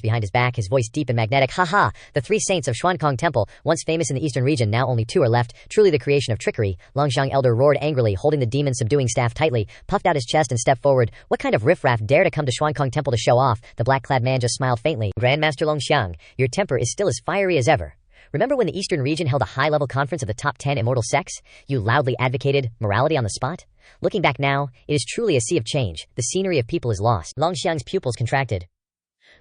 behind his back, his voice deep and magnetic. Haha, the three saints of Xuankong Temple, once famous in the eastern region, now only two are left, truly the creation of trickery. Longxiang Elder roared angrily, holding the demon subduing staff tightly, puffed out his chest and stepped forward. What kind of riffraff dare to come to Xuankong Temple to show off? The black-clad man just smiled faintly. Grandmaster Longxiang, your temper is still as fiery as ever. Remember when the Eastern region held a high-level conference of the top 10 immortal sects? You loudly advocated morality on the spot? Looking back now, it is truly a sea of change. The scenery of people is lost. Longxiang's pupils contracted.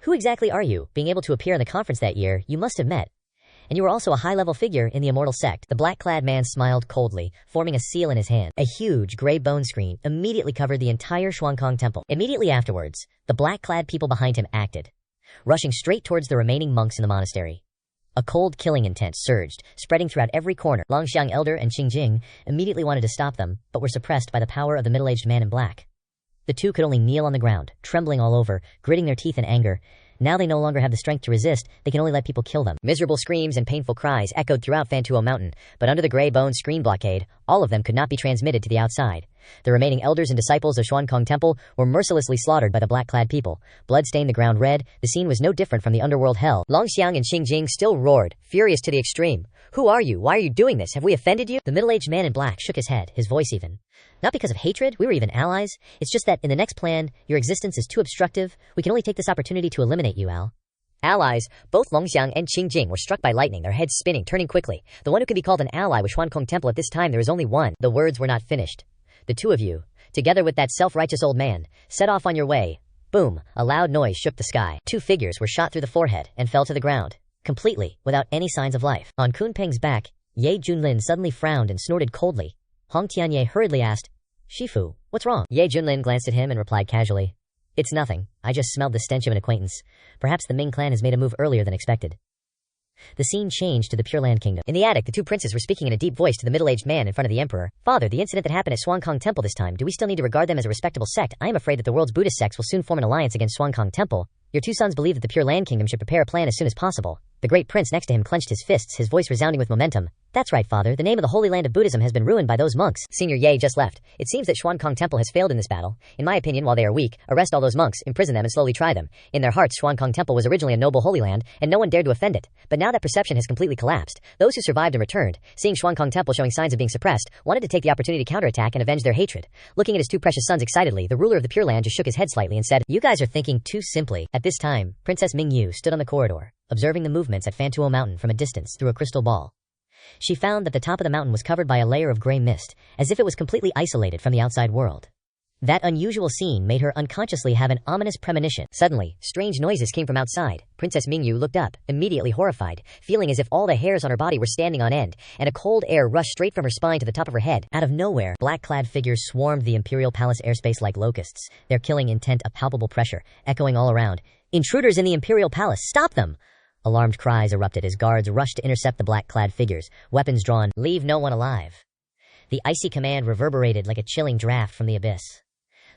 Who exactly are you? Being able to appear in the conference that year, you must have met. And you were also a high-level figure in the immortal sect. The black-clad man smiled coldly, forming a seal in his hand. A huge gray bone screen immediately covered the entire Xuankong Temple. Immediately afterwards, the black-clad people behind him acted, rushing straight towards the remaining monks in the monastery. A cold killing intent surged, spreading throughout every corner. Longxiang Elder and Qingjing immediately wanted to stop them, but were suppressed by the power of the middle-aged man in black. The two could only kneel on the ground, trembling all over, gritting their teeth in anger. Now they no longer have the strength to resist, they can only let people kill them. Miserable screams and painful cries echoed throughout Fantuo Mountain, but under the gray bone screen blockade, all of them could not be transmitted to the outside. The remaining elders and disciples of Xuankong Temple were mercilessly slaughtered by the black-clad people. Blood stained the ground red. The scene was no different from the underworld hell. Longxiang and Qingjing still roared, furious to the extreme. Who are you? Why are you doing this? Have we offended you? The middle-aged man in black shook his head, his voice even. Not because of hatred, we were even allies. It's just that in the next plan, your existence is too obstructive. We can only take this opportunity to eliminate you, Al. Allies. Both Longxiang and Qingjing were struck by lightning, their heads spinning, turning quickly. The one who can be called an ally with Xuankong Temple at this time, there is only one. The words were not finished. The two of you, together with that self-righteous old man, set off on your way. Boom, a loud noise shook the sky. Two figures were shot through the forehead and fell to the ground, completely, without any signs of life. On Kunpeng's back, Ye Junlin suddenly frowned and snorted coldly. Hong Tianye hurriedly asked, Shifu, what's wrong? Ye Junlin glanced at him and replied casually, It's nothing, I just smelled the stench of an acquaintance. Perhaps the Ming clan has made a move earlier than expected. The scene changed to the Pure Land Kingdom. In the attic, the two princes were speaking in a deep voice to the middle-aged man in front of the emperor. Father, the incident that happened at Xuankong Temple this time, do we still need to regard them as a respectable sect? I am afraid that the world's Buddhist sects will soon form an alliance against Xuankong Temple. Your two sons believe that the Pure Land Kingdom should prepare a plan as soon as possible. The great prince next to him clenched his fists, his voice resounding with momentum. That's right, father, the name of the Holy Land of Buddhism has been ruined by those monks. Senior Ye just left. It seems that Xuankong Temple has failed in this battle. In my opinion, while they are weak, arrest all those monks, imprison them and slowly try them. In their hearts, Xuankong Temple was originally a noble holy land, and no one dared to offend it. But now that perception has completely collapsed. Those who survived and returned, seeing Xuankong Temple showing signs of being suppressed, wanted to take the opportunity to counterattack and avenge their hatred. Looking at his two precious sons excitedly, the ruler of the Pure Land just shook his head slightly and said, You guys are thinking too simply. At this time, Princess Mingyu stood on the corridor, observing the movements at Fantuo Mountain from a distance through a crystal ball. She found that the top of the mountain was covered by a layer of gray mist, as if it was completely isolated from the outside world. That unusual scene made her unconsciously have an ominous premonition. Suddenly, strange noises came from outside. Princess Mingyu looked up, immediately horrified, feeling as if all the hairs on her body were standing on end, and a cold air rushed straight from her spine to the top of her head. Out of nowhere, black-clad figures swarmed the Imperial Palace airspace like locusts, their killing intent a palpable pressure, echoing all around. Intruders in the Imperial Palace! Stop them! Alarmed cries erupted as guards rushed to intercept the black-clad figures, weapons drawn. Leave no one alive. The icy command reverberated like a chilling draft from the abyss.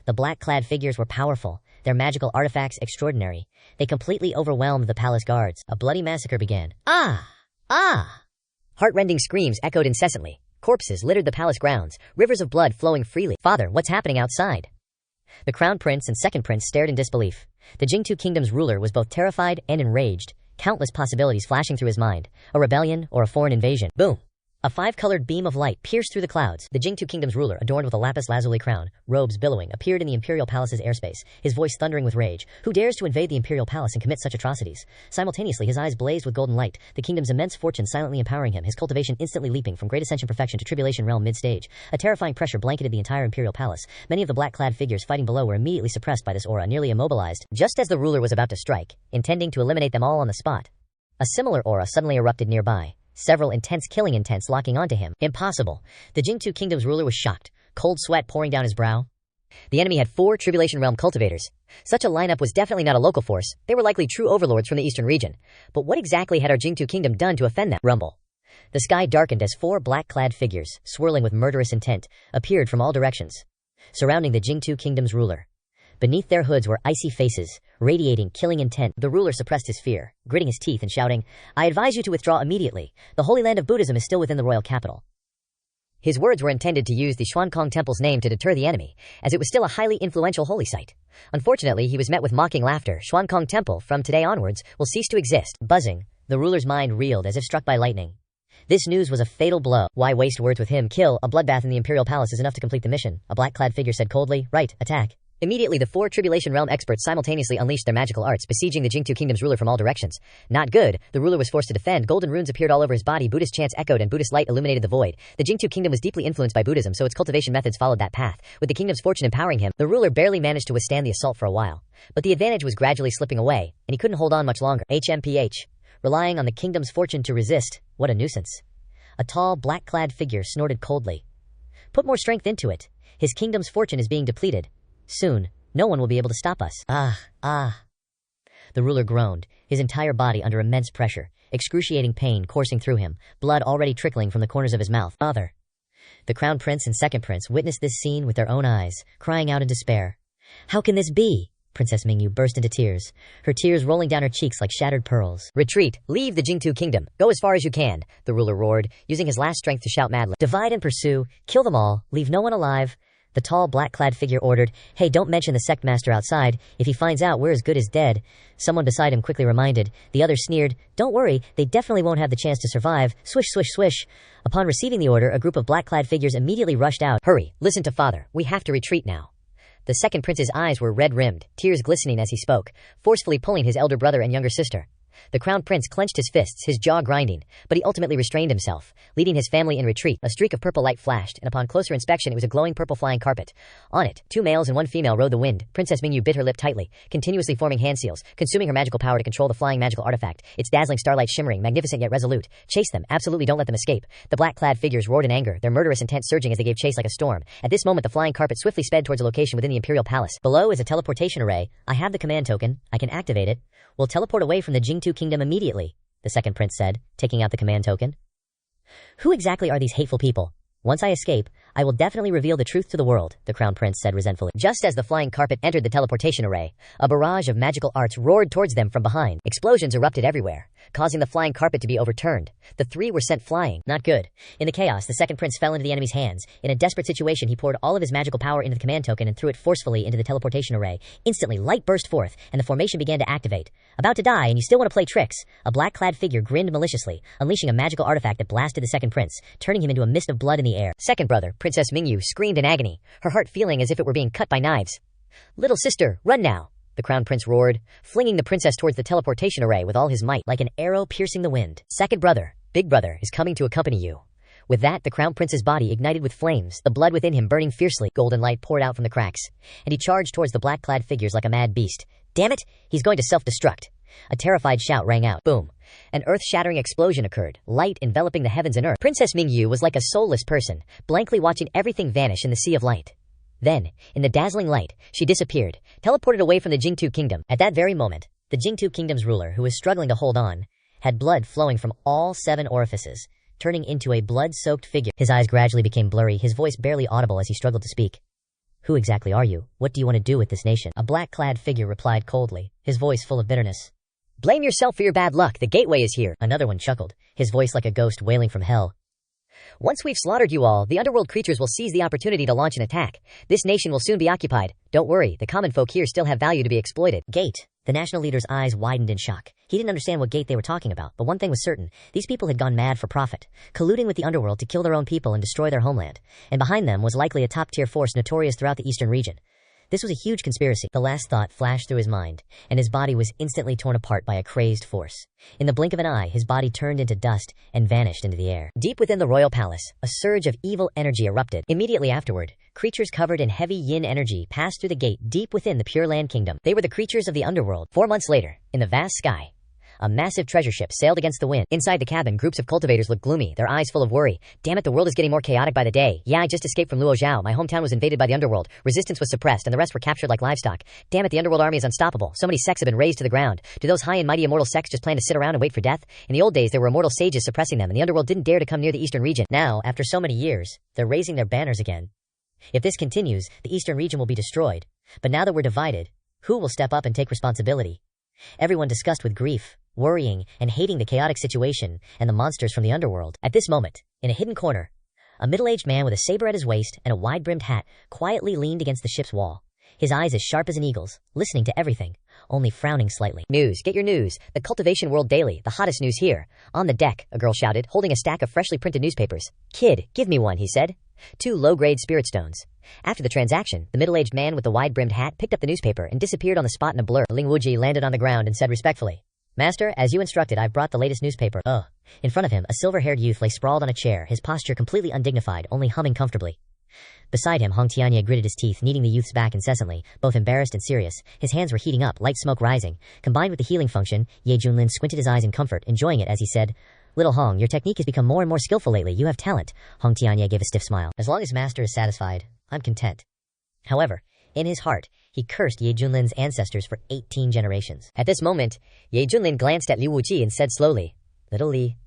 The black-clad figures were powerful, their magical artifacts extraordinary. They completely overwhelmed the palace guards. A bloody massacre began. Ah! Ah! Heart-rending screams echoed incessantly. Corpses littered the palace grounds, rivers of blood flowing freely. Father, what's happening outside? The crown prince and second prince stared in disbelief. The Jingtu Kingdom's ruler was both terrified and enraged, countless possibilities flashing through his mind. A rebellion or a foreign invasion. Boom! A five-colored beam of light pierced through the clouds. The Jingtu Kingdom's ruler, adorned with a lapis lazuli crown, robes billowing, appeared in the Imperial Palace's airspace, his voice thundering with rage. Who dares to invade the Imperial Palace and commit such atrocities? Simultaneously, his eyes blazed with golden light, the kingdom's immense fortune silently empowering him, his cultivation instantly leaping from great ascension perfection to tribulation realm mid-stage. A terrifying pressure blanketed the entire Imperial Palace. Many of the black-clad figures fighting below were immediately suppressed by this aura, nearly immobilized. Just as the ruler was about to strike, intending to eliminate them all on the spot, a similar aura suddenly erupted nearby, several intense killing intents locking onto him. Impossible. The Jingtu Kingdom's ruler was shocked, cold sweat pouring down his brow. The enemy had 4 Tribulation Realm cultivators. Such a lineup was definitely not a local force. They were likely true overlords from the eastern region. But what exactly had our Jingtu Kingdom done to offend them? Rumble. The sky darkened as 4 black-clad figures, swirling with murderous intent, appeared from all directions, surrounding the Jingtu Kingdom's ruler. Beneath their hoods were icy faces, radiating killing intent. The ruler suppressed his fear, gritting his teeth and shouting, I advise you to withdraw immediately. The Holy Land of Buddhism is still within the royal capital. His words were intended to use the Xuankong Temple's name to deter the enemy, as it was still a highly influential holy site. Unfortunately, he was met with mocking laughter. Xuankong Temple, from today onwards, will cease to exist. Buzzing, the ruler's mind reeled as if struck by lightning. This news was a fatal blow. Why waste words with him? Kill. A bloodbath in the imperial palace is enough to complete the mission. A black-clad figure said coldly. Right, attack. Immediately, the 4 Tribulation Realm experts simultaneously unleashed their magical arts, besieging the Jingtu Kingdom's ruler from all directions. Not good. The ruler was forced to defend. Golden runes appeared all over his body. Buddhist chants echoed and Buddhist light illuminated the void. The Jingtu Kingdom was deeply influenced by Buddhism, so its cultivation methods followed that path. With the kingdom's fortune empowering him, the ruler barely managed to withstand the assault for a while. But the advantage was gradually slipping away, and he couldn't hold on much longer. HMPH. Relying on the kingdom's fortune to resist. What a nuisance. A tall, black-clad figure snorted coldly. Put more strength into it. His kingdom's fortune is being depleted. Soon, no one will be able to stop us. The ruler groaned, his entire body under immense pressure, excruciating pain coursing through him, blood already trickling from the corners of his mouth. Father. The crown prince and second prince witnessed this scene with their own eyes, crying out in despair. How can this be? Princess Mingyu burst into tears, her tears rolling down her cheeks like shattered pearls. Retreat! Leave the Jingtu Kingdom! Go as far as you can! The ruler roared, using his last strength to shout madly. Divide and pursue, kill them all, leave no one alive. The tall, black-clad figure ordered, Hey, don't mention the sect master outside. If he finds out, we're as good as dead. Someone beside him quickly reminded. The other sneered, Don't worry, they definitely won't have the chance to survive. Swish, swish, swish. Upon receiving the order, a group of black-clad figures immediately rushed out. Hurry, listen to father. We have to retreat now. The second prince's eyes were red-rimmed, tears glistening as he spoke, forcefully pulling his elder brother and younger sister. The crown prince clenched his fists, his jaw grinding, but he ultimately restrained himself, leading his family in retreat. A streak of purple light flashed, and upon closer inspection it was a glowing purple flying carpet. On it, 2 males and 1 female rode the wind. Princess Mingyu bit her lip tightly, continuously forming hand seals, consuming her magical power to control the flying magical artifact, its dazzling starlight shimmering, magnificent yet resolute. Chase them, absolutely don't let them escape. The black-clad figures roared in anger, their murderous intent surging as they gave chase like a storm. At this moment the flying carpet swiftly sped towards a location within the imperial palace. Below is a teleportation array. I have the command token. I can activate it. We'll teleport away from the Jingtu Kingdom immediately, the second prince said, taking out the command token. Who exactly are these hateful people? Once I escape, I will definitely reveal the truth to the world, the crown prince said resentfully. Just as the flying carpet entered the teleportation array, a barrage of magical arts roared towards them from behind. Explosions erupted everywhere, causing the flying carpet to be overturned. The 3 were sent flying. Not good. In the chaos, the second prince fell into the enemy's hands. In a desperate situation, he poured all of his magical power into the command token and threw it forcefully into the teleportation array. Instantly, light burst forth, and the formation began to activate. About to die, and you still want to play tricks? A black-clad figure grinned maliciously, unleashing a magical artifact that blasted the second prince, turning him into a mist of blood in the air. Second brother, Princess Mingyu, screamed in agony, her heart feeling as if it were being cut by knives. Little sister, run now! The crown prince roared, flinging the princess towards the teleportation array with all his might, like an arrow piercing the wind. Second brother, big brother, is coming to accompany you. With that, the crown prince's body ignited with flames, the blood within him burning fiercely. Golden light poured out from the cracks, and he charged towards the black-clad figures like a mad beast. Damn it! He's going to self-destruct. A terrified shout rang out. Boom. An earth-shattering explosion occurred, light enveloping the heavens and earth. Princess Mingyu was like a soulless person, blankly watching everything vanish in the sea of light. Then, in the dazzling light, she disappeared, teleported away from the Jingtu Kingdom. At that very moment, the Jingtu Kingdom's ruler, who was struggling to hold on, had blood flowing from all 7 orifices, turning into a blood-soaked figure. His eyes gradually became blurry, his voice barely audible as he struggled to speak. Who exactly are you? What do you want to do with this nation? A black-clad figure replied coldly, his voice full of bitterness. Blame yourself for your bad luck. The gateway is here. Another one chuckled, his voice like a ghost wailing from hell. Once we've slaughtered you all, the underworld creatures will seize the opportunity to launch an attack. This nation will soon be occupied. Don't worry, the common folk here still have value to be exploited. Gate. The national leader's eyes widened in shock. He didn't understand what gate they were talking about, but one thing was certain. These people had gone mad for profit, colluding with the underworld to kill their own people and destroy their homeland. And behind them was likely a top-tier force notorious throughout the eastern region. This was a huge conspiracy. The last thought flashed through his mind, and his body was instantly torn apart by a crazed force. In the blink of an eye, his body turned into dust and vanished into the air. Deep within the royal palace, a surge of evil energy erupted. Immediately afterward, creatures covered in heavy yin energy passed through the gate deep within the Pure Land Kingdom. They were the creatures of the underworld. 4 months later, in the vast sky, a massive treasure ship sailed against the wind. Inside the cabin, groups of cultivators looked gloomy, their eyes full of worry. Damn it, the world is getting more chaotic by the day. Yeah, I just escaped from Luozhao. My hometown was invaded by the underworld. Resistance was suppressed, and the rest were captured like livestock. Damn it, the underworld army is unstoppable. So many sects have been razed to the ground. Do those high and mighty immortal sects just plan to sit around and wait for death? In the old days, there were immortal sages suppressing them, and the underworld didn't dare to come near the eastern region. Now, after so many years, they're raising their banners again. If this continues, the eastern region will be destroyed. But now that we're divided, who will step up and take responsibility? Everyone discussed with grief, worrying, and hating the chaotic situation and the monsters from the underworld. At this moment, in a hidden corner, A middle-aged man with a saber at his waist and a wide-brimmed hat quietly leaned against the ship's wall, his eyes as sharp as an eagle's, listening to everything, only frowning slightly. News, get your news. The Cultivation World Daily, the hottest news here. On the deck, a girl shouted, holding a stack of freshly printed newspapers. Kid, give me one, he said. 2 low-grade spirit stones. After the transaction, the middle-aged man with the wide-brimmed hat picked up the newspaper and disappeared on the spot in a blur. Ling Wuji landed on the ground and said respectfully, Master, as you instructed, I've brought the latest newspaper. Ugh. In front of him, a silver-haired youth lay sprawled on a chair, his posture completely undignified, only humming comfortably. Beside him, Hong Tianya gritted his teeth, kneading the youth's back incessantly, both embarrassed and serious. His hands were heating up, light smoke rising. Combined with the healing function, Ye Junlin squinted his eyes in comfort, enjoying it as he said, Little Hong, your technique has become more and more skillful lately. You have talent. Hong Tianya gave a stiff smile. As long as Master is satisfied, I'm content. However, in his heart, he cursed Ye Junlin's ancestors for 18 generations. At this moment, Ye Junlin glanced at Liu Wuji and said slowly, Little Li,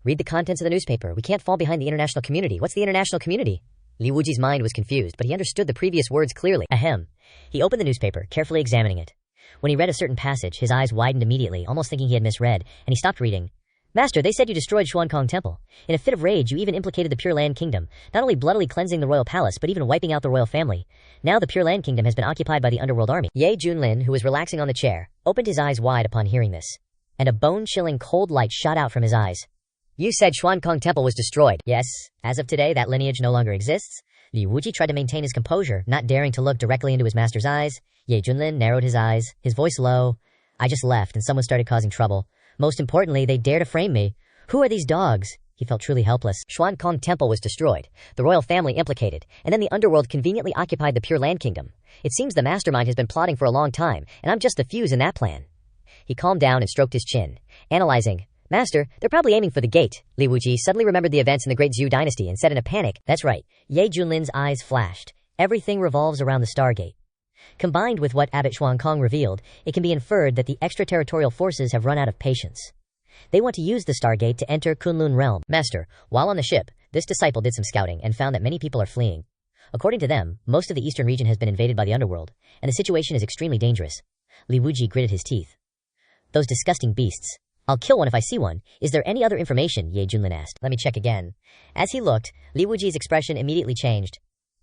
read the contents of the newspaper. We can't fall behind the international community. What's the international community? Liu Wuji's mind was confused, but he understood the previous words clearly. Ahem. He opened the newspaper, carefully examining it. When he read a certain passage, his eyes widened immediately, almost thinking he had misread, and he stopped reading. Master, they said you destroyed Xuankong Temple. In a fit of rage, you even implicated the Pure Land Kingdom, not only bloodily cleansing the royal palace, but even wiping out the royal family. Now the Pure Land Kingdom has been occupied by the underworld army. Ye Junlin, who was relaxing on the chair, opened his eyes wide upon hearing this, and a bone-chilling cold light shot out from his eyes. You said Xuankong Temple was destroyed. Yes, as of today, that lineage no longer exists. Liu Wuji tried to maintain his composure, not daring to look directly into his master's eyes. Ye Junlin narrowed his eyes, his voice low. I just left, and someone started causing trouble. Most importantly, they dare to frame me. Who are these dogs? He felt truly helpless. Xuankong Temple was destroyed, the royal family implicated, and then the underworld conveniently occupied the Pure Land Kingdom. It seems the mastermind has been plotting for a long time, and I'm just the fuse in that plan. He calmed down and stroked his chin, analyzing. Master, they're probably aiming for the gate. Li Wuji suddenly remembered the events in the Great Zhou dynasty and said in a panic, That's right. Ye Junlin's eyes flashed. Everything revolves around the Stargate. Combined with what Abbot Xuankong revealed, it can be inferred that the extraterritorial forces have run out of patience. They want to use the Stargate to enter Kunlun realm. Master, while on the ship, this disciple did some scouting and found that many people are fleeing. According to them, most of the eastern region has been invaded by the underworld, and the situation is extremely dangerous. Li Wuji gritted his teeth. Those disgusting beasts. I'll kill one if I see one. Is there any other information? Ye Junlin asked. Let me check again. As he looked, Li Wuji's expression immediately changed.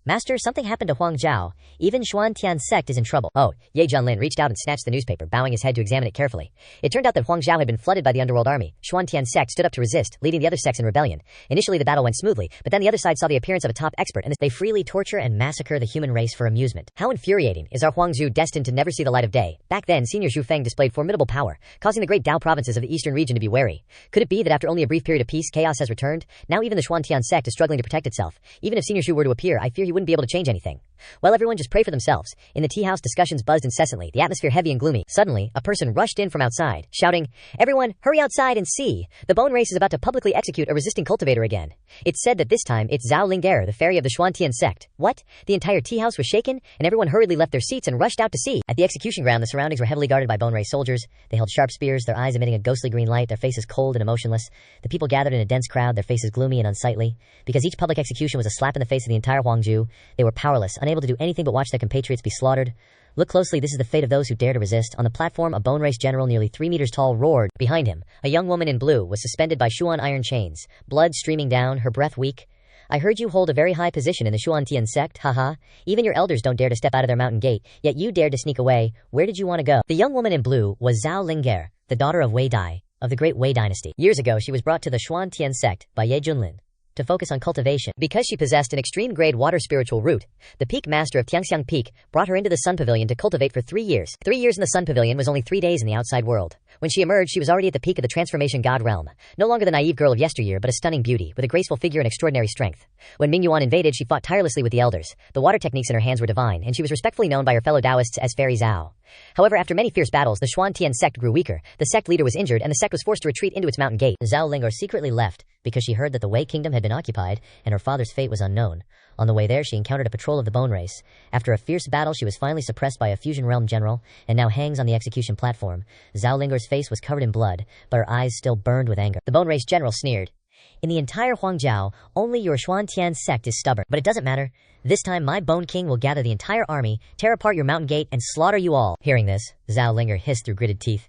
Master, something happened to Huang Zhao. Even Xuan Tian's sect is in trouble. Oh, Ye Junlin reached out and snatched the newspaper, bowing his head to examine it carefully. It turned out that Huang Zhao had been flooded by the underworld army. Xuan Tian's sect stood up to resist, leading the other sects in rebellion. Initially the battle went smoothly, but then the other side saw the appearance of a top expert, and they freely torture and massacre the human race for amusement. How infuriating. Is our Huangzhou destined to never see the light of day? Back then, Senior Zhu Feng displayed formidable power, causing the great Dao provinces of the eastern region to be wary. Could it be that after only a brief period of peace, chaos has returned? Now even the Xuan Tian sect is struggling to protect itself. Even if Senior Zhu were to appear, I fear he wouldn't be able to change anything. Well, everyone just pray for themselves. In the tea house, discussions buzzed incessantly, the atmosphere heavy and gloomy. Suddenly, a person rushed in from outside, shouting, Everyone, hurry outside and see! The bone race is about to publicly execute a resisting cultivator again. It's said that this time it's Zhao Lingger, the fairy of the Xuantian sect. What? The entire tea house was shaken, and everyone hurriedly left their seats and rushed out to see. At the execution ground, the surroundings were heavily guarded by bone race soldiers. They held sharp spears, their eyes emitting a ghostly green light, their faces cold and emotionless. The people gathered in a dense crowd, their faces gloomy and unsightly. Because each public execution was a slap in the face of the entire Huangzhou, they were powerless, unable to do anything but watch their compatriots be slaughtered. Look closely, this is the fate of those who dare to resist. On the platform, a bone race general nearly 3 meters tall roared. Behind him, a young woman in blue was suspended by Xuan iron chains, blood streaming down, her breath weak. I heard you hold a very high position in the Xuantian sect, haha. Even your elders don't dare to step out of their mountain gate, yet you dared to sneak away. Where did you want to go? The young woman in blue was Zhao Lingger, the daughter of Wei Dai, of the great Wei dynasty. Years ago, she was brought to the Xuantian sect by Ye Junlin to focus on cultivation. Because she possessed an extreme-grade water spiritual root, the peak master of Tiangxiang Peak brought her into the Sun Pavilion to cultivate for 3 years. 3 years in the Sun Pavilion was only 3 days in the outside world. When she emerged, she was already at the peak of the transformation god realm. No longer the naive girl of yesteryear, but a stunning beauty, with a graceful figure and extraordinary strength. When Ming Yuan invaded, she fought tirelessly with the elders. The water techniques in her hands were divine, and she was respectfully known by her fellow Taoists as Fairy Zhao. However, after many fierce battles, the Xuantian sect grew weaker, the sect leader was injured, and the sect was forced to retreat into its mountain gate. Zhao Lingor secretly left, because she heard that the Wei kingdom had been occupied, and her father's fate was unknown. On the way there, she encountered a patrol of the bone race. After a fierce battle, she was finally suppressed by a fusion realm general, and now hangs on the execution platform. Zhao Lingor's face was covered in blood, but her eyes still burned with anger. The bone race general sneered. In the entire Huangzhou, only your Xuantian sect is stubborn. But it doesn't matter. This time my Bone King will gather the entire army, tear apart your mountain gate, and slaughter you all. Hearing this, Zhao Lingor hissed through gritted teeth.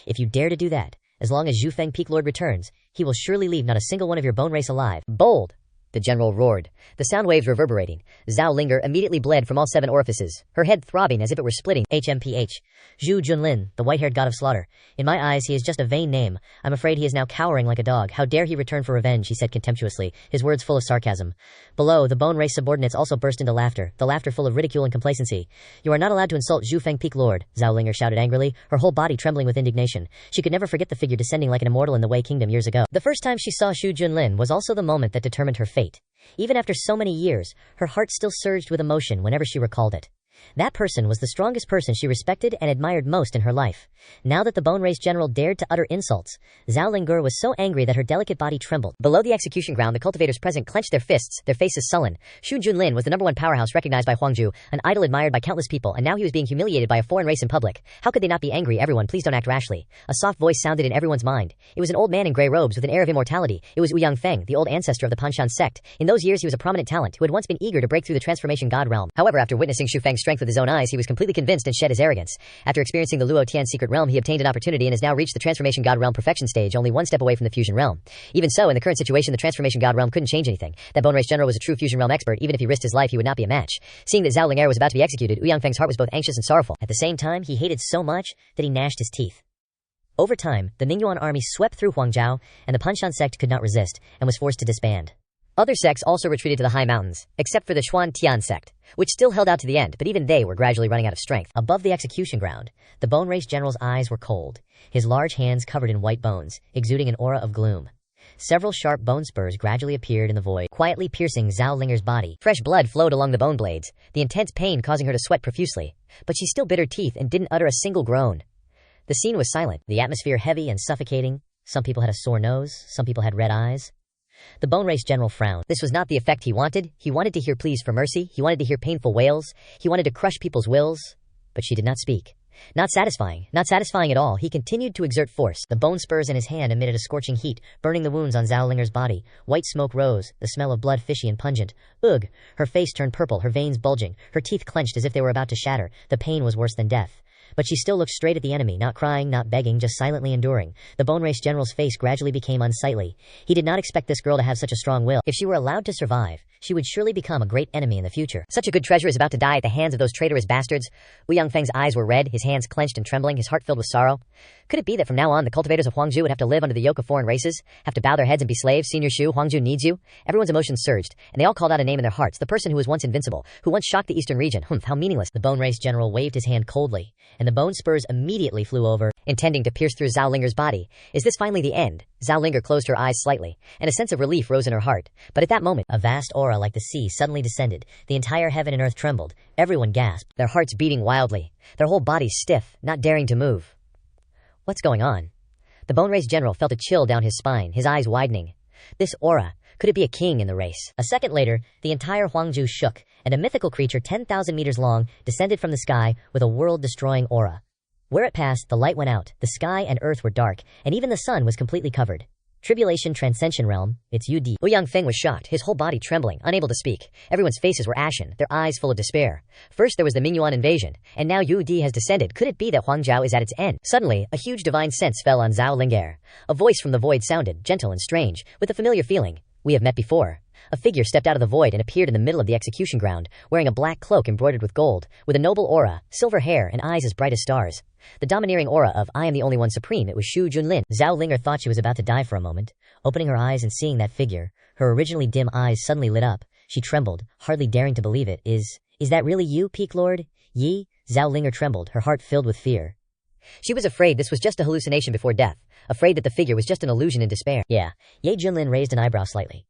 If you dare to do that, as long as Zhu Feng Peak Lord returns, he will surely leave not a single one of your bone race alive. Bold! the general roared, the sound waves reverberating. Zhao Linger immediately bled from all 7 orifices, her head throbbing as if it were splitting. HMPH. Zhu Junlin, the white-haired god of slaughter. In my eyes, he is just a vain name. I'm afraid he is now cowering like a dog. How dare he return for revenge, he said contemptuously, his words full of sarcasm. Below, the bone race subordinates also burst into laughter, the laughter full of ridicule and complacency. You are not allowed to insult Zhu Feng Peak Lord, Zhao Linger shouted angrily, her whole body trembling with indignation. She could never forget the figure descending like an immortal in the Wei Kingdom years ago. The first time she saw Zhu Junlin was also the moment that determined her fate. Even after so many years, her heart still surged with emotion whenever she recalled it. That person was the strongest person she respected and admired most in her life. Now that the bone race general dared to utter insults, Zhao Linger was so angry that her delicate body trembled. Below the execution ground, the cultivators present clenched their fists, their faces sullen. Xu Junlin was the #1 powerhouse recognized by Huangju, an idol admired by countless people, and now he was being humiliated by a foreign race in public. How could they not be angry? Everyone, please don't act rashly. A soft voice sounded in everyone's mind. It was an old man in gray robes with an air of immortality. It was Ouyang Feng, the old ancestor of the Panshan sect. In those years he was a prominent talent who had once been eager to break through the transformation god realm. However, after witnessing Xu Feng's strength with his own eyes, he was completely convinced and shed his arrogance. After experiencing the Luo Tian secret realm, he obtained an opportunity and has now reached the transformation god realm perfection stage, only 1 step away from the fusion realm. Even so, in the current situation, the transformation god realm couldn't change anything. That bone race general was a true fusion realm expert. Even if he risked his life, he would not be a match. Seeing that Zhao Linger was about to be executed, Ouyang Feng's heart was both anxious and sorrowful. At the same time, he hated so much that he gnashed his teeth. Over time, the Mingyuan army swept through Huangzhou, and the Panshan sect could not resist and was forced to disband. Other sects also retreated to the high mountains, except for the Xuan Tian sect, which still held out to the end, but even they were gradually running out of strength. Above the execution ground, the bone race general's eyes were cold, his large hands covered in white bones, exuding an aura of gloom. Several sharp bone spurs gradually appeared in the void, quietly piercing Zhao Linger's body. Fresh blood flowed along the bone blades, the intense pain causing her to sweat profusely, but she still bit her teeth and didn't utter a single groan. The scene was silent, the atmosphere heavy and suffocating. Some people had a sore nose, some people had red eyes. The bone race general frowned. This was not the effect he wanted. He wanted to hear pleas for mercy. He wanted to hear painful wails. He wanted to crush people's wills. But she did not speak. Not satisfying at all. He continued to exert force. The bone spurs in his hand emitted a scorching heat, burning the wounds on Zhao Linger's body. White smoke rose, the smell of blood fishy and pungent. Ugh! Her face turned purple, her veins bulging, her teeth clenched as if they were about to shatter. The pain was worse than death. But she still looked straight at the enemy, not crying, not begging, just silently enduring. The bone race general's face gradually became unsightly. He did not expect this girl to have such a strong will. If she were allowed to survive, she would surely become a great enemy in the future. Such a good treasure is about to die at the hands of those traitorous bastards. Ouyang Feng's eyes were red, his hands clenched and trembling, his heart filled with sorrow. Could it be that from now on the cultivators of Huangju would have to live under the yoke of foreign races, have to bow their heads and be slaves? Senior Shu, Huangju needs you. Everyone's emotions surged, and they all called out a name in their hearts, the person who was once invincible, who once shocked the eastern region. How meaningless. The bone race general waved his hand coldly, and the bone spurs immediately flew over, intending to pierce through Zhao Linger's body. Is this finally the end? Zhao Linger closed her eyes slightly, and a sense of relief rose in her heart. But at that moment, a vast aura like the sea suddenly descended. The entire heaven and earth trembled. Everyone gasped, their hearts beating wildly, their whole bodies stiff, not daring to move. What's going on? The bone race general felt a chill down his spine, his eyes widening. This aura, could it be a king in the race? A second later, the entire Huangju shook, and a mythical creature 10,000 meters long descended from the sky with a world-destroying aura. Where it passed, the light went out, the sky and earth were dark, and even the sun was completely covered. Tribulation Transcension Realm, it's UD. Ouyang Feng was shocked, his whole body trembling, unable to speak. Everyone's faces were ashen, their eyes full of despair. First there was the Mingyuan invasion, and now UD has descended. Could it be that Huangzhou is at its end? Suddenly, a huge divine sense fell on Zhao Linger. A voice from the void sounded, gentle and strange, with a familiar feeling. We have met before. A figure stepped out of the void and appeared in the middle of the execution ground, wearing a black cloak embroidered with gold, with a noble aura, silver hair, and eyes as bright as stars. The domineering aura of I am the only one supreme. It was Xu Junlin. Zhao Linger thought she was about to die for a moment. Opening her eyes and seeing that figure, her originally dim eyes suddenly lit up. She trembled, hardly daring to believe it. Is that really you, Peak Lord? Yi? Zhao Linger trembled, her heart filled with fear. She was afraid this was just a hallucination before death, afraid that the figure was just an illusion in despair. Yeah. Ye Junlin raised an eyebrow slightly.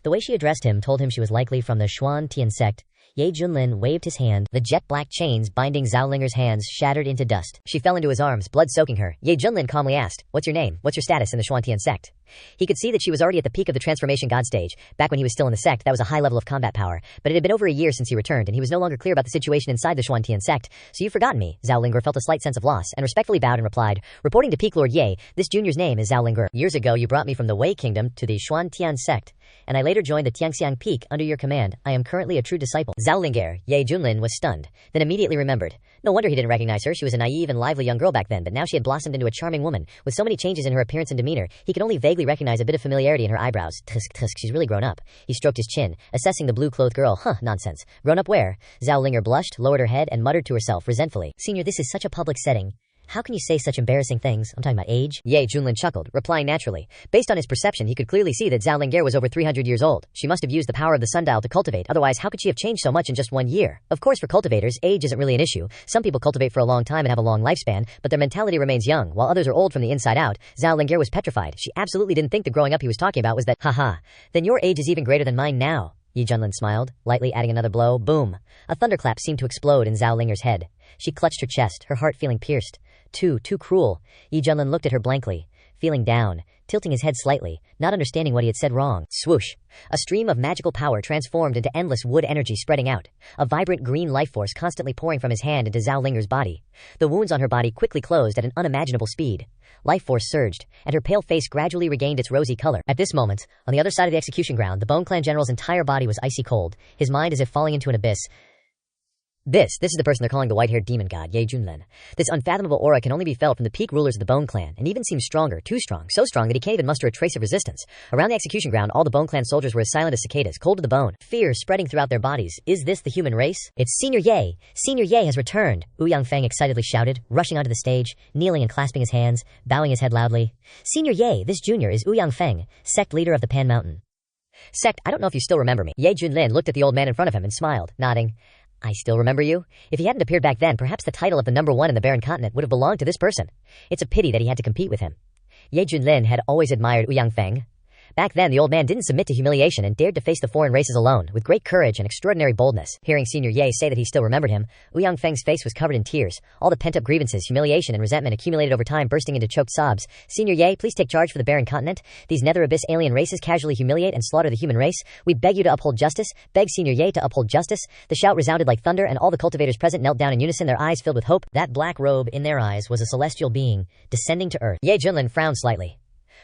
The way she addressed him told him she was likely from the Xuan Tian sect. Ye Junlin waved his hand. The jet-black chains binding Zhao Linger's hands shattered into dust. She fell into his arms, blood soaking her. Ye Junlin calmly asked, "What's your name? What's your status in the Xuan Tian sect?" He could see that she was already at the peak of the transformation god stage. Back when he was still in the sect, that was a high level of combat power. But it had been over a year since he returned, and he was no longer clear about the situation inside the Xuan Tian sect. "So you've forgotten me." Zhao Linger felt a slight sense of loss, and respectfully bowed and replied, "Reporting to Peak Lord Ye, this junior's name is Zhao Linger. Years ago, you brought me from the Wei Kingdom to the Xuan Tian sect, and I later joined the Tiangxiang Peak under your command. I am currently a true disciple." Zhao Ling'er, Ye Junlin was stunned, then immediately remembered. No wonder he didn't recognize her. She was a naive and lively young girl back then, but now she had blossomed into a charming woman. With so many changes in her appearance and demeanor, he could only vaguely recognize a bit of familiarity in her eyebrows. Tusk, tusk, she's really grown up. He stroked his chin, assessing the blue-clothed girl. Nonsense. Grown up where? Zhao Ling'er blushed, lowered her head, and muttered to herself resentfully. Senior, this is such a public setting. How can you say such embarrassing things? I'm talking about age. Ye Junlin chuckled, replying naturally. Based on his perception, he could clearly see that Zhao Ling'er was over 300 years old. She must have used the power of the sundial to cultivate, otherwise how could she have changed so much in just 1 year? Of course, for cultivators, age isn't really an issue. Some people cultivate for a long time and have a long lifespan, but their mentality remains young, while others are old from the inside out. Zhao Ling'er was petrified. She absolutely didn't think the growing up he was talking about was that. Haha. Then your age is even greater than mine now. Ye Junlin smiled, lightly adding another blow. Boom. A thunderclap seemed to explode in Zhao Ling'er's head. She clutched her chest, her heart feeling pierced. Too cruel. Ye Junlin looked at her blankly, feeling down, tilting his head slightly, not understanding what he had said wrong. Swoosh. A stream of magical power transformed into endless wood energy spreading out, a vibrant green life force constantly pouring from his hand into Zhao Ling'er's body. The wounds on her body quickly closed at an unimaginable speed. Life force surged, and her pale face gradually regained its rosy color. At this moment, on the other side of the execution ground, the Bone Clan general's entire body was icy cold, his mind as if falling into an abyss. This is the person they're calling the white-haired demon god, Ye Junlin. This unfathomable aura can only be felt from the peak rulers of the Bone Clan, and even seems stronger, too strong, so strong that he can't even muster a trace of resistance. Around the execution ground, all the Bone Clan soldiers were as silent as cicadas, cold to the bone, fear spreading throughout their bodies. Is this the human race? It's Senior Ye! Senior Ye has returned! Ouyang Feng excitedly shouted, rushing onto the stage, kneeling and clasping his hands, bowing his head loudly. Senior Ye, this junior is Ouyang Feng, sect leader of the Pan Mountain. Sect, I don't know if you still remember me. Ye Junlin looked at the old man in front of him and smiled, nodding. I still remember you. If he hadn't appeared back then, perhaps the title of the #1 in the Barren Continent would have belonged to this person. It's a pity that he had to compete with him. Ye Junlin had always admired Ouyang Feng. Back then, the old man didn't submit to humiliation and dared to face the foreign races alone, with great courage and extraordinary boldness. Hearing Senior Ye say that he still remembered him, Ouyang Feng's face was covered in tears, all the pent-up grievances, humiliation, and resentment accumulated over time bursting into choked sobs. Senior Ye, please take charge for the Barren Continent. These nether abyss alien races casually humiliate and slaughter the human race. We beg you to uphold justice. Beg Senior Ye to uphold justice. The shout resounded like thunder, and all the cultivators present knelt down in unison, their eyes filled with hope. That black robe in their eyes was a celestial being, descending to earth. Ye Junlin frowned slightly.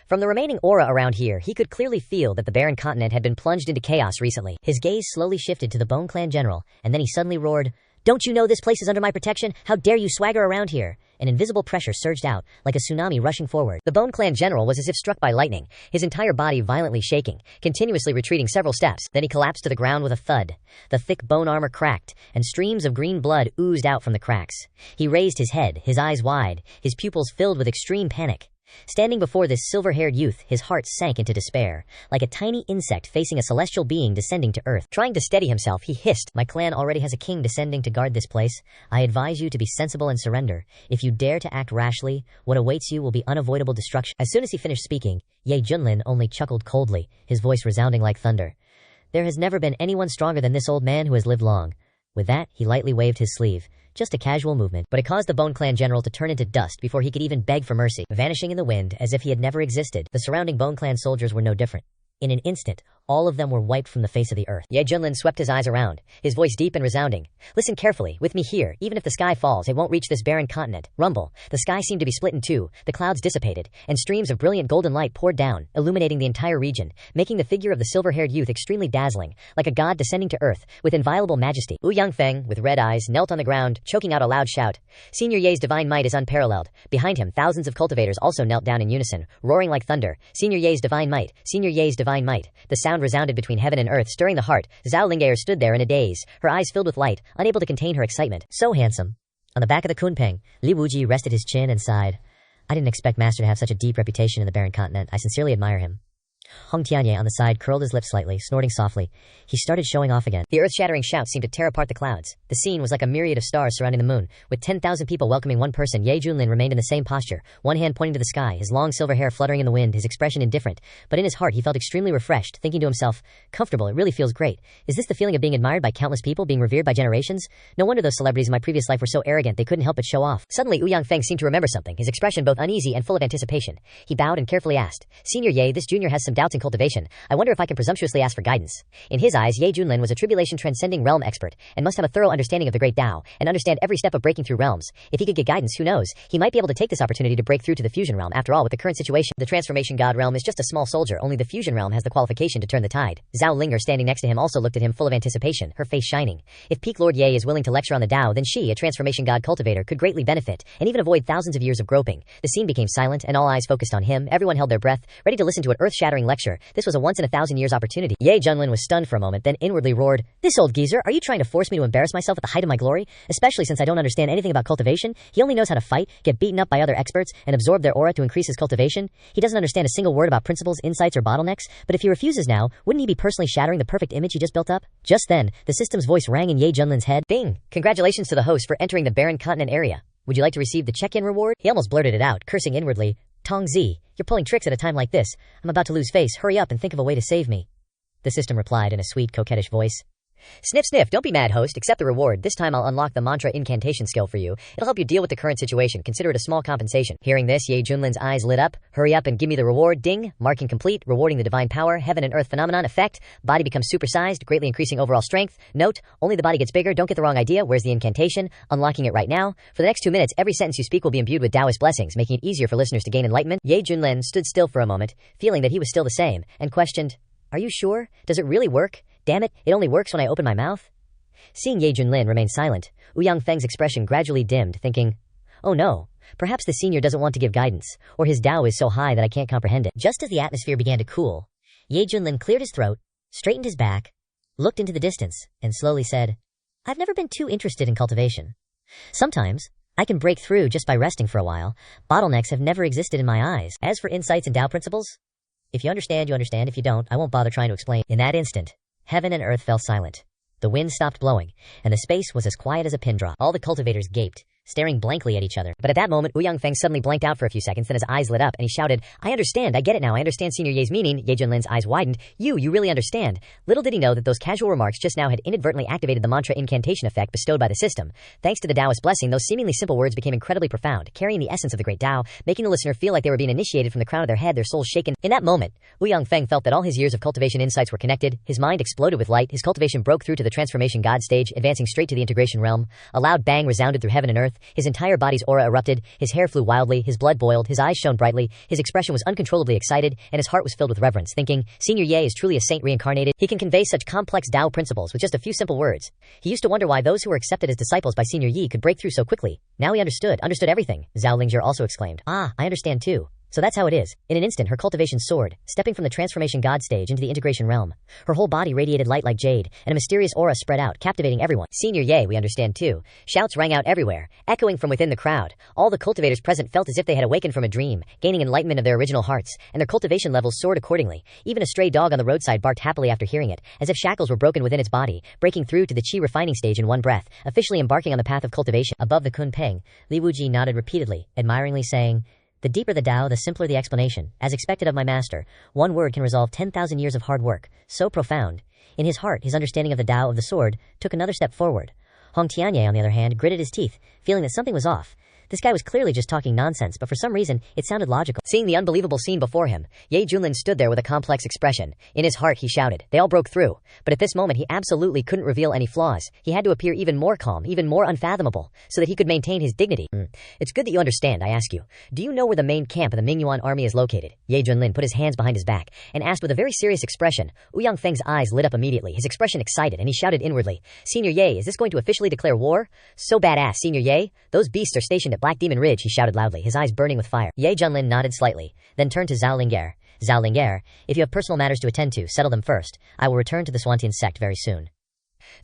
From the remaining aura around here, he could clearly feel that the Barren Continent had been plunged into chaos recently. His gaze slowly shifted to the Bone Clan general, and then he suddenly roared, "Don't you know this place is under my protection? How dare you swagger around here?" An invisible pressure surged out, like a tsunami rushing forward. The Bone Clan general was as if struck by lightning, his entire body violently shaking, continuously retreating several steps. Then he collapsed to the ground with a thud. The thick bone armor cracked, and streams of green blood oozed out from the cracks. He raised his head, his eyes wide, his pupils filled with extreme panic. Standing before this silver-haired youth, his heart sank into despair, like a tiny insect facing a celestial being descending to earth. Trying to steady himself, he hissed, "My clan already has a king descending to guard this place. I advise you to be sensible and surrender. If you dare to act rashly, what awaits you will be unavoidable destruction." As soon as he finished speaking, Ye Junlin only chuckled coldly, his voice resounding like thunder. "There has never been anyone stronger than this old man who has lived long." With that, he lightly waved his sleeve. Just a casual movement, but it caused the Bone Clan general to turn into dust before he could even beg for mercy, vanishing in the wind as if he had never existed. The surrounding Bone Clan soldiers were no different. In an instant, all of them were wiped from the face of the earth. Ye Junlin swept his eyes around, his voice deep and resounding. "Listen carefully, with me here. Even if the sky falls, it won't reach this barren continent." Rumble. The sky seemed to be split in two, the clouds dissipated, and streams of brilliant golden light poured down, illuminating the entire region, making the figure of the silver-haired youth extremely dazzling, like a god descending to earth, with inviolable majesty. Ouyang Feng, with red eyes, knelt on the ground, choking out a loud shout. Senior Ye's divine might is unparalleled. Behind him, thousands of cultivators also knelt down in unison, roaring like thunder. Senior Ye's divine might. Senior Ye's divine might. The sound resounded between heaven and earth, stirring the heart. Zhao Ling'er stood there in a daze, her eyes filled with light, unable to contain her excitement. So handsome. On the back of the Kunpeng, Li Wuji rested his chin and sighed. "I didn't expect Master to have such a deep reputation in the barren continent. I sincerely admire him." Hong Tianye on the side curled his lips slightly, snorting softly. He started showing off again. The earth-shattering shouts seemed to tear apart the clouds. The scene was like a myriad of stars surrounding the moon, with 10,000 people welcoming one person. Ye Junlin remained in the same posture, one hand pointing to the sky, his long silver hair fluttering in the wind, his expression indifferent. But in his heart he felt extremely refreshed, thinking to himself, "Comfortable, it really feels great. Is this the feeling of being admired by countless people, being revered by generations? No wonder those celebrities in my previous life were so arrogant they couldn't help but show off." Suddenly Ouyang Feng seemed to remember something, his expression both uneasy and full of anticipation. He bowed and carefully asked, "Senior Ye, this junior has some doubts doubts in cultivation, I wonder if I can presumptuously ask for guidance. In his eyes, Ye Junlin was a tribulation-transcending realm expert, and must have a thorough understanding of the great Tao, and understand every step of breaking through realms. If he could get guidance, who knows, he might be able to take this opportunity to break through to the fusion realm. After all, with the current situation, the transformation god realm is just a small soldier, only the fusion realm has the qualification to turn the tide. Zhao Linger, standing next to him, also looked at him full of anticipation, her face shining. If Peak Lord Ye is willing to lecture on the Tao, then she, a transformation god cultivator, could greatly benefit, and even avoid thousands of years of groping. The scene became silent, and all eyes focused on him. Everyone held their breath, ready to listen to an earth-shattering lecture. This was a once-in-a-thousand-years opportunity. Ye Junlin was stunned for a moment, then inwardly roared, "This old geezer, are you trying to force me to embarrass myself at the height of my glory? Especially since I don't understand anything about cultivation. He only knows how to fight, get beaten up by other experts, and absorb their aura to increase his cultivation. He doesn't understand a single word about principles, insights, or bottlenecks. But if he refuses now, wouldn't he be personally shattering the perfect image he just built up?" Just then, the system's voice rang in Ye Junlin's head. "Bing! Congratulations to the host for entering the barren continent area. Would you like to receive the check-in reward?" He almost blurted it out, cursing inwardly. "Tongzi, you're pulling tricks at a time like this. I'm about to lose face. Hurry up and think of a way to save me." The system replied in a sweet, coquettish voice. "Sniff, sniff, don't be mad, host. Accept the reward. This time I'll unlock the mantra incantation skill for you. It'll help you deal with the current situation. Consider it a small compensation." Hearing this, Ye Junlin's eyes lit up. "Hurry up and give me the reward. Ding. Marking complete. Rewarding the divine power. Heaven and earth phenomenon effect. Body becomes supersized, greatly increasing overall strength. Note, only the body gets bigger. Don't get the wrong idea. Where's the incantation? Unlocking it right now. For the next 2 minutes, every sentence you speak will be imbued with Taoist blessings, making it easier for listeners to gain enlightenment." Ye Junlin stood still for a moment, feeling that he was still the same, and questioned, "Are you sure? Does it really work? Damn it, it only works when I open my mouth." Seeing Ye Junlin remain silent, Ouyang Feng's expression gradually dimmed, thinking, "Oh no, perhaps the senior doesn't want to give guidance, or his Tao is so high that I can't comprehend it." Just as the atmosphere began to cool, Ye Junlin cleared his throat, straightened his back, looked into the distance, and slowly said, "I've never been too interested in cultivation. Sometimes I can break through just by resting for a while. Bottlenecks have never existed in my eyes. As for insights and Tao principles, if you understand, you understand. If you don't, I won't bother trying to explain." In that instant, heaven and earth fell silent. The wind stopped blowing, and the space was as quiet as a pin drop. All the cultivators gaped, staring blankly at each other. But at that moment, Ouyang Feng suddenly blanked out for a few seconds, then his eyes lit up, and he shouted, "I understand, I get it now, I understand Senior Ye's meaning." Ye Junlin's eyes widened. You really understand." Little did he know that those casual remarks just now had inadvertently activated the mantra incantation effect bestowed by the system. Thanks to the Taoist blessing, those seemingly simple words became incredibly profound, carrying the essence of the great Tao, making the listener feel like they were being initiated from the crown of their head, their souls shaken. In that moment, Ouyang Feng felt that all his years of cultivation insights were connected. His mind exploded with light, his cultivation broke through to the transformation god stage, advancing straight to the integration realm. A loud bang resounded through heaven and earth, his entire body's aura erupted, his hair flew wildly, his blood boiled, his eyes shone brightly, his expression was uncontrollably excited, and his heart was filled with reverence, thinking, Senior Ye is truly a saint reincarnated. He can convey such complex Tao principles with just a few simple words. He used to wonder why those who were accepted as disciples by Senior Yi could break through so quickly. Now he understood everything. Zhao Lingzhi also exclaimed, "Ah, I understand too. So that's how it is." In an instant, her cultivation soared, stepping from the transformation god stage into the integration realm. Her whole body radiated light like jade, and a mysterious aura spread out, captivating everyone. "Senior Ye, we understand too." Shouts rang out everywhere, echoing from within the crowd. All the cultivators present felt as if they had awakened from a dream, gaining enlightenment of their original hearts, and their cultivation levels soared accordingly. Even a stray dog on the roadside barked happily after hearing it, as if shackles were broken within its body, breaking through to the qi refining stage in one breath, officially embarking on the path of cultivation. Above the Kunpeng, Li Wuji nodded repeatedly, admiringly saying, "The deeper the Tao, the simpler the explanation. As expected of my master, one word can resolve 10,000 years of hard work. So profound." In his heart, his understanding of the Tao of the sword took another step forward. Hong Tianye, on the other hand, gritted his teeth, feeling that something was off. This guy was clearly just talking nonsense, but for some reason, it sounded logical. Seeing the unbelievable scene before him, Ye Junlin stood there with a complex expression. In his heart, he shouted. They all broke through. But at this moment, he absolutely couldn't reveal any flaws. He had to appear even more calm, even more unfathomable, so that he could maintain his dignity. "It's good that you understand, I ask you. Do you know where the main camp of the Mingyuan army is located?" Ye Junlin put his hands behind his back and asked with a very serious expression. Ouyang Feng's eyes lit up immediately, his expression excited, and he shouted inwardly, "Senior Ye, is this going to officially declare war?" "So badass, Senior Ye. Those beasts are stationed at Black Demon Ridge," he shouted loudly, his eyes burning with fire. Ye Junlin nodded slightly, then turned to Zhao Linger. "Zhao Linger, if you have personal matters to attend to, settle them first. I will return to the Swantian sect very soon."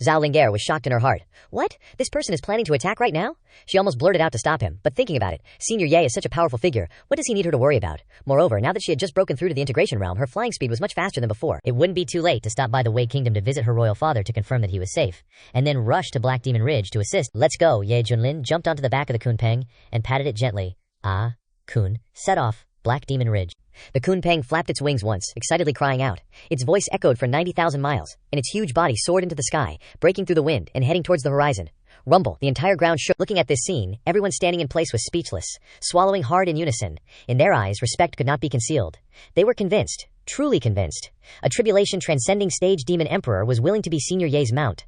Zhao Linger was shocked in her heart. What? This person is planning to attack right now? She almost blurted out to stop him, but thinking about it, Senior Ye is such a powerful figure. What does he need her to worry about? Moreover, now that she had just broken through to the integration realm, her flying speed was much faster than before. It wouldn't be too late to stop by the Wei Kingdom to visit her royal father to confirm that he was safe, and then rush to Black Demon Ridge to assist. "Let's go." Ye Junlin jumped onto the back of the Kunpeng and patted it gently. "Ah, Kun, set off, Black Demon Ridge." The Kunpeng flapped its wings once, excitedly crying out. Its voice echoed for 90,000 miles, and its huge body soared into the sky, breaking through the wind and heading towards the horizon. Rumble, the entire ground shook. Looking at this scene, everyone standing in place was speechless, swallowing hard in unison. In their eyes, respect could not be concealed. They were convinced. truly convinced. A tribulation-transcending stage demon emperor was willing to be Senior Ye's mount.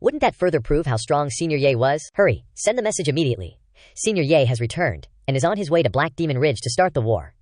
Wouldn't that further prove how strong Senior Ye was? Hurry, send the message immediately. Senior Ye has returned, and is on his way to Black Demon Ridge to start the war.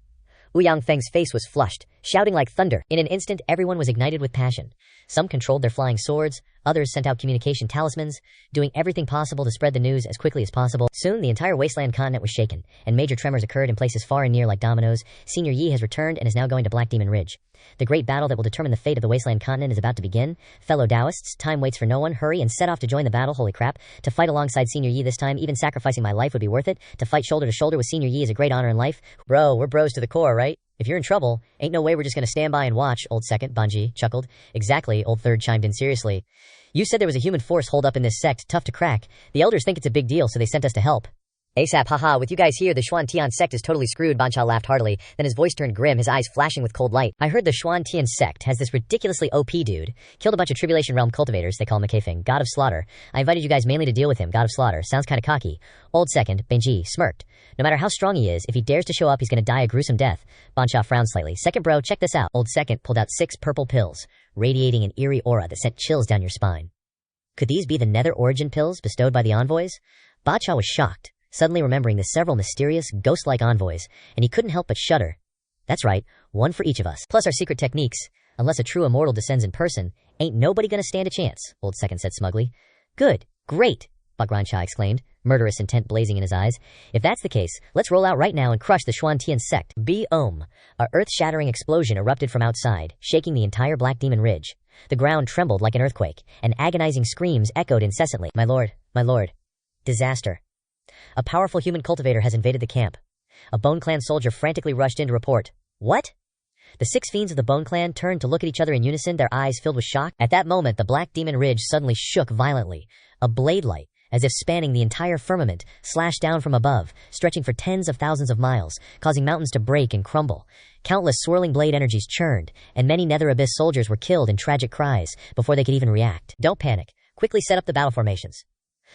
Wu Yangfeng's face was flushed, shouting like thunder. In an instant, everyone was ignited with passion. Some controlled their flying swords, others sent out communication talismans, doing everything possible to spread the news as quickly as possible. Soon, the entire wasteland continent was shaken, and major tremors occurred in places far and near like dominoes. Senior Yi has returned and is now going to Black Demon Ridge. The great battle that will determine the fate of the wasteland continent is about to begin. Fellow Taoists, time waits for no one. Hurry and set off to join the battle. Holy crap. To fight alongside Senior Yi this time, even sacrificing my life would be worth it. To fight shoulder to shoulder with Senior Yi is a great honor in life. Bro, we're bros to the core, right? If you're in trouble, ain't no way we're just gonna stand by and watch, old second, Banji chuckled. Exactly, old third chimed in seriously. You said there was a human force holed up in this sect, tough to crack. The elders think it's a big deal, so they sent us to help. ASAP, haha, with you guys here, the Xuan Tian sect is totally screwed. Bancha laughed heartily, then his voice turned grim, his eyes flashing with cold light. I heard the Xuan Tian sect has this ridiculously OP dude. Killed a bunch of Tribulation Realm cultivators, they call him a Kafing, God of Slaughter. I invited you guys mainly to deal with him, God of Slaughter. Sounds kinda cocky. Old second, Benji, smirked. No matter how strong he is, if he dares to show up, he's gonna die a gruesome death. Bancha frowned slightly. Second bro, check this out. Old second pulled out 6 purple pills, radiating an eerie aura that sent chills down your spine. Could these be the nether origin pills bestowed by the envoys? Bancha was shocked, suddenly remembering the several mysterious, ghost-like envoys, and he couldn't help but shudder. That's right, one for each of us. Plus our secret techniques. Unless a true immortal descends in person, ain't nobody gonna stand a chance, Old Second said smugly. Good, great, Bagrancha exclaimed, murderous intent blazing in his eyes. If that's the case, let's roll out right now and crush the Xuan Tian sect. Boom! A earth-shattering explosion erupted from outside, shaking the entire Black Demon Ridge. The ground trembled like an earthquake, and agonizing screams echoed incessantly. My lord, my lord. Disaster. A powerful human cultivator has invaded the camp. A Bone Clan soldier frantically rushed in to report. What? The 6 fiends of the Bone Clan turned to look at each other in unison, their eyes filled with shock. At that moment, the Black Demon Ridge suddenly shook violently. A blade light, as if spanning the entire firmament, slashed down from above, stretching for tens of thousands of miles, causing mountains to break and crumble. Countless swirling blade energies churned, and many Nether Abyss soldiers were killed in tragic cries before they could even react. Don't panic. Quickly set up the battle formations.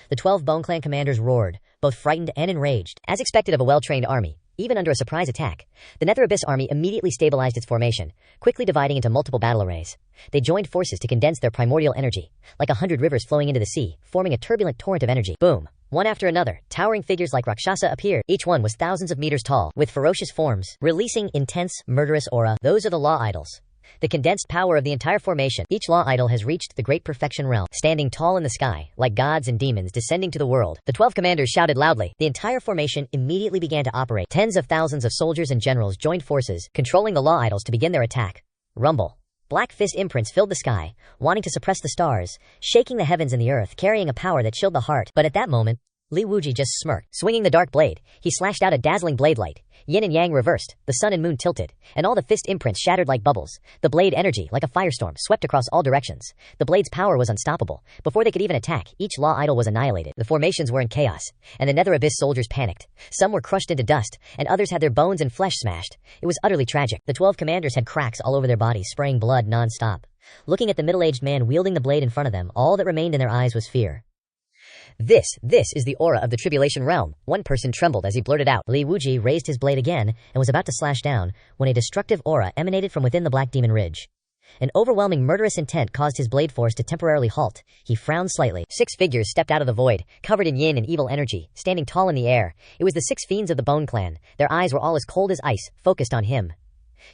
The 12 Bone Clan commanders roared, both frightened and enraged. As expected of a well-trained army, even under a surprise attack, the Nether Abyss army immediately stabilized its formation, quickly dividing into multiple battle arrays. They joined forces to condense their primordial energy, like 100 rivers flowing into the sea, forming a turbulent torrent of energy. Boom! One after another, towering figures like Rakshasa appeared. Each one was thousands of meters tall, with ferocious forms, releasing intense, murderous aura. Those are the Law Idols. The condensed power of the entire formation. Each law idol has reached the great perfection realm, standing tall in the sky, like gods and demons descending to the world. The 12 commanders shouted loudly. The entire formation immediately began to operate. Tens of thousands of soldiers and generals joined forces, controlling the law idols to begin their attack. Rumble. Black fist imprints filled the sky, wanting to suppress the stars, shaking the heavens and the earth, carrying a power that chilled the heart. But at that moment, Li Wuji just smirked. Swinging the dark blade, he slashed out a dazzling blade light. Yin and yang reversed, the sun and moon tilted, and all the fist imprints shattered like bubbles. The blade energy, like a firestorm, swept across all directions. The blade's power was unstoppable. Before they could even attack, each law idol was annihilated. The formations were in chaos, and the Nether Abyss soldiers panicked. Some were crushed into dust, and others had their bones and flesh smashed. It was utterly tragic. The 12 commanders had cracks all over their bodies, spraying blood non-stop. Looking at the middle-aged man wielding the blade in front of them, all that remained in their eyes was fear. This is the aura of the Tribulation Realm. One person trembled as he blurted out. Li Wuji raised his blade again and was about to slash down when a destructive aura emanated from within the Black Demon Ridge. An overwhelming murderous intent caused his blade force to temporarily halt. He frowned slightly. 6 figures stepped out of the void, covered in yin and evil energy, standing tall in the air. It was the 6 fiends of the Bone Clan. Their eyes were all as cold as ice, focused on him.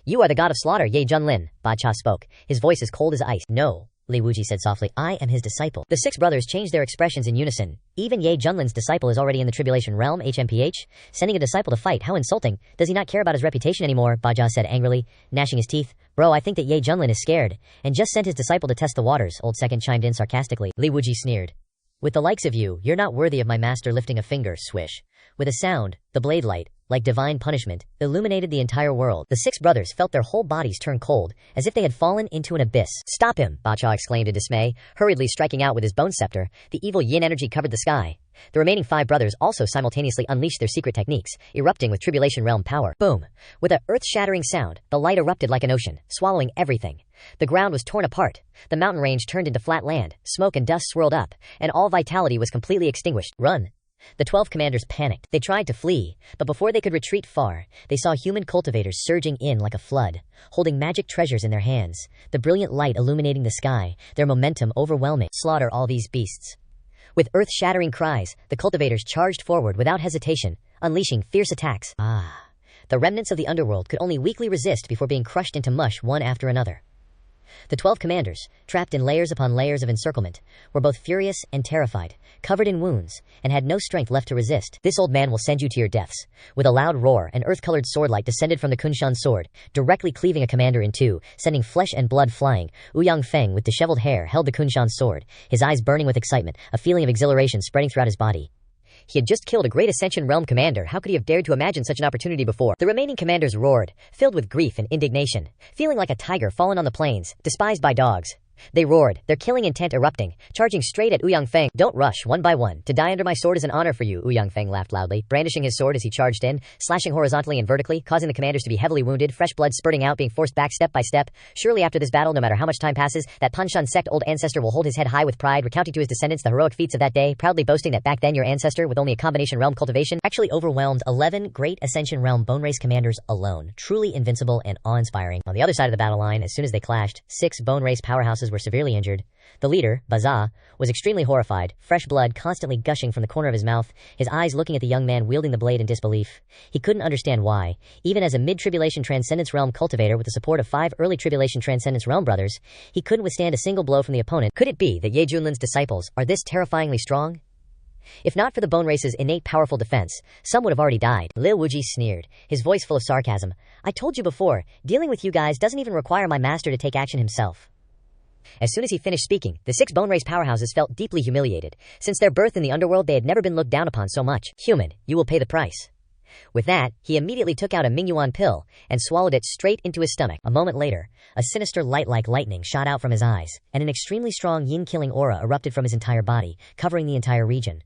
You are the god of slaughter, Ye Junlin, Ba Cha spoke, his voice as cold as ice. No, Li Wuji said softly, I am his disciple. The 6 brothers changed their expressions in unison. Even Ye Junlin's disciple is already in the Tribulation Realm, HMPH? Sending a disciple to fight, how insulting. Does he not care about his reputation anymore? Baja said angrily, gnashing his teeth. Bro, I think that Ye Junlin is scared, and just sent his disciple to test the waters, Old Second chimed in sarcastically. Li Wuji sneered. With the likes of you, you're not worthy of my master. Lifting a finger, swish. With a sound, the blade light, like divine punishment, illuminated the entire world. The 6 brothers felt their whole bodies turn cold, as if they had fallen into an abyss. Stop him, Bacha exclaimed in dismay, hurriedly striking out with his bone scepter. The evil yin energy covered the sky. The remaining 5 brothers also simultaneously unleashed their secret techniques, erupting with Tribulation Realm power. Boom! With a earth-shattering sound, the light erupted like an ocean, swallowing everything. The ground was torn apart. The mountain range turned into flat land, smoke and dust swirled up, and all vitality was completely extinguished. Run! The 12 commanders panicked. They tried to flee, but before they could retreat far, they saw human cultivators surging in like a flood, holding magic treasures in their hands, the brilliant light illuminating the sky, their momentum overwhelming. Slaughter all these beasts. With earth-shattering cries, the cultivators charged forward without hesitation, unleashing fierce attacks. The remnants of the underworld could only weakly resist before being crushed into mush one after another. The 12 commanders, trapped in layers upon layers of encirclement, were both furious and terrified, covered in wounds, and had no strength left to resist. "This old man will send you to your deaths." With a loud roar, an earth-colored swordlight descended from the Kunshan sword, directly cleaving a commander in two, sending flesh and blood flying. Ouyang Feng, with disheveled hair, held the Kunshan sword, his eyes burning with excitement, a feeling of exhilaration spreading throughout his body. He had just killed a great Ascension Realm commander. How could he have dared to imagine such an opportunity before? The remaining commanders roared, filled with grief and indignation, feeling like a tiger fallen on the plains, despised by dogs. They roared, their killing intent erupting, charging straight at Ouyang Feng. "Don't rush, one by one. To die under my sword is an honor for you," Ouyang Feng laughed loudly, brandishing his sword as he charged in, slashing horizontally and vertically, causing the commanders to be heavily wounded, fresh blood spurting out, being forced back step by step. Surely after this battle, no matter how much time passes, that Panshan sect old ancestor will hold his head high with pride, recounting to his descendants the heroic feats of that day, proudly boasting that back then your ancestor, with only a combination realm cultivation, actually overwhelmed 11 great Ascension Realm bone race commanders alone. Truly invincible and awe-inspiring. On the other side of the battle line, as soon as they clashed, 6 bone race powerhouses were severely injured. The leader, Baza, was extremely horrified, fresh blood constantly gushing from the corner of his mouth, his eyes looking at the young man wielding the blade in disbelief. He couldn't understand why, even as a mid-tribulation Transcendence Realm cultivator with the support of 5 early tribulation Transcendence Realm brothers, he couldn't withstand a single blow from the opponent. Could it be that Ye Junlin's disciples are this terrifyingly strong? If not for the bone race's innate powerful defense, some would have already died. Li Wuji sneered, his voice full of sarcasm. "I told you before, dealing with you guys doesn't even require my master to take action himself." As soon as he finished speaking, the 6 bone race powerhouses felt deeply humiliated. Since their birth in the underworld, they had never been looked down upon so much. "Human, you will pay the price." With that, he immediately took out a Mingyuan pill and swallowed it straight into his stomach. A moment later, a sinister light like lightning shot out from his eyes, and an extremely strong yin-killing aura erupted from his entire body, covering the entire region.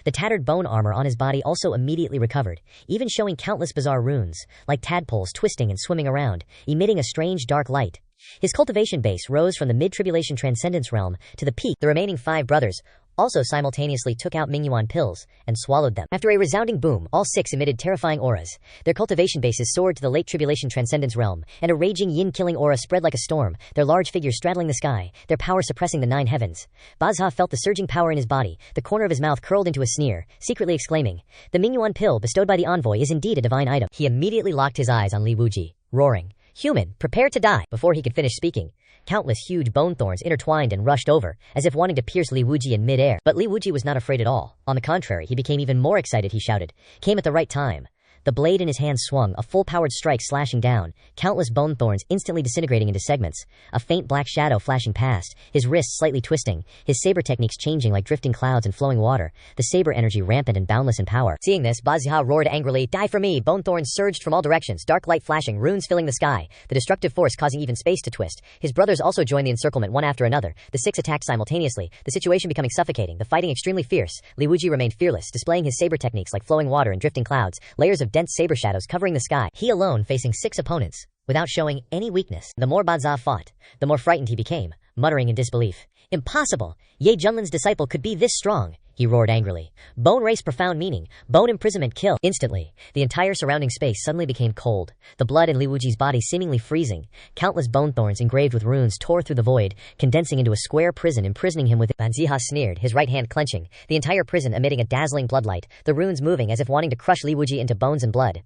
The tattered bone armor on his body also immediately recovered, even showing countless bizarre runes, like tadpoles twisting and swimming around, emitting a strange dark light. His cultivation base rose from the mid-tribulation Transcendence Realm to the peak. The remaining 5 brothers also simultaneously took out Mingyuan pills and swallowed them. After a resounding boom, all 6 emitted terrifying auras. Their cultivation bases soared to the late tribulation Transcendence Realm, and a raging yin-killing aura spread like a storm, their large figures straddling the sky, their power suppressing the 9 heavens. Bazha felt the surging power in his body, the corner of his mouth curled into a sneer, secretly exclaiming, "The Mingyuan pill bestowed by the envoy is indeed a divine item." He immediately locked his eyes on Li Wuji, roaring, "Human, prepare to die." Before he could finish speaking, countless huge bone thorns intertwined and rushed over, as if wanting to pierce Li Wuji in mid-air. But Li Wuji was not afraid at all. On the contrary, he became even more excited. He shouted, "Came at the right time." The blade in his hand swung, a full-powered strike slashing down, countless bone thorns instantly disintegrating into segments, a faint black shadow flashing past, his wrists slightly twisting, his saber techniques changing like drifting clouds and flowing water, the saber energy rampant and boundless in power. Seeing this, Bazha roared angrily, "Die for me!" Bone thorns surged from all directions, dark light flashing, runes filling the sky, the destructive force causing even space to twist. His brothers also joined the encirclement one after another. The 6 attacked simultaneously, the situation becoming suffocating, the fighting extremely fierce. Li Wuji remained fearless, displaying his saber techniques like flowing water and drifting clouds, layers of dense saber shadows covering the sky. He alone facing 6 opponents, without showing any weakness. The more Bazha fought, the more frightened he became, muttering in disbelief. "Impossible! Ye Junlin's disciple could be this strong," he roared angrily. "Bone race profound meaning, bone imprisonment kill." Instantly, the entire surrounding space suddenly became cold, the blood in Li Wuji's body seemingly freezing. Countless bone thorns engraved with runes tore through the void, condensing into a square prison, imprisoning him within. Banziha sneered, his right hand clenching, the entire prison emitting a dazzling bloodlight, the runes moving as if wanting to crush Li Wuji into bones and blood.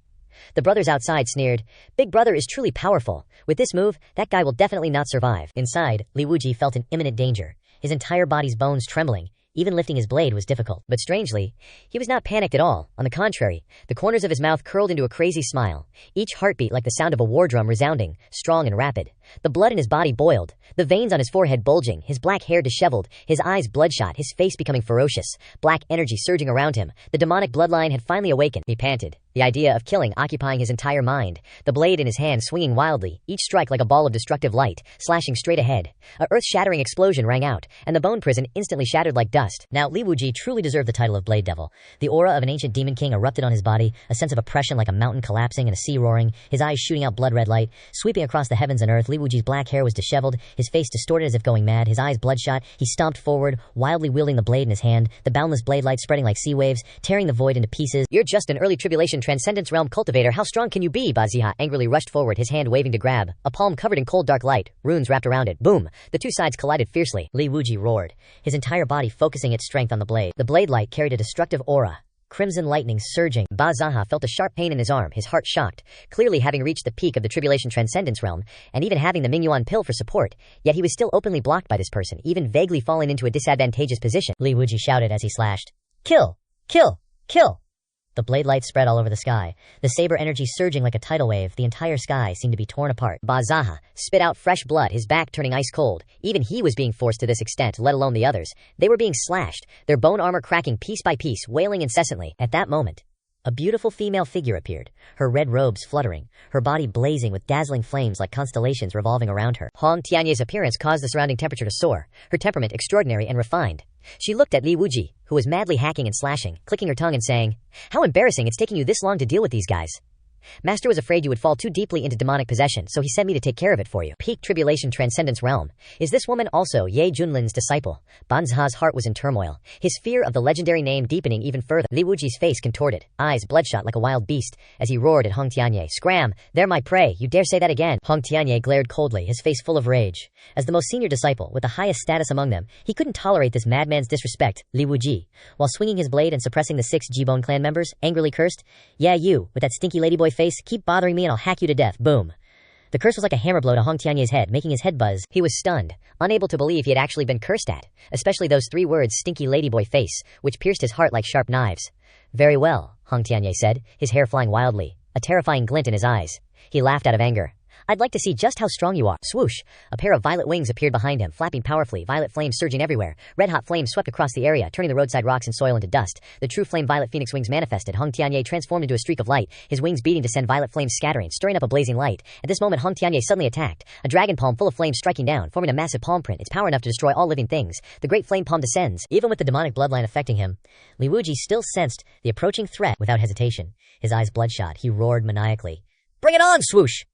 The brothers outside sneered, "Big brother is truly powerful. With this move, that guy will definitely not survive." Inside, Li Wuji felt an imminent danger, his entire body's bones trembling. Even lifting his blade was difficult. But strangely, he was not panicked at all. On the contrary, the corners of his mouth curled into a crazy smile, each heartbeat like the sound of a war drum resounding, strong and rapid. The blood in his body boiled, the veins on his forehead bulging, his black hair disheveled, his eyes bloodshot, his face becoming ferocious, black energy surging around him. The demonic bloodline had finally awakened. He panted, the idea of killing occupying his entire mind, the blade in his hand swinging wildly, each strike like a ball of destructive light, slashing straight ahead. A earth-shattering explosion rang out, and the bone prison instantly shattered like dust. Now Li Wuji truly deserved the title of Blade Devil. The aura of an ancient demon king erupted on his body, a sense of oppression like a mountain collapsing and a sea roaring, his eyes shooting out blood-red light. Sweeping across the heavens and earth, Li Wuji's black hair was disheveled, his face distorted as if going mad, his eyes bloodshot. He stomped forward, wildly wielding the blade in his hand, the boundless blade light spreading like sea waves, tearing the void into pieces. "You're just an early tribulation transcendence realm cultivator. How strong can you be?" Baziha angrily rushed forward, his hand waving to grab. A palm covered in cold dark light, runes wrapped around it. Boom! The two sides collided fiercely. Li Wuji roared, his entire body focusing its strength on the blade. The blade light carried a destructive aura, crimson lightning surging. Bazaha felt a sharp pain in his arm, his heart shocked, clearly having reached the peak of the tribulation transcendence realm, and even having the Mingyuan pill for support, yet he was still openly blocked by this person, even vaguely falling into a disadvantageous position. Li Wuji shouted as he slashed, "Kill! Kill! Kill!" The blade light spread all over the sky, the saber energy surging like a tidal wave. The entire sky seemed to be torn apart. Bazaha spit out fresh blood, his back turning ice cold. Even he was being forced to this extent, let alone the others. They were being slashed, their bone armor cracking piece by piece, wailing incessantly. At that moment, a beautiful female figure appeared, her red robes fluttering, her body blazing with dazzling flames like constellations revolving around her. Hong Tianyé's appearance caused the surrounding temperature to soar, her temperament extraordinary and refined. She looked at Li Wuji, who was madly hacking and slashing, clicking her tongue and saying, "How embarrassing, it's taking you this long to deal with these guys. Master was afraid you would fall too deeply into demonic possession, so he sent me to take care of it for you." Peak tribulation transcendence realm. Is this woman also Ye Junlin's disciple? Banzaha's heart was in turmoil, his fear of the legendary name deepening even further. Li Wuji's face contorted, eyes bloodshot like a wild beast, as he roared at Hong Tianyé, "Scram! They're my prey, you dare say that again?" Hong Tianyé glared coldly, his face full of rage. As the most senior disciple, with the highest status among them, he couldn't tolerate this madman's disrespect. Li Wuji, while swinging his blade and suppressing the 6 Jibone clan members, angrily cursed, "Yeah, you, with that stinky ladyboy face, keep bothering me and I'll hack you to death." Boom. The curse was like a hammer blow to Hong Tianyé's head, making his head buzz. He was stunned, unable to believe he had actually been cursed at, especially those 3 words, "stinky ladyboy face," which pierced his heart like sharp knives. "Very well," Hong Tianyé said, his hair flying wildly, a terrifying glint in his eyes. He laughed out of anger. "I'd like to see just how strong you are." Swoosh! A pair of violet wings appeared behind him, flapping powerfully, violet flames surging everywhere. Red-hot flames swept across the area, turning the roadside rocks and soil into dust. The true flame violet phoenix wings manifested. Hong Tianyé transformed into a streak of light, his wings beating to send violet flames scattering, stirring up a blazing light. At this moment, Hong Tianyé suddenly attacked, a dragon palm full of flames striking down, forming a massive palm print, its power enough to destroy all living things. The great flame palm descends. Even with the demonic bloodline affecting him, Li Wuji still sensed the approaching threat without hesitation. His eyes bloodshot, he roared maniacally, "Bring it on!" Swoosh!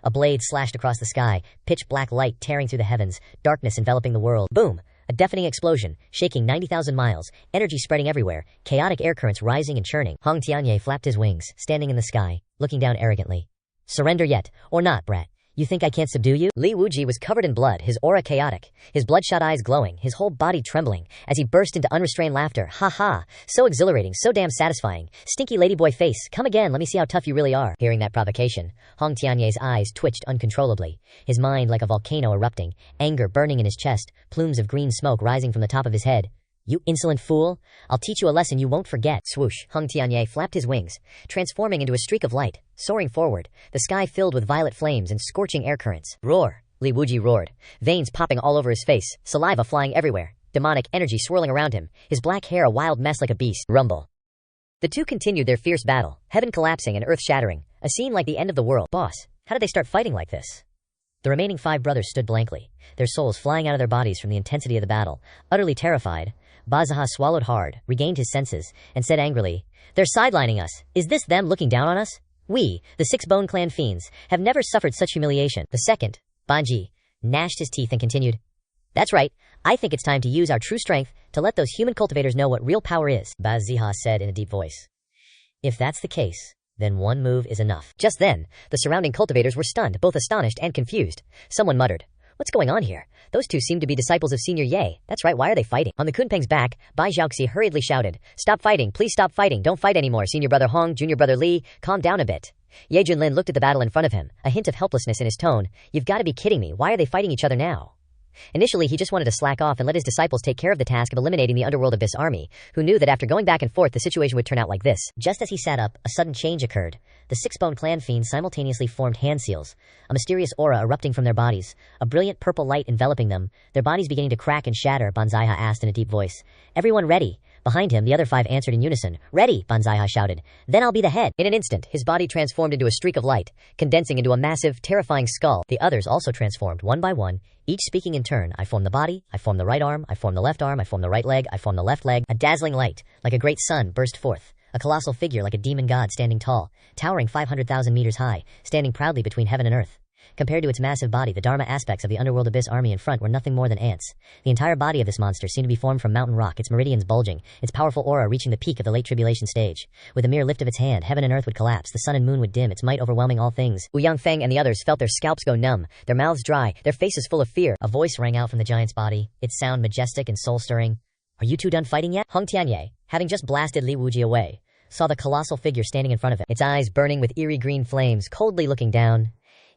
A blade slashed across the sky, pitch black light tearing through the heavens, darkness enveloping the world. Boom! A deafening explosion, shaking 90,000 miles, energy spreading everywhere, chaotic air currents rising and churning. Hong Tianyé flapped his wings, standing in the sky, looking down arrogantly. "Surrender yet, or not, brat? You think I can't subdue you?" Li Wuji was covered in blood, his aura chaotic, his bloodshot eyes glowing, his whole body trembling, as he burst into unrestrained laughter. "Ha ha! So exhilarating, so damn satisfying. Stinky ladyboy face, come again, let me see how tough you really are." Hearing that provocation, Hong Tianyé's eyes twitched uncontrollably, his mind like a volcano erupting, anger burning in his chest, plumes of green smoke rising from the top of his head. "You insolent fool! I'll teach you a lesson you won't forget." Swoosh! Hong Tianyé flapped his wings, transforming into a streak of light, soaring forward, the sky filled with violet flames and scorching air currents. "Roar!" Li Wuji roared, veins popping all over his face, saliva flying everywhere, demonic energy swirling around him, his black hair a wild mess like a beast. Rumble. The two continued their fierce battle, heaven collapsing and earth shattering, a scene like the end of the world. "Boss, how did they start fighting like this?" The remaining 5 brothers stood blankly, their souls flying out of their bodies from the intensity of the battle. Utterly terrified, Bazaha swallowed hard, regained his senses, and said angrily, "They're sidelining us. Is this them looking down on us? We, the 6 Bone Clan fiends, have never suffered such humiliation." The second, Banji, gnashed his teeth and continued, "That's right. I think it's time to use our true strength to let those human cultivators know what real power is." Baziha said in a deep voice, "If that's the case, then one move is enough." Just then, the surrounding cultivators were stunned, both astonished and confused. Someone muttered, "What's going on here? Those two seem to be disciples of Senior Ye. That's right, why are they fighting?" On the Kunpeng's back, Bai Zhaoxi hurriedly shouted, "Stop fighting, please stop fighting, don't fight anymore. Senior brother Hong, junior brother Li, calm down a bit." Ye Junlin looked at the battle in front of him, a hint of helplessness in his tone. "You've got to be kidding me, why are they fighting each other now?" Initially, he just wanted to slack off and let his disciples take care of the task of eliminating the underworld abyss army, who knew that after going back and forth the situation would turn out like this. Just as he sat up, a sudden change occurred. The 6 Bone Clan fiends simultaneously formed hand seals, a mysterious aura erupting from their bodies, a brilliant purple light enveloping them, their bodies beginning to crack and shatter. Banzaiha asked in a deep voice, "Everyone ready?" Behind him, the other 5 answered in unison. "Ready," Banzaiha shouted. "Then I'll be the head." In an instant, his body transformed into a streak of light, condensing into a massive, terrifying skull. The others also transformed, one by one, each speaking in turn. "I form the body, I form the right arm, I form the left arm, I form the right leg, I form the left leg." A dazzling light, like a great sun, burst forth. A colossal figure like a demon god standing tall, towering 500,000 meters high, standing proudly between heaven and earth. Compared to its massive body, the Dharma aspects of the underworld abyss army in front were nothing more than ants. The entire body of this monster seemed to be formed from mountain rock, its meridians bulging, its powerful aura reaching the peak of the late tribulation stage. With a mere lift of its hand, heaven and earth would collapse, the sun and moon would dim, its might overwhelming all things. Wu Yangfeng and the others felt their scalps go numb, their mouths dry, their faces full of fear. A voice rang out from the giant's body, its sound majestic and soul-stirring. Are you two done fighting yet? Hong Tianye, having just blasted Li Wuji away, saw the colossal figure standing in front of him, its eyes burning with eerie green flames, coldly looking down.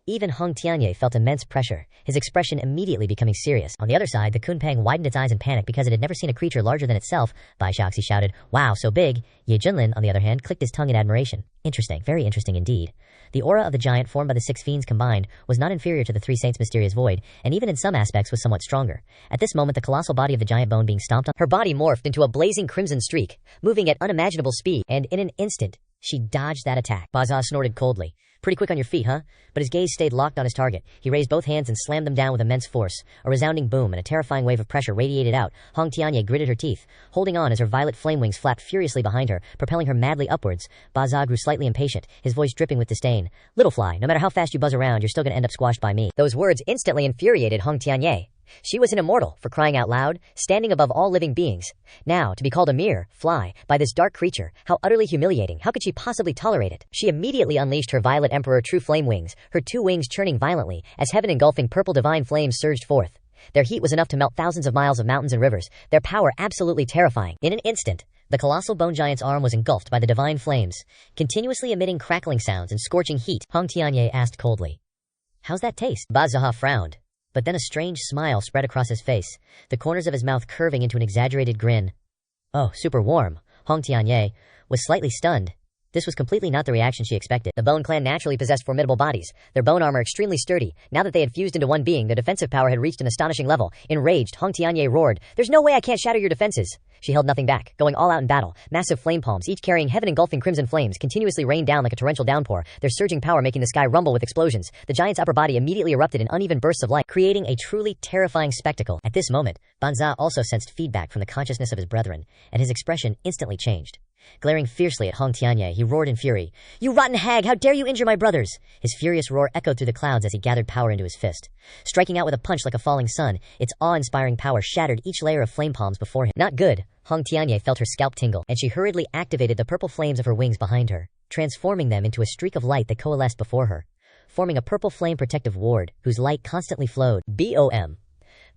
Even Hong Tianye felt immense pressure, his expression immediately becoming serious. On the other side, the Kunpeng widened its eyes in panic because it had never seen a creature larger than itself. Bai Shaoxi shouted, "Wow, so big!" Ye Junlin, on the other hand, clicked his tongue in admiration. Interesting, very interesting indeed. The aura of the giant formed by the 6 fiends combined was not inferior to the 3 saints' mysterious void, and even in some aspects was somewhat stronger. At this moment, the colossal body of the giant bone being stomped on, her body morphed into a blazing crimson streak, moving at unimaginable speed, and in an instant, she dodged that attack. Baza snorted coldly. Pretty quick on your feet, huh? But his gaze stayed locked on his target. He raised both hands and slammed them down with immense force. A resounding boom and a terrifying wave of pressure radiated out. Hong Tianye gritted her teeth, holding on as her violet flame wings flapped furiously behind her, propelling her madly upwards. Baza grew slightly impatient, his voice dripping with disdain. "Little fly, no matter how fast you buzz around, you're still gonna end up squashed by me." Those words instantly infuriated Hong Tianye. She was an immortal, for crying out loud, standing above all living beings. Now, to be called a mere fly by this dark creature, how utterly humiliating, how could she possibly tolerate it? She immediately unleashed her Violet Emperor True Flame wings, her 2 wings churning violently, as heaven engulfing purple divine flames surged forth. Their heat was enough to melt thousands of miles of mountains and rivers, their power absolutely terrifying. In an instant, the colossal bone giant's arm was engulfed by the divine flames, continuously emitting crackling sounds and scorching heat. Hong Tianye asked coldly, "How's that taste?" Bazaha frowned. But then a strange smile spread across his face, the corners of his mouth curving into an exaggerated grin. "Oh, super warm." Hong Tianye was slightly stunned. This was completely not the reaction she expected. The Bone Clan naturally possessed formidable bodies, their bone armor extremely sturdy. Now that they had fused into one being, their defensive power had reached an astonishing level. Enraged, Hong Tianye roared, "There's no way I can't shatter your defenses!" She held nothing back, going all out in battle. Massive flame palms, each carrying heaven-engulfing crimson flames, continuously rained down like a torrential downpour, their surging power making the sky rumble with explosions. The giant's upper body immediately erupted in uneven bursts of light, creating a truly terrifying spectacle. At this moment, Banza also sensed feedback from the consciousness of his brethren, and his expression instantly changed. Glaring fiercely at Hong Tianye, he roared in fury, "You rotten hag, how dare you injure my brothers!" His furious roar echoed through the clouds as he gathered power into his fist. Striking out with a punch like a falling sun, its awe-inspiring power shattered each layer of flame palms before him. Not good. Hong Tianye felt her scalp tingle, and she hurriedly activated the purple flames of her wings behind her, transforming them into a streak of light that coalesced before her, forming a purple flame protective ward, whose light constantly flowed. BOM.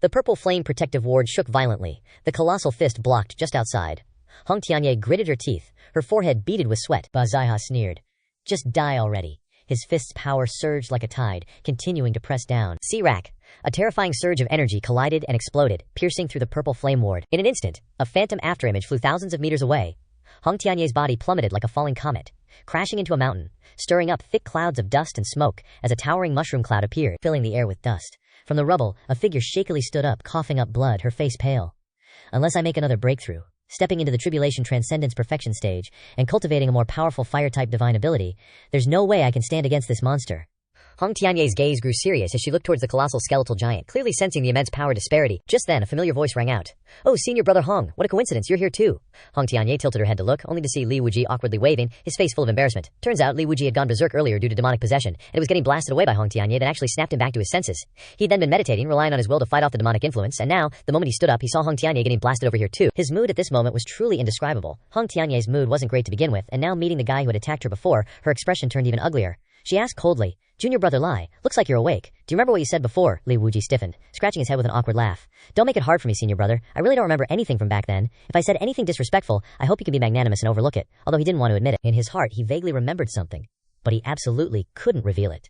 The purple flame protective ward shook violently, the colossal fist blocked just outside. Hong Tianye gritted her teeth, her forehead beaded with sweat. Bazaiha sneered, "Just die already." His fist's power surged like a tide, continuing to press down. Sirak. A terrifying surge of energy collided and exploded, piercing through the purple flame ward. In an instant, a phantom afterimage flew thousands of meters away. Hong Tianye's body plummeted like a falling comet, crashing into a mountain, stirring up thick clouds of dust and smoke as a towering mushroom cloud appeared, filling the air with dust. From the rubble, a figure shakily stood up, coughing up blood, her face pale. "Unless I make another breakthrough, stepping into the Tribulation Transcendence Perfection stage and cultivating a more powerful fire-type divine ability, there's no way I can stand against this monster." Hong Tianye's gaze grew serious as she looked towards the colossal skeletal giant, clearly sensing the immense power disparity. Just then, a familiar voice rang out. "Oh, senior brother Hong, what a coincidence, you're here too." Hong Tianye tilted her head to look, only to see Li Wuji awkwardly waving, his face full of embarrassment. Turns out Li Wuji had gone berserk earlier due to demonic possession, and it was getting blasted away by Hong Tianye that actually snapped him back to his senses. He'd then been meditating, relying on his will to fight off the demonic influence, and now, the moment he stood up, he saw Hong Tianye getting blasted over here too. His mood at this moment was truly indescribable. Hong Tianye's mood wasn't great to begin with, and now meeting the guy who had attacked her before, her expression turned even uglier. She asked coldly, "Junior brother Lai, looks like you're awake. Do you remember what you said before?" Li Wuji stiffened, scratching his head with an awkward laugh. "Don't make it hard for me, senior brother. I really don't remember anything from back then. If I said anything disrespectful, I hope you can be magnanimous and overlook it," although he didn't want to admit it. In his heart, he vaguely remembered something, but he absolutely couldn't reveal it.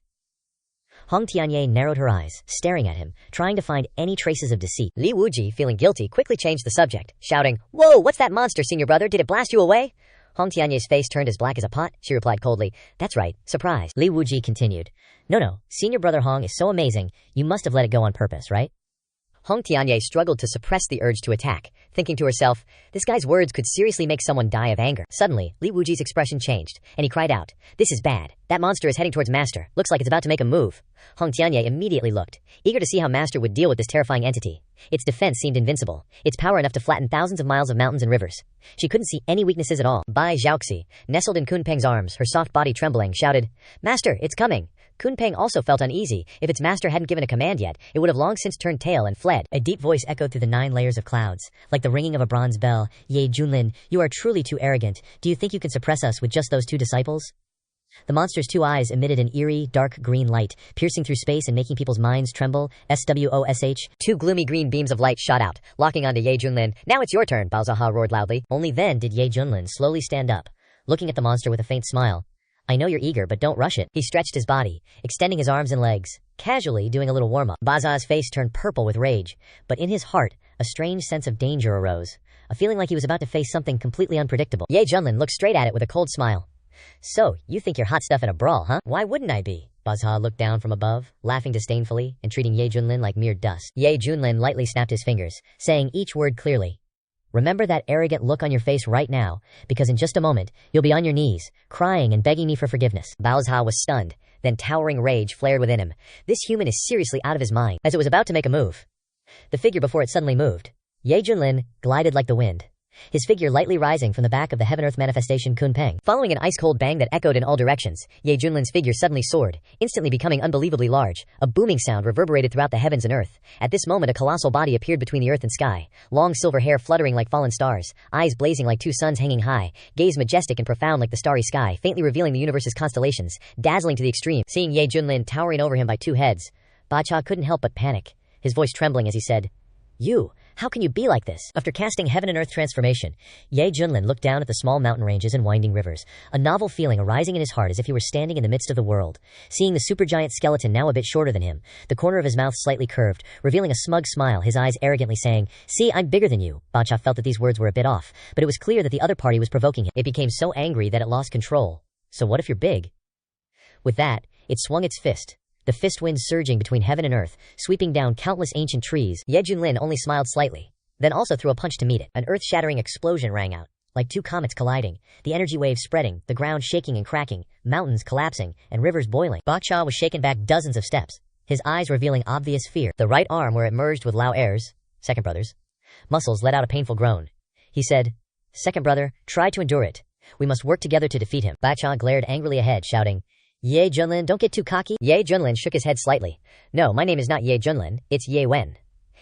Hong Tianye narrowed her eyes, staring at him, trying to find any traces of deceit. Li Wuji, feeling guilty, quickly changed the subject, shouting, "Whoa, what's that monster, senior brother? Did it blast you away?" Hong Tianye's face turned as black as a pot. She replied coldly, "That's right, surprised." Li Wuji continued, No, senior brother Hong is so amazing, you must have let it go on purpose, right?" Hong Tianye struggled to suppress the urge to attack, thinking to herself, this guy's words could seriously make someone die of anger. Suddenly, Li Wuji's expression changed, and he cried out, "This is bad. That monster is heading towards Master. Looks like it's about to make a move." Hong Tianye immediately looked, eager to see how Master would deal with this terrifying entity. Its defense seemed invincible, its power enough to flatten thousands of miles of mountains and rivers. She couldn't see any weaknesses at all. Bai Zhaoxi, nestled in Kunpeng's arms, her soft body trembling, shouted, "Master, it's coming." Kunpeng also felt uneasy. If its master hadn't given a command yet, it would have long since turned tail and fled. A deep voice echoed through the 9 layers of clouds, like the ringing of a bronze bell. Ye Junlin, you are truly too arrogant. Do you think you can suppress us with just those 2 disciples? The monster's 2 eyes emitted an eerie, dark green light, piercing through space and making people's minds tremble. SWOSH. 2 gloomy green beams of light shot out, locking onto Ye Junlin. Now it's your turn, Bao Zaha roared loudly. Only then did Ye Junlin slowly stand up, looking at the monster with a faint smile. I know you're eager, but don't rush it. He stretched his body, extending his arms and legs, casually doing a little warm-up. Baza's face turned purple with rage, but in his heart, a strange sense of danger arose, a feeling like he was about to face something completely unpredictable. Ye Junlin looked straight at it with a cold smile. So, you think you're hot stuff in a brawl, huh? Why wouldn't I be? Bazha looked down from above, laughing disdainfully and treating Ye Junlin like mere dust. Ye Junlin lightly snapped his fingers, saying each word clearly. Remember that arrogant look on your face right now, because in just a moment, you'll be on your knees, crying and begging me for forgiveness. Baozha was stunned, then towering rage flared within him. This human is seriously out of his mind. As it was about to make a move, the figure before it suddenly moved. Ye Junlin glided like the wind, his figure lightly rising from the back of the heaven-earth manifestation Kunpeng. Following an ice-cold bang that echoed in all directions, Ye Junlin's figure suddenly soared, instantly becoming unbelievably large. A booming sound reverberated throughout the heavens and earth. At this moment a colossal body appeared between the earth and sky, long silver hair fluttering like fallen stars, eyes blazing like 2 suns hanging high, gaze majestic and profound like the starry sky, faintly revealing the universe's constellations, dazzling to the extreme. Seeing Ye Junlin towering over him by 2 heads, Bacha couldn't help but panic, his voice trembling as he said, How can you be like this? After casting heaven and earth transformation, Ye Junlin looked down at the small mountain ranges and winding rivers, a novel feeling arising in his heart as if he were standing in the midst of the world. Seeing the supergiant skeleton now a bit shorter than him, the corner of his mouth slightly curved, revealing a smug smile, his eyes arrogantly saying, See, I'm bigger than you. Bacha felt that these words were a bit off, but it was clear that the other party was provoking him. It became so angry that it lost control. So what if you're big? With that, it swung its fist, the fist wind surging between heaven and earth, sweeping down countless ancient trees. Ye Junlin only smiled slightly, then also threw a punch to meet it. An earth-shattering explosion rang out, like 2 comets colliding, the energy waves spreading, the ground shaking and cracking, mountains collapsing, and rivers boiling. Baksha was shaken back dozens of steps, his eyes revealing obvious fear. The right arm where it merged with Lao Er's, second brother's, muscles let out a painful groan. He said, Second brother, try to endure it. We must work together to defeat him. Baksha glared angrily ahead, shouting, Ye Junlin, don't get too cocky. Ye Junlin shook his head slightly. No, my name is not Ye Junlin, it's Ye Wen.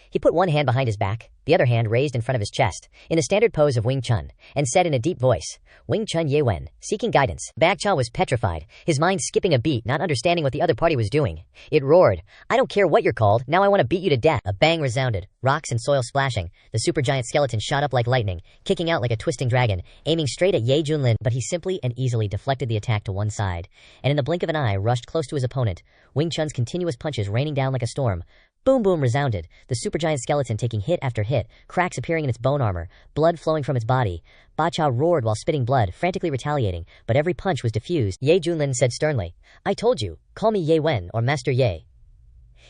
He put one hand behind his back, the other hand raised in front of his chest, in the standard pose of Wing Chun, and said in a deep voice, Wing Chun Ye Wen, seeking guidance. Bagcha was petrified, his mind skipping a beat, not understanding what the other party was doing. It roared, I don't care what you're called, now I want to beat you to death. A bang resounded, rocks and soil splashing. The supergiant skeleton shot up like lightning, kicking out like a twisting dragon, aiming straight at Ye Junlin, but he simply and easily deflected the attack to one side, and in the blink of an eye rushed close to his opponent, Wing Chun's continuous punches raining down like a storm. Boom boom resounded, the supergiant skeleton taking hit after hit, cracks appearing in its bone armor, blood flowing from its body. Bacha roared while spitting blood, frantically retaliating, but every punch was diffused. Ye Junlin said sternly, I told you, call me Ye Wen or Master Ye.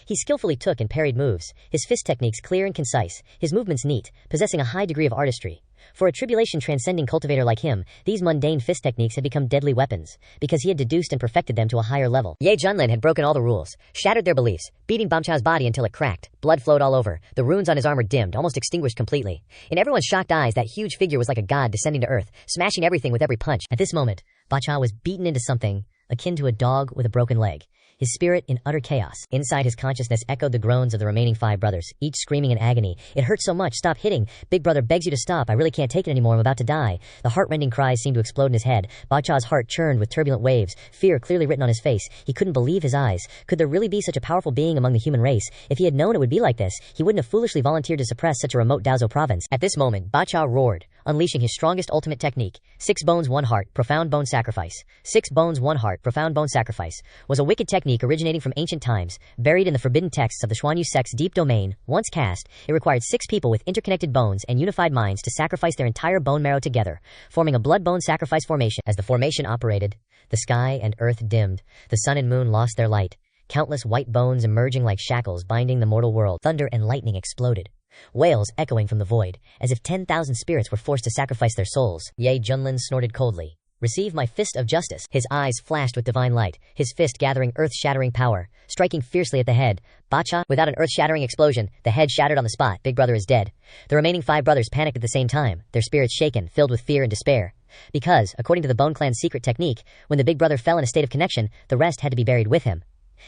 He skillfully took and parried moves, his fist techniques clear and concise, his movements neat, possessing a high degree of artistry. For a tribulation-transcending cultivator like him, these mundane fist techniques had become deadly weapons, because he had deduced and perfected them to a higher level. Ye Junlin had broken all the rules, shattered their beliefs, beating Bamchao's body until it cracked, blood flowed all over, the runes on his armor dimmed, almost extinguished completely. In everyone's shocked eyes, that huge figure was like a god descending to earth, smashing everything with every punch. At this moment, Bamchao was beaten into something akin to a dog with a broken leg, his spirit in utter chaos. Inside his consciousness echoed the groans of the remaining 5 brothers, each screaming in agony. It hurts so much, stop hitting. Big brother begs you to stop, I really can't take it anymore, I'm about to die. The heart-rending cries seemed to explode in his head. Bacha's heart churned with turbulent waves, fear clearly written on his face. He couldn't believe his eyes. Could there really be such a powerful being among the human race? If he had known it would be like this, he wouldn't have foolishly volunteered to suppress such a remote Daozo province. At this moment, Bacha roared, unleashing his strongest ultimate technique. 6 bones, 1 heart, profound bone sacrifice. 6 bones, 1 heart, profound bone sacrifice was a wicked technique originating from ancient times, buried in the forbidden texts of the Xuanyu sect's deep domain. Once cast, it required 6 people with interconnected bones and unified minds to sacrifice their entire bone marrow together, forming a blood-bone sacrifice formation. As the formation operated, the sky and earth dimmed, the sun and moon lost their light, countless white bones emerging like shackles binding the mortal world. Thunder and lightning exploded, wails echoing from the void, as if 10,000 spirits were forced to sacrifice their souls. Ye Junlin snorted coldly. Receive my fist of justice. His eyes flashed with divine light, his fist gathering earth-shattering power, striking fiercely at the head. Bacha, without an earth-shattering explosion, the head shattered on the spot. Big brother is dead. The remaining 5 brothers panicked at the same time, their spirits shaken, filled with fear and despair. Because, according to the Bone Clan's secret technique, when the big brother fell in a state of connection, the rest had to be buried with him.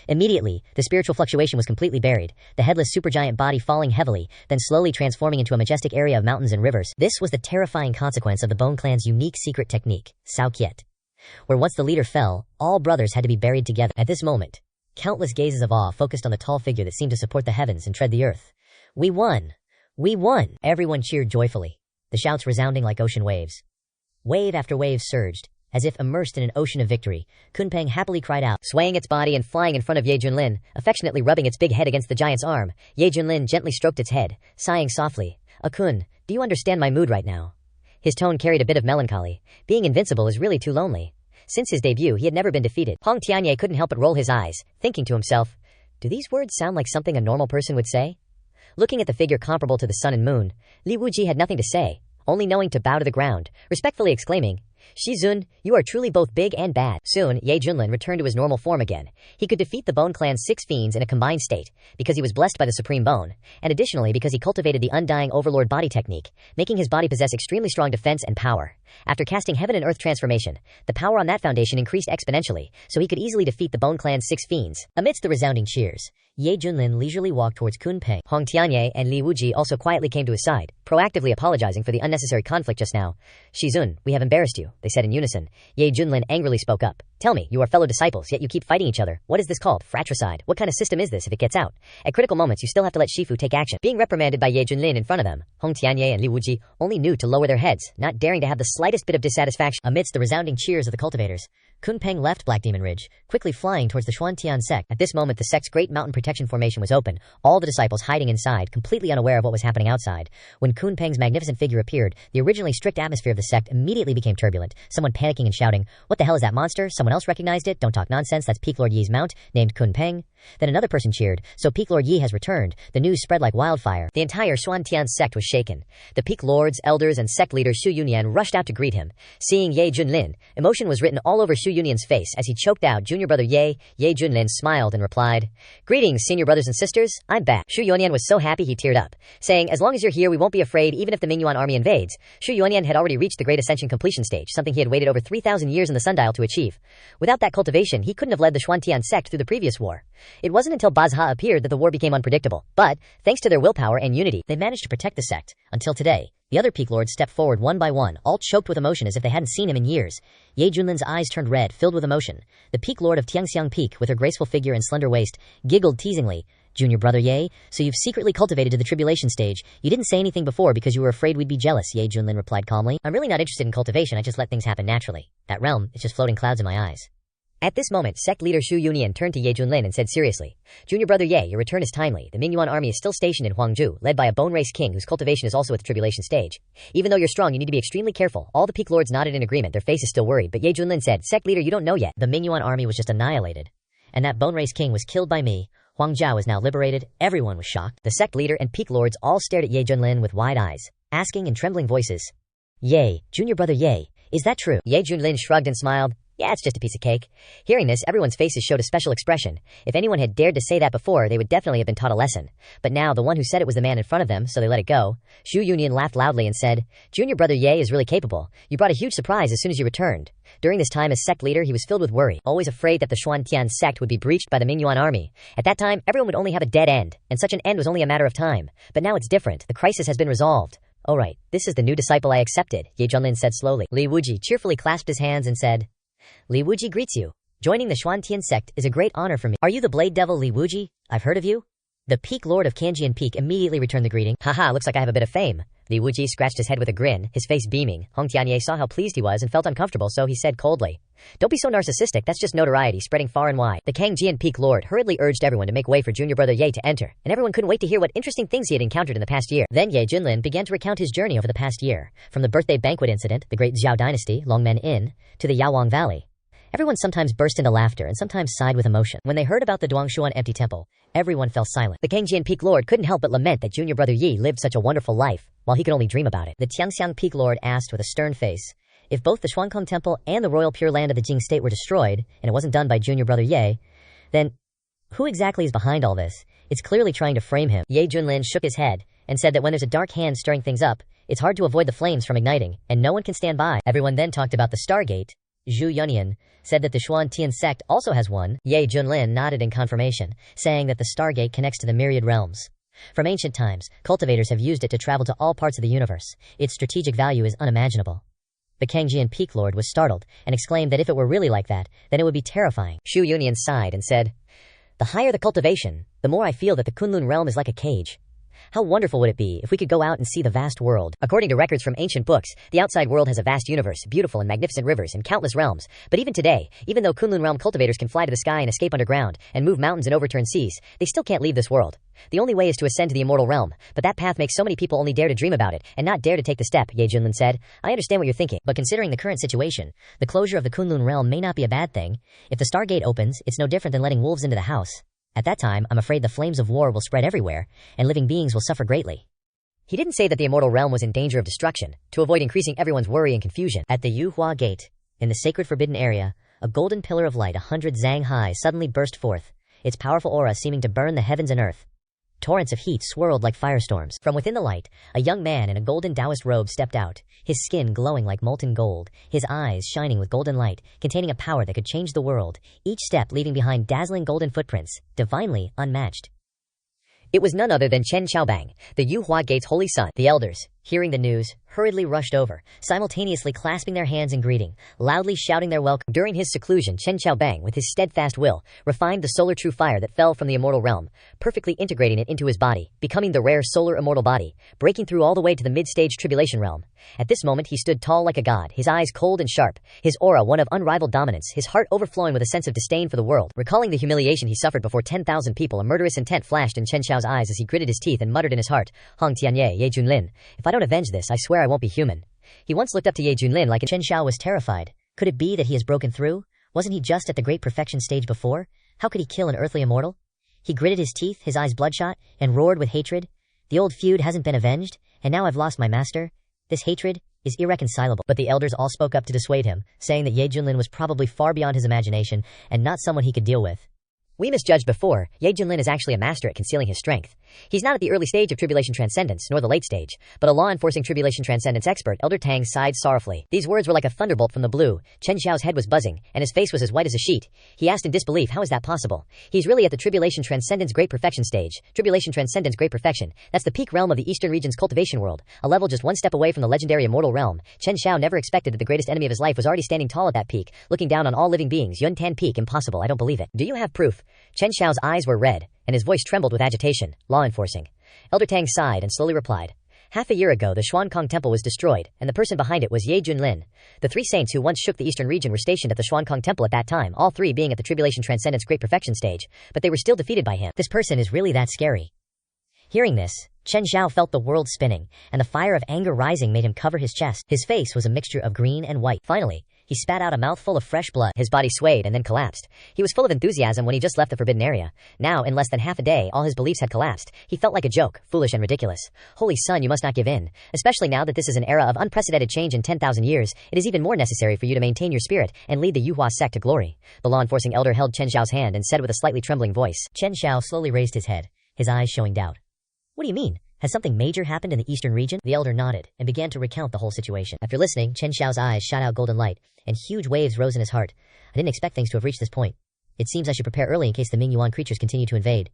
Immediately, the spiritual fluctuation was completely buried, the headless supergiant body falling heavily, then slowly transforming into a majestic area of mountains and rivers. This was the terrifying consequence of the Bone Clan's unique secret technique, Sao Kiet, where once the leader fell, all brothers had to be buried together. At this moment, countless gazes of awe focused on the tall figure that seemed to support the heavens and tread the earth. We won! We won! Everyone cheered joyfully, the shouts resounding like ocean waves. Wave after wave surged, as if immersed in an ocean of victory. Kunpeng happily cried out, swaying its body and flying in front of Ye Junlin, affectionately rubbing its big head against the giant's arm. Ye Junlin gently stroked its head, sighing softly. Kun, do you understand my mood right now? His tone carried a bit of melancholy. Being invincible is really too lonely. Since his debut, he had never been defeated. Hong Tianye couldn't help but roll his eyes, thinking to himself, do these words sound like something a normal person would say? Looking at the figure comparable to the sun and moon, Li Wuji had nothing to say, only knowing to bow to the ground, respectfully exclaiming, Shizun, you are truly both big and bad. Soon, Ye Junlin returned to his normal form again. He could defeat the Bone Clan's 6 fiends in a combined state, because he was blessed by the Supreme Bone, and additionally because he cultivated the Undying Overlord body technique, making his body possess extremely strong defense and power. After casting Heaven and Earth transformation, the power on that foundation increased exponentially, so he could easily defeat the Bone Clan's 6 fiends. Amidst the resounding cheers, Ye Junlin leisurely walked towards Kunpeng. Hong Tianye and Li Wuji also quietly came to his side, proactively apologizing for the unnecessary conflict just now. Shizun, we have embarrassed you, they said in unison. Ye Junlin angrily spoke up. Tell me, you are fellow disciples, yet you keep fighting each other. What is this called? Fratricide. What kind of system is this if it gets out? At critical moments, you still have to let Shifu take action. Being reprimanded by Ye Junlin in front of them, Hong Tianye and Li Wuji only knew to lower their heads, not daring to have the slightest bit of dissatisfaction. Amidst the resounding cheers of the cultivators, Kunpeng left Black Demon Ridge, quickly flying towards the Xuantian sect. At this moment, the sect's great mountain protection formation was open, all the disciples hiding inside, completely unaware of what was happening outside. When Kunpeng's magnificent figure appeared, the originally strict atmosphere of the sect immediately became turbulent, someone panicking and shouting, what the hell is that monster? Someone else recognized it? Don't talk nonsense, that's Peak Lord Yi's mount, named Kunpeng. Then another person cheered, so Peak Lord Yi has returned. The news spread like wildfire. The entire Xuantian sect was shaken. The Peak Lords, elders, and sect leader Xu Yunyan rushed out to greet him. Seeing Ye Junlin, emotion was written all over Xu Yunyan's face as he choked out, Junior Brother Ye. Ye Junlin smiled and replied, greetings, senior brothers and sisters, I'm back. Xu Yunyan was so happy he teared up, saying, as long as you're here we won't be afraid even if the Mingyuan army invades. Xu Yunyan had already reached the Great Ascension completion stage, something he had waited over 3,000 years in the sundial to achieve. Without that cultivation, he couldn't have led the Xuantian sect through the previous war. It wasn't until Bazha appeared that the war became unpredictable, but, thanks to their willpower and unity, they managed to protect the sect, until today. The other Peak Lords stepped forward one by one, all choked with emotion as if they hadn't seen him in years. Ye Junlin's eyes turned red, filled with emotion. The Peak Lord of Tiangxiang Peak, with her graceful figure and slender waist, giggled teasingly. Junior Brother Ye, so you've secretly cultivated to the tribulation stage. You didn't say anything before because you were afraid we'd be jealous, Ye Junlin replied calmly. I'm really not interested in cultivation, I just let things happen naturally. That realm, it's just floating clouds in my eyes. At this moment, sect leader Xu Yunyan turned to Ye Junlin and said seriously, Junior Brother Ye, your return is timely. The Mingyuan army is still stationed in Huangzhou, led by a bone race king whose cultivation is also at the tribulation stage. Even though you're strong, you need to be extremely careful. All the Peak Lords nodded in agreement, their faces still worried, but Ye Junlin said, sect leader, you don't know yet. The Mingyuan army was just annihilated. And that bone race king was killed by me. Huangzhou is now liberated. Everyone was shocked. The sect leader and Peak Lords all stared at Ye Junlin with wide eyes, asking in trembling voices, Ye, Junior Brother Ye, is that true? Ye Junlin shrugged and smiled. Yeah, it's just a piece of cake. Hearing this, everyone's faces showed a special expression. If anyone had dared to say that before, they would definitely have been taught a lesson. But now, the one who said it was the man in front of them, so they let it go. Xu Yunyan laughed loudly and said, Junior Brother Ye is really capable. You brought a huge surprise as soon as you returned. During this time as sect leader, he was filled with worry, always afraid that the Xuantian sect would be breached by the Mingyuan army. At that time, everyone would only have a dead end, and such an end was only a matter of time. But now it's different. The crisis has been resolved. All right, this is the new disciple I accepted, Ye Junlin said slowly. Li Wuji cheerfully clasped his hands and said, Li Wuji greets you. Joining the Xuantian sect is a great honor for me. Are you the Blade Devil Li Wuji? I've heard of you. The Peak Lord of Kanjian Peak immediately returned the greeting. Haha, looks like I have a bit of fame. Li Wuji scratched his head with a grin, his face beaming. Hong Tianye saw how pleased he was and felt uncomfortable, so he said coldly, don't be so narcissistic, that's just notoriety spreading far and wide. The Kanjian Peak Lord hurriedly urged everyone to make way for Junior Brother Ye to enter, and everyone couldn't wait to hear what interesting things he had encountered in the past year. Then Ye Junlin began to recount his journey over the past year, from the birthday banquet incident, the Great Zhao Dynasty, Longmen Inn, to the Yawang Valley. Everyone sometimes burst into laughter and sometimes sighed with emotion. When they heard about the Duangshuan empty temple, everyone fell silent. The Kangjian Peak Lord couldn't help but lament that Junior Brother Yi lived such a wonderful life, while he could only dream about it. The Tiangxiang Peak Lord asked with a stern face, if both the Xuankong Temple and the royal Pure Land of the Jing State were destroyed, and it wasn't done by Junior Brother Ye, then who exactly is behind all this? It's clearly trying to frame him. Ye Junlin shook his head and said that when there's a dark hand stirring things up, it's hard to avoid the flames from igniting, and no one can stand by. Everyone then talked about the Stargate, Zhu Yunyan, said that the Xuan Tian sect also has one. Ye Junlin nodded in confirmation, saying that the Stargate connects to the myriad realms. From ancient times, cultivators have used it to travel to all parts of the universe. Its strategic value is unimaginable. The Kangjian Peak Lord was startled and exclaimed that if it were really like that, then it would be terrifying. Zhu Yunyan sighed and said, "The higher the cultivation, the more I feel that the Kunlun realm is like a cage. How wonderful would it be if we could go out and see the vast world?" According to records from ancient books, the outside world has a vast universe, beautiful and magnificent rivers, and countless realms. But even today, even though Kunlun realm cultivators can fly to the sky and escape underground, and move mountains and overturn seas, they still can't leave this world. The only way is to ascend to the immortal realm, but that path makes so many people only dare to dream about it, and not dare to take the step, Ye Junlin said. I understand what you're thinking, but considering the current situation, the closure of the Kunlun realm may not be a bad thing. If the Stargate opens, it's no different than letting wolves into the house. At that time, I'm afraid the flames of war will spread everywhere, and living beings will suffer greatly. He didn't say that the immortal realm was in danger of destruction, to avoid increasing everyone's worry and confusion. At the Yuhua Gate, in the sacred forbidden area, a golden pillar of light 100 zang high suddenly burst forth, its powerful aura seeming to burn the heavens and earth. Torrents of heat swirled like firestorms. From within the light, a young man in a golden Taoist robe stepped out, his skin glowing like molten gold, his eyes shining with golden light, containing a power that could change the world, each step leaving behind dazzling golden footprints, divinely unmatched. It was none other than Chen Xiaobang, the Yuhua Gate's holy son. The elders, hearing the news, hurriedly rushed over, simultaneously clasping their hands in greeting, loudly shouting their welcome. During his seclusion, Chen Xiaobang, with his steadfast will, refined the solar true fire that fell from the immortal realm, perfectly integrating it into his body, becoming the rare solar immortal body, breaking through all the way to the mid-stage tribulation realm. At this moment he stood tall like a god, his eyes cold and sharp, his aura one of unrivaled dominance, his heart overflowing with a sense of disdain for the world. Recalling the humiliation he suffered before 10,000 people, a murderous intent flashed in Chen Xiao's eyes as he gritted his teeth and muttered in his heart, Hong Tianye, Ye Junlin, if I don't avenge this, I swear I won't be human. He once looked up to Ye Junlin like Chen Xiao was terrified. Could it be that he has broken through? Wasn't he just at the great perfection stage before? How could he kill an earthly immortal? He gritted his teeth, his eyes bloodshot, and roared with hatred. The old feud hasn't been avenged, and now I've lost my master. This hatred is irreconcilable. But the elders all spoke up to dissuade him, saying that Ye Junlin was probably far beyond his imagination and not someone he could deal with. We misjudged before. Ye Junlin is actually a master at concealing his strength. He's not at the early stage of tribulation transcendence, nor the late stage, but a law-enforcing tribulation transcendence expert. Elder Tang sighed sorrowfully. These words were like a thunderbolt from the blue. Chen Xiao's head was buzzing, and his face was as white as a sheet. He asked in disbelief, how is that possible? He's really at the tribulation transcendence great perfection stage. Tribulation transcendence great perfection. That's the peak realm of the eastern region's cultivation world, a level just one step away from the legendary immortal realm. Chen Xiao never expected that the greatest enemy of his life was already standing tall at that peak, looking down on all living beings. Yun Tan Peak, impossible, I don't believe it. Do you have proof? Chen Xiao's eyes were red, and his voice trembled with agitation. Law enforcing. Elder Tang sighed and slowly replied. Half a year ago, the Xuankong Temple was destroyed, and the person behind it was Ye Junlin. The three saints who once shook the eastern region were stationed at the Xuankong Temple at that time, all three being at the Tribulation Transcendence Great Perfection stage, but they were still defeated by him. This person is really that scary. Hearing this, Chen Xiao felt the world spinning, and the fire of anger rising made him cover his chest. His face was a mixture of green and white. Finally, he spat out a mouthful of fresh blood. His body swayed and then collapsed. He was full of enthusiasm when he just left the forbidden area. Now, in less than half a day, all his beliefs had collapsed. He felt like a joke, foolish and ridiculous. Holy son, you must not give in. Especially now that this is an era of unprecedented change in 10,000 years, it is even more necessary for you to maintain your spirit and lead the Yuhua sect to glory. The law-enforcing elder held Chen Xiao's hand and said with a slightly trembling voice. Chen Xiao slowly raised his head, his eyes showing doubt. What do you mean? Has something major happened in the eastern region? The elder nodded and began to recount the whole situation. After listening, Chen Xiao's eyes shot out golden light, and huge waves rose in his heart. I didn't expect things to have reached this point. It seems I should prepare early in case the Mingyuan creatures continue to invade.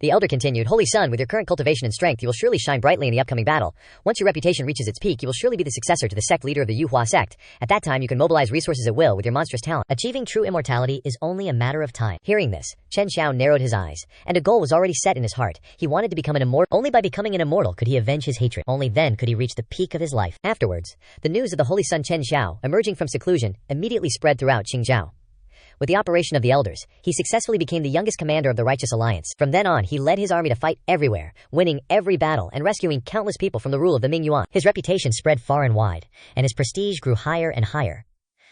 The elder continued, Holy son, with your current cultivation and strength, you will surely shine brightly in the upcoming battle. Once your reputation reaches its peak, you will surely be the successor to the sect leader of the Yuhua sect. At that time, you can mobilize resources at will with your monstrous talent. Achieving true immortality is only a matter of time. Hearing this, Chen Xiao narrowed his eyes, and a goal was already set in his heart. He wanted to become an immortal. Only by becoming an immortal could he avenge his hatred. Only then could he reach the peak of his life. Afterwards, the news of the holy son Chen Xiao, emerging from seclusion, immediately spread throughout Qingzhou. With the operation of the elders, he successfully became the youngest commander of the Righteous Alliance. From then on, he led his army to fight everywhere, winning every battle and rescuing countless people from the rule of the Mingyuan. His reputation spread far and wide, and his prestige grew higher and higher.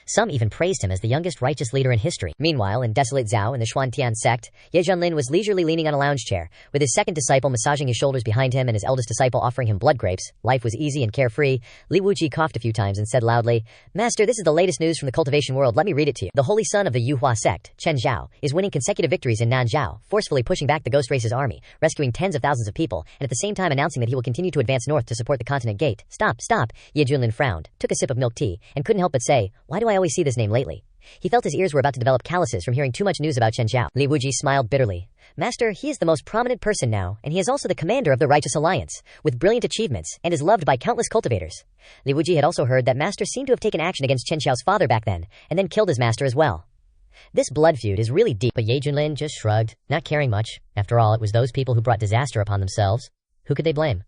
Some even praised him as the youngest righteous leader in history. Meanwhile, in desolate Zhao in the Xuantian sect, Ye Junlin was leisurely leaning on a lounge chair, with his second disciple massaging his shoulders behind him and his eldest disciple offering him blood grapes. Life was easy and carefree. Li Wuji coughed a few times and said loudly, Master, this is the latest news from the cultivation world. Let me read it to you. The holy son of the Yuhua sect, Chen Zhao, is winning consecutive victories in Nanzhao, forcefully pushing back the Ghost Race's army, rescuing tens of thousands of people, and at the same time announcing that he will continue to advance north to support the continent gate. Stop. Ye Junlin frowned, took a sip of milk tea, and couldn't help but say, Why do I I always see this name lately. He felt his ears were about to develop calluses from hearing too much news about Chen Xiao. Li Wuji smiled bitterly. Master, he is the most prominent person now, and he is also the commander of the Righteous Alliance, with brilliant achievements, and is loved by countless cultivators. Li Wuji had also heard that Master seemed to have taken action against Chen Xiao's father back then, and then killed his master as well. This blood feud is really deep, but Ye Junlin just shrugged, not caring much. After all, it was those people who brought disaster upon themselves. Who could they blame?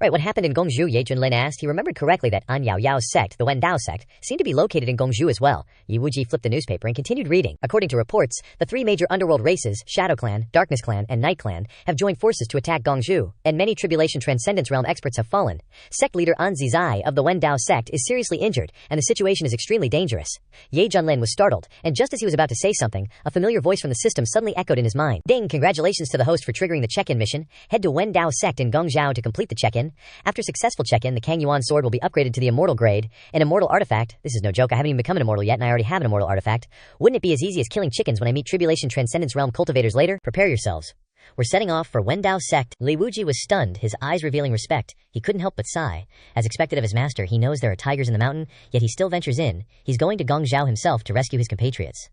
Right, what happened in Gongzhou, Ye Junlin asked. He remembered correctly that An Yao Yao's sect, the Wen Dao sect, seemed to be located in Gongzhou as well. Yi Wuji flipped the newspaper and continued reading. According to reports, the three major underworld races, Shadow Clan, Darkness Clan, and Night Clan, have joined forces to attack Gongzhou, and many Tribulation Transcendence Realm experts have fallen. Sect leader An Zizai of the Wen Dao sect is seriously injured, and the situation is extremely dangerous. Ye Junlin was startled, and just as he was about to say something, a familiar voice from the system suddenly echoed in his mind. Ding! Congratulations to the host for triggering the check-in mission. Head to Wen Dao sect in Gongzhou to complete the check-in. After successful check-in, the Kang Yuan sword will be upgraded to the immortal grade. An immortal artifact. This is no joke, I haven't even become an immortal yet and I already have an immortal artifact. Wouldn't it be as easy as killing chickens when I meet Tribulation Transcendence Realm cultivators later? Prepare yourselves. We're setting off for Wen Dao sect. Li Wuji was stunned, his eyes revealing respect. He couldn't help but sigh. As expected of his master, he knows there are tigers in the mountain, yet he still ventures in. He's going to Gongzhou himself to rescue his compatriots.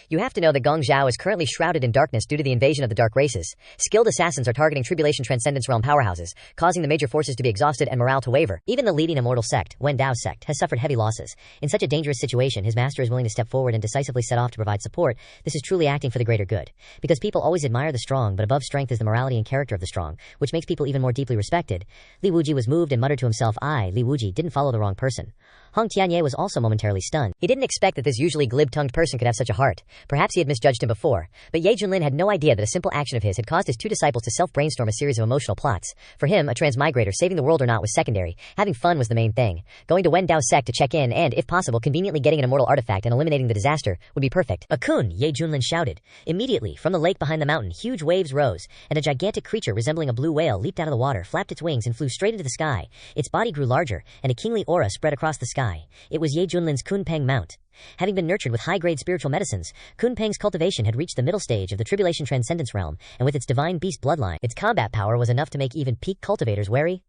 You have to know that Gongzhou is currently shrouded in darkness due to the invasion of the dark races. Skilled assassins are targeting Tribulation Transcendence Realm powerhouses, causing the major forces to be exhausted and morale to waver. Even the leading immortal sect, Wen Dao sect, has suffered heavy losses. In such a dangerous situation, his master is willing to step forward and decisively set off to provide support. This is truly acting for the greater good. Because people always admire the strong, but above strength is the morality and character of the strong, which makes people even more deeply respected. Li Wuji was moved and muttered to himself, Li Wuji didn't follow the wrong person. Hong Tianye was also momentarily stunned. He didn't expect that this usually glib-tongued person could have such a heart. Perhaps he had misjudged him before, but Ye Junlin had no idea that a simple action of his had caused his two disciples to self-brainstorm a series of emotional plots. For him, a transmigrator saving the world or not was secondary. Having fun was the main thing. Going to Wen Dao sect to check in and, if possible, conveniently getting an immortal artifact and eliminating the disaster would be perfect. Akun! Ye Junlin shouted. Immediately, from the lake behind the mountain, huge waves rose, and a gigantic creature resembling a blue whale leaped out of the water, flapped its wings, and flew straight into the sky. Its body grew larger, and a kingly aura spread across the sky. It was Ye Junlin's Kunpeng mount. Having been nurtured with high-grade spiritual medicines, Kunpeng's cultivation had reached the middle stage of the Tribulation Transcendence Realm, and with its divine beast bloodline, its combat power was enough to make even peak cultivators wary.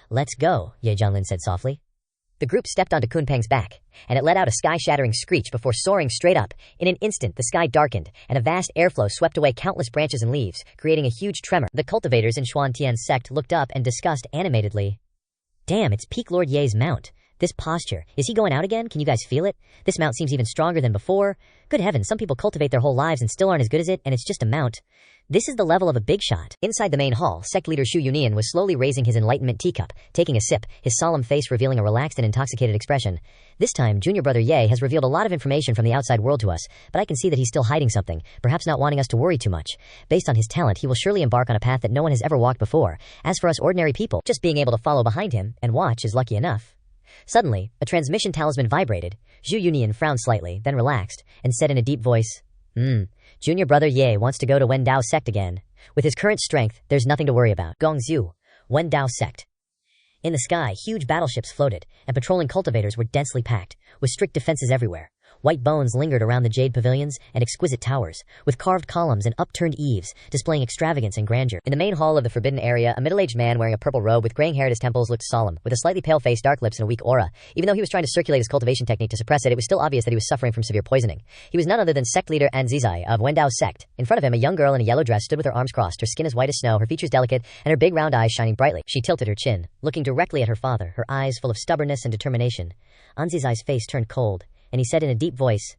Let's go, Ye Junlin said softly. The group stepped onto Kunpeng's back, and it let out a sky-shattering screech before soaring straight up. In an instant, the sky darkened, and a vast airflow swept away countless branches and leaves, creating a huge tremor. The cultivators in Xuan Tian's sect looked up and discussed animatedly. Damn, it's Peak Lord Ye's mount. This posture. Is he going out again? Can you guys feel it? This mount seems even stronger than before. Good heavens, some people cultivate their whole lives and still aren't as good as it, and it's just a mount. This is the level of a big shot. Inside the main hall, sect leader Shu Yunian was slowly raising his enlightenment teacup, taking a sip, his solemn face revealing a relaxed and intoxicated expression. This time, junior brother Ye has revealed a lot of information from the outside world to us, but I can see that he's still hiding something, perhaps not wanting us to worry too much. Based on his talent, he will surely embark on a path that no one has ever walked before. As for us ordinary people, just being able to follow behind him and watch is lucky enough. Suddenly, a transmission talisman vibrated. Zhu Yunian frowned slightly, then relaxed, and said in a deep voice, Junior brother Ye wants to go to Wen Dao sect again. With his current strength, there's nothing to worry about. Gongzhou, Wen Dao sect. In the sky, huge battleships floated, and patrolling cultivators were densely packed, with strict defenses everywhere. White bones lingered around the jade pavilions and exquisite towers, with carved columns and upturned eaves, displaying extravagance and grandeur. In the main hall of the forbidden area, a middle-aged man wearing a purple robe with graying hair at his temples looked solemn, with a slightly pale face, dark lips, and a weak aura. Even though he was trying to circulate his cultivation technique to suppress it, it was still obvious that he was suffering from severe poisoning. He was none other than sect leader An Zizai of Wen Dao sect. In front of him, a young girl in a yellow dress stood with her arms crossed, her skin as white as snow, her features delicate, and her big round eyes shining brightly. She tilted her chin, looking directly at her father, her eyes full of stubbornness and determination. An Zizai's face turned cold, and he said in a deep voice,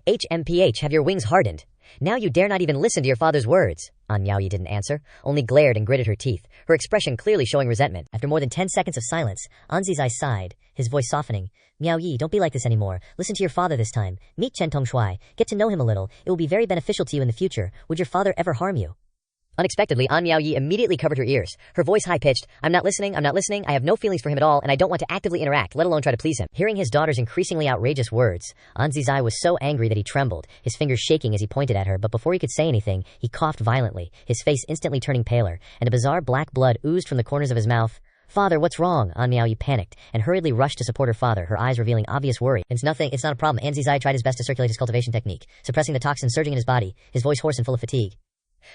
HMPH, have your wings hardened. Now you dare not even listen to your father's words. An Yaoyi didn't answer, only glared and gritted her teeth, her expression clearly showing resentment. After more than 10 seconds of silence, An Zizai sighed, his voice softening. Miao Yi, don't be like this anymore. Listen to your father this time. Meet Chen Tongshuai. Get to know him a little. It will be very beneficial to you in the future. Would your father ever harm you? Unexpectedly, An Miao Yi immediately covered her ears, her voice high-pitched. I'm not listening, I have no feelings for him at all, and I don't want to actively interact, let alone try to please him. Hearing his daughter's increasingly outrageous words, An Zizai was so angry that he trembled, his fingers shaking as he pointed at her, but before he could say anything, he coughed violently, his face instantly turning paler, and a bizarre black blood oozed from the corners of his mouth. Father, what's wrong? An Miao Yi panicked, and hurriedly rushed to support her father, her eyes revealing obvious worry. It's nothing, it's not a problem. An Zizai tried his best to circulate his cultivation technique, suppressing the toxin surging in his body, his voice hoarse and full of fatigue.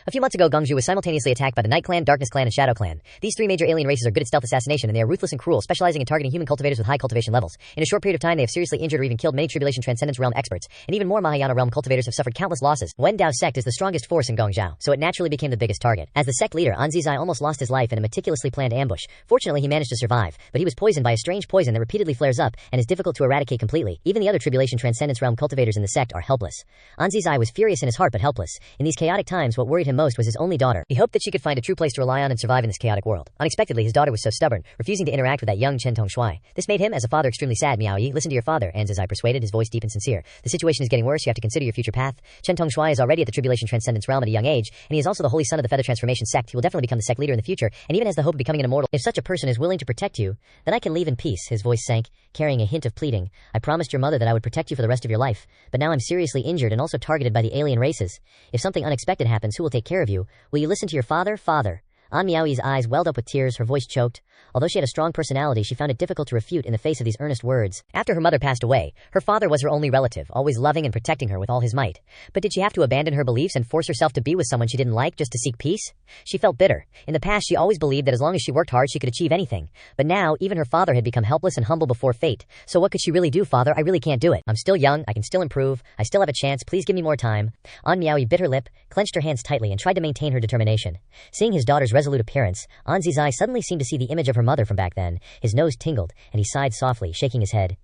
A few months ago, Gongju was simultaneously attacked by the Night Clan, Darkness Clan, and Shadow Clan. These three major alien races are good at stealth assassination, and they are ruthless and cruel, specializing in targeting human cultivators with high cultivation levels. In a short period of time, they have seriously injured or even killed many Tribulation Transcendence Realm experts, and even more Mahayana Realm cultivators have suffered countless losses. Wen Dao sect is the strongest force in Gongzhou, so it naturally became the biggest target. As the sect leader, Anzizai almost lost his life in a meticulously planned ambush. Fortunately, he managed to survive, but he was poisoned by a strange poison that repeatedly flares up and is difficult to eradicate completely. Even the other Tribulation Transcendence Realm cultivators in the sect are helpless. Anzizai was furious in his heart but helpless. In these chaotic times, what worried him most was his only daughter. He hoped that she could find a true place to rely on and survive in this chaotic world. Unexpectedly, his daughter was so stubborn, refusing to interact with that young Chen Tongshui. This made him, as a father, extremely sad. Miao Yi, listen to your father, Anzizai persuaded, his voice deep and sincere. The situation is getting worse, you have to consider your future path. Chen Tongshui is already at the Tribulation Transcendence Realm at a young age, and he is also the holy son of the Feather Transformation sect. He will definitely become the sect leader in the future, and even has the hope of becoming an immortal. If such a person is willing to protect you, then I can leave in peace. His voice sank, carrying a hint of pleading. I promised your mother that I would protect you for the rest of your life, but now I'm seriously injured and also targeted by the alien races. If something unexpected happens, who will take care of you? Will you listen to your father? Father. An Miaoyi's eyes welled up with tears, her voice choked. Although she had a strong personality, she found it difficult to refute in the face of these earnest words. After her mother passed away, her father was her only relative, always loving and protecting her with all his might. But did she have to abandon her beliefs and force herself to be with someone she didn't like just to seek peace? She felt bitter. In the past, she always believed that as long as she worked hard, she could achieve anything. But now, even her father had become helpless and humble before fate. So what could she really do? Father, I really can't do it. I'm still young, I can still improve, I still have a chance, please give me more time. An Miaoyi bit her lip, clenched her hands tightly, and tried to maintain her determination. Seeing his daughter's resolute appearance, Anzizai suddenly seemed to see the image of her mother from back then. His nose tingled, and he sighed softly, shaking his head.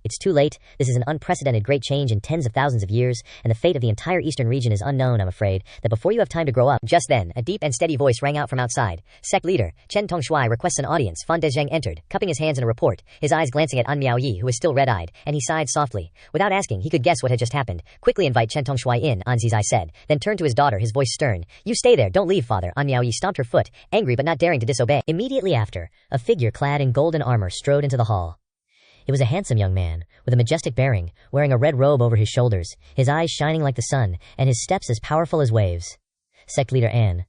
It's too late. This is an unprecedented great change in tens of thousands of years, and the fate of the entire eastern region is unknown, I'm afraid, that before you have time to grow up. Just then, a deep and steady voice rang out from outside. Sect leader, Chen Tongshui requests an audience. Fan Dezheng entered, cupping his hands in a report, his eyes glancing at An Miaoyi, who was still red-eyed, and he sighed softly. Without asking, he could guess what had just happened. Quickly invite Chen Tongshui in, Anzizai said, then turned to his daughter, his voice stern. You stay there, don't leave, father. An Miaoyi stomped her foot, angry but not daring to disobey. Immediately after, a figure clad in golden armor strode into the hall. It was a handsome young man, with a majestic bearing, wearing a red robe over his shoulders, his eyes shining like the sun, and his steps as powerful as waves. Sect leader An.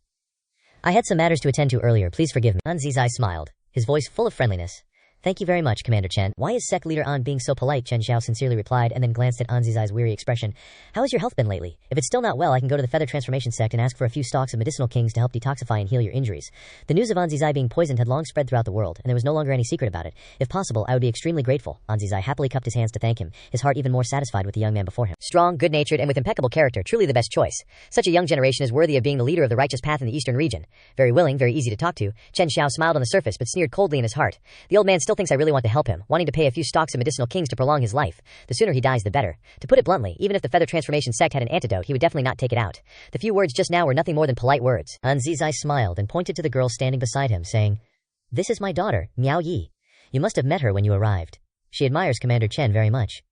I had some matters to attend to earlier, please forgive me. Anzizai smiled, his voice full of friendliness. Thank you very much, Commander Chen. Why is Sect Leader An being so polite? Chen Xiao sincerely replied and then glanced at Anzizai's weary expression. How has your health been lately? If it's still not well, I can go to the Feather Transformation sect and ask for a few stalks of medicinal kings to help detoxify and heal your injuries. The news of Anzizai being poisoned had long spread throughout the world, and there was no longer any secret about it. If possible, I would be extremely grateful. Anzizai happily cupped his hands to thank him, his heart even more satisfied with the young man before him. Strong, good-natured, and with impeccable character, truly the best choice. Such a young generation is worthy of being the leader of the righteous path in the eastern region. Very willing, very easy to talk to, Chen Xiao smiled on the surface but sneered coldly in his heart. The old man still thinks I really want to help him, wanting to pay a few stalks of medicinal kings to prolong his life. The sooner he dies, the better. To put it bluntly, even if the Feather Transformation sect had an antidote, he would definitely not take it out. The few words just now were nothing more than polite words. Anzizai smiled and pointed to the girl standing beside him, saying, This is my daughter, Miao Yi. You must have met her when you arrived. She admires Commander Chen very much.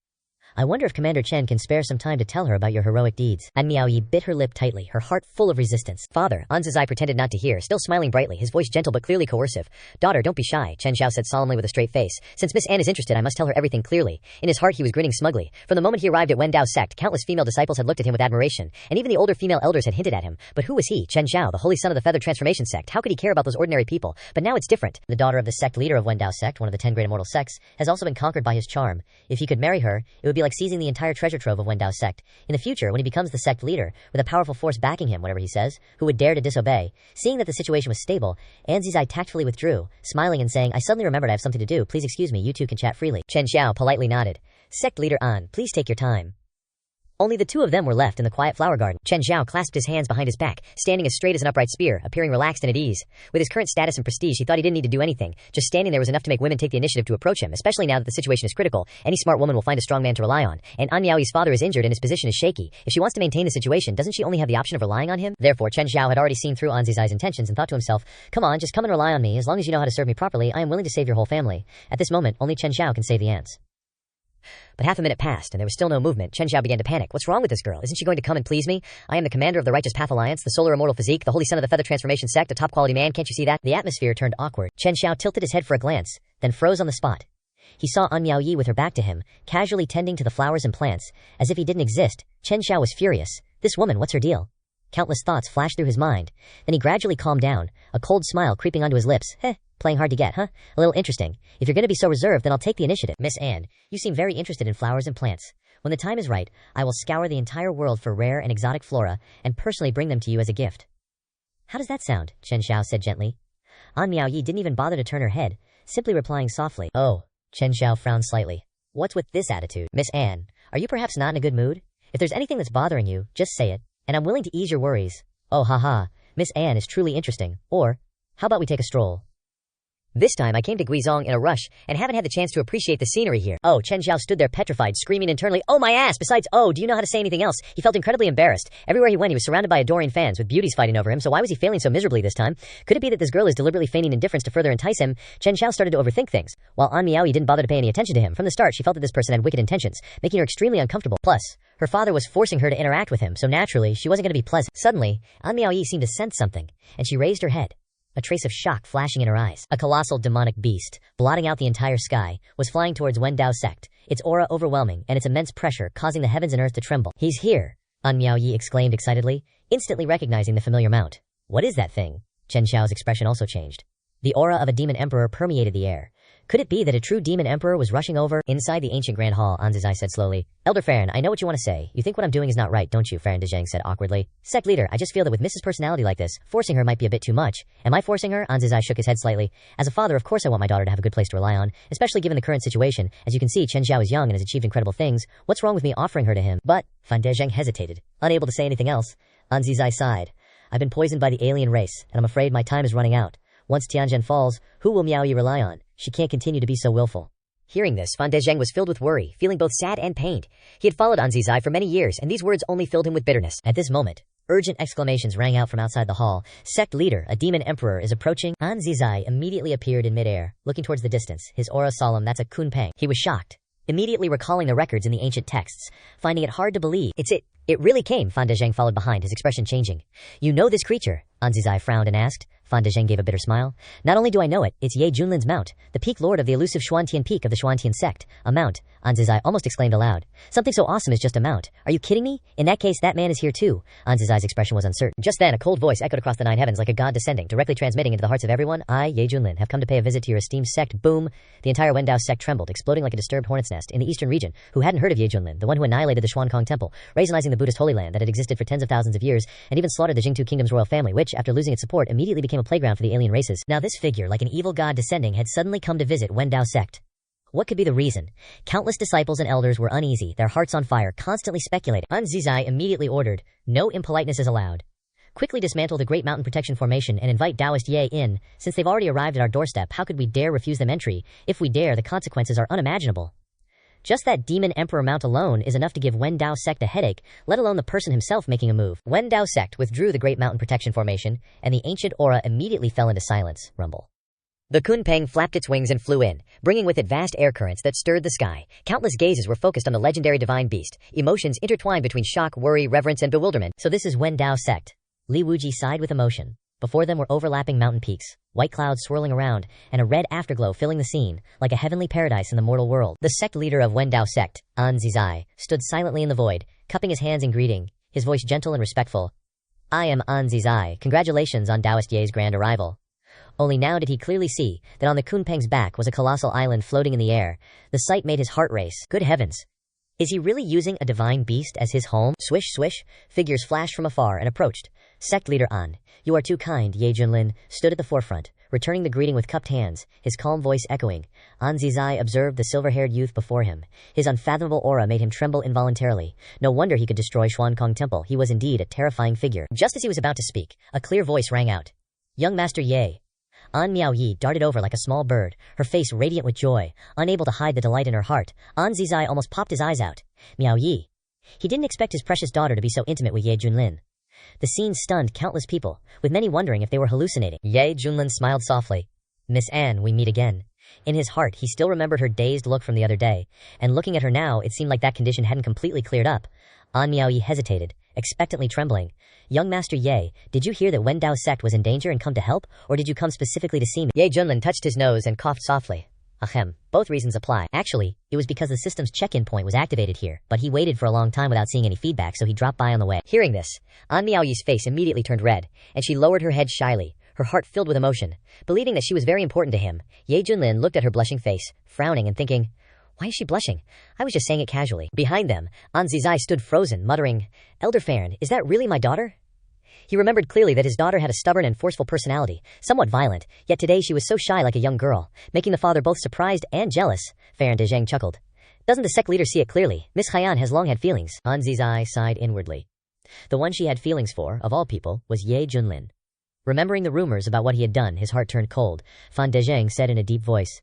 I wonder if Commander Chen can spare some time to tell her about your heroic deeds. An Miaoyi bit her lip tightly, her heart full of resistance. Father, Anzizai pretended not to hear, still smiling brightly, his voice gentle but clearly coercive. Daughter, don't be shy, Chen Xiao said solemnly with a straight face. Since Miss Anne is interested, I must tell her everything clearly. In his heart he was grinning smugly. From the moment he arrived at Wen Dao sect, countless female disciples had looked at him with admiration, and even the older female elders had hinted at him. But who was he, Chen Xiao, the holy son of the Feather Transformation sect? How could he care about those ordinary people? But now it's different. The daughter of the sect leader of Wen Dao sect, one of the 10 great immortal sects, has also been conquered by his charm. If he could marry her, it would be like seizing the entire treasure trove of Wen Dao sect. In the future, when he becomes the sect leader, with a powerful force backing him, whatever he says, who would dare to disobey? Seeing that the situation was stable, Anzizai tactfully withdrew, smiling and saying, I suddenly remembered I have something to do, please excuse me, you two can chat freely. Chen Xiao politely nodded. Sect leader An, please take your time. Only the two of them were left in the quiet flower garden. Chen Xiao clasped his hands behind his back, standing as straight as an upright spear, appearing relaxed and at ease. With his current status and prestige, he thought he didn't need to do anything. Just standing there was enough to make women take the initiative to approach him, especially now that the situation is critical. Any smart woman will find a strong man to rely on. And An Miaoyi's father is injured and his position is shaky. If she wants to maintain the situation, doesn't she only have the option of relying on him? Therefore, Chen Xiao had already seen through Anzizai's intentions and thought to himself, come on, just come and rely on me. As long as you know how to serve me properly, I am willing to save your whole family. At this moment, only Chen Xiao can save the ants. But half a minute passed, and there was still no movement. Chen Xiao began to panic. What's wrong with this girl? Isn't she going to come and please me? I am the commander of the Righteous Path Alliance, the Solar Immortal Physique, the holy son of the Feather Transformation sect, a top-quality man. Can't you see that? The atmosphere turned awkward. Chen Xiao tilted his head for a glance, then froze on the spot. He saw An Miaoyi with her back to him, casually tending to the flowers and plants, as if he didn't exist. Chen Xiao was furious. This woman, what's her deal? Countless thoughts flashed through his mind. Then he gradually calmed down, a cold smile creeping onto his lips. Playing hard to get, huh? A little interesting. If you're going to be so reserved, then I'll take the initiative. Miss Anne, you seem very interested in flowers and plants. When the time is right, I will scour the entire world for rare and exotic flora and personally bring them to you as a gift. How does that sound? Chen Xiao said gently. An Miaoyi didn't even bother to turn her head, simply replying softly. Oh. Chen Xiao frowned slightly. What's with this attitude? Miss Anne, are you perhaps not in a good mood? If there's anything that's bothering you, just say it, and I'm willing to ease your worries. Oh haha, Miss Anne is truly interesting. Or, how about we take a stroll? This time I came to Guizhong in a rush and haven't had the chance to appreciate the scenery here. Oh, Chen Xiao stood there petrified, screaming internally, oh my ass! Besides, oh, do you know how to say anything else? He felt incredibly embarrassed. Everywhere he went he was surrounded by adoring fans with beauties fighting over him, so why was he failing so miserably this time? Could it be that this girl is deliberately feigning indifference to further entice him? Chen Xiao started to overthink things, while An Miaoyi didn't bother to pay any attention to him. From the start she felt that this person had wicked intentions, making her extremely uncomfortable. Plus, her father was forcing her to interact with him, so naturally she wasn't going to be pleasant. Suddenly, An Miaoyi seemed to sense something, and she raised her head. A trace of shock flashing in her eyes. A colossal demonic beast, blotting out the entire sky, was flying towards Wendao sect, its aura overwhelming and its immense pressure causing the heavens and earth to tremble. He's here, An Miaoyi exclaimed excitedly, instantly recognizing the familiar mount. What is that thing? Chen Xiao's expression also changed. The aura of a demon emperor permeated the air. Could it be that a true demon emperor was rushing over? Inside the ancient grand hall, An Zizai said slowly. Elder Farron, I know what you want to say. You think what I'm doing is not right, don't you? Farron Dezheng said awkwardly. Sect leader, I just feel that with Mrs. Personality like this, forcing her might be a bit too much. Am I forcing her? An Zizai shook his head slightly. As a father, of course I want my daughter to have a good place to rely on, especially given the current situation. As you can see, Chen Xiao is young and has achieved incredible things. What's wrong with me offering her to him? But, Fan Dezheng hesitated, unable to say anything else. An Zizai sighed. I've been poisoned by the alien race, and I'm afraid my time is running out. Once Tianzhen falls, who will Miaoyi rely on? She can't continue to be so willful. Hearing this, Fan Dezheng was filled with worry, feeling both sad and pained. He had followed An Zizai for many years, and these words only filled him with bitterness. At this moment, urgent exclamations rang out from outside the hall. Sect leader, a demon emperor, is approaching. An Zizai immediately appeared in midair, looking towards the distance, his aura solemn. That's a kunpeng. He was shocked, immediately recalling the records in the ancient texts, finding it hard to believe. It really came. Fan Dezheng followed behind, his expression changing. You know this creature? An Zizai frowned and asked. Fan Dezheng gave a bitter smile. Not only do I know it, it's Ye Junlin's mount, the peak lord of the elusive Xuantian peak of the Xuantian sect. A mount, An Zizai almost exclaimed aloud. Something so awesome is just a mount. Are you kidding me? In that case, that man is here too. An Zizai's expression was uncertain. Just then, a cold voice echoed across the 9 heavens like a god descending, directly transmitting into the hearts of everyone. I, Ye Junlin, have come to pay a visit to your esteemed sect. Boom! The entire Wendao sect trembled, exploding like a disturbed hornet's nest. In the eastern region, who hadn't heard of Ye Junlin, the one who annihilated the Xuankong temple, reasonizing the Buddhist holy land that had existed for tens of thousands of years, and even slaughtered the Jingtu kingdom's royal family, which, after losing its support, immediately became a playground for the alien races. Now this figure, like an evil god descending, had suddenly come to visit Wendao sect. What could be the reason? Countless disciples and elders were uneasy, their hearts on fire, constantly speculating. An Zizai immediately ordered, no impoliteness is allowed. Quickly dismantle the Great Mountain Protection Formation and invite Taoist Ye in. Since they've already arrived at our doorstep, how could we dare refuse them entry? If we dare, the consequences are unimaginable. Just that demon emperor mount alone is enough to give Wendao sect a headache, let alone the person himself making a move. Wendao sect withdrew the Great Mountain Protection Formation, and the ancient aura immediately fell into silence. Rumble. The kunpeng flapped its wings and flew in, bringing with it vast air currents that stirred the sky. Countless gazes were focused on the legendary divine beast, emotions intertwined between shock, worry, reverence, and bewilderment. So this is Wendao sect. Li Wuji sighed with emotion. Before them were overlapping mountain peaks, white clouds swirling around, and a red afterglow filling the scene, like a heavenly paradise in the mortal world. The sect leader of Wendao sect, An Zizai, stood silently in the void, cupping his hands in greeting, his voice gentle and respectful. I am An Zizai. Congratulations on Taoist Ye's grand arrival. Only now did he clearly see that on the kunpeng's back was a colossal island floating in the air. The sight made his heart race. Good heavens! Is he really using a divine beast as his home? Swish, swish, figures flashed from afar and approached. Sect leader An, you are too kind. Ye Junlin stood at the forefront, returning the greeting with cupped hands, his calm voice echoing. An Zizai observed the silver-haired youth before him. His unfathomable aura made him tremble involuntarily. No wonder he could destroy Xuankong Temple. He was indeed a terrifying figure. Just as he was about to speak, a clear voice rang out. Young Master Ye. An Miaoyi darted over like a small bird, her face radiant with joy, unable to hide the delight in her heart. An Zizai almost popped his eyes out. Miaoyi. He didn't expect his precious daughter to be so intimate with Ye Junlin. The scene stunned countless people, with many wondering if they were hallucinating. Ye Junlin smiled softly. Miss Anne, we meet again. In his heart, he still remembered her dazed look from the other day, and looking at her now, it seemed like that condition hadn't completely cleared up. An Miaoyi hesitated, expectantly trembling. Young Master Ye, did you hear that Wendao sect was in danger and come to help, or did you come specifically to see me? Ye Junlin touched his nose and coughed softly. Ahem, both reasons apply. Actually, it was because the system's check-in point was activated here, but he waited for a long time without seeing any feedback, so he dropped by on the way. Hearing this, An Miaoyi's face immediately turned red, and she lowered her head shyly, her heart filled with emotion. Believing that she was very important to him, Ye Junlin looked at her blushing face, frowning and thinking, why is she blushing? I was just saying it casually. Behind them, An Zizai stood frozen, muttering, Elder Farron, is that really my daughter? He remembered clearly that his daughter had a stubborn and forceful personality, somewhat violent, yet today she was so shy like a young girl, making the father both surprised and jealous. Farron de Zhang chuckled. Doesn't the sect leader see it clearly? Miss Haiyan has long had feelings. Han Zizai sighed inwardly. The one she had feelings for, of all people, was Ye Junlin. Remembering the rumors about what he had done, his heart turned cold. Fan Dezheng said in a deep voice,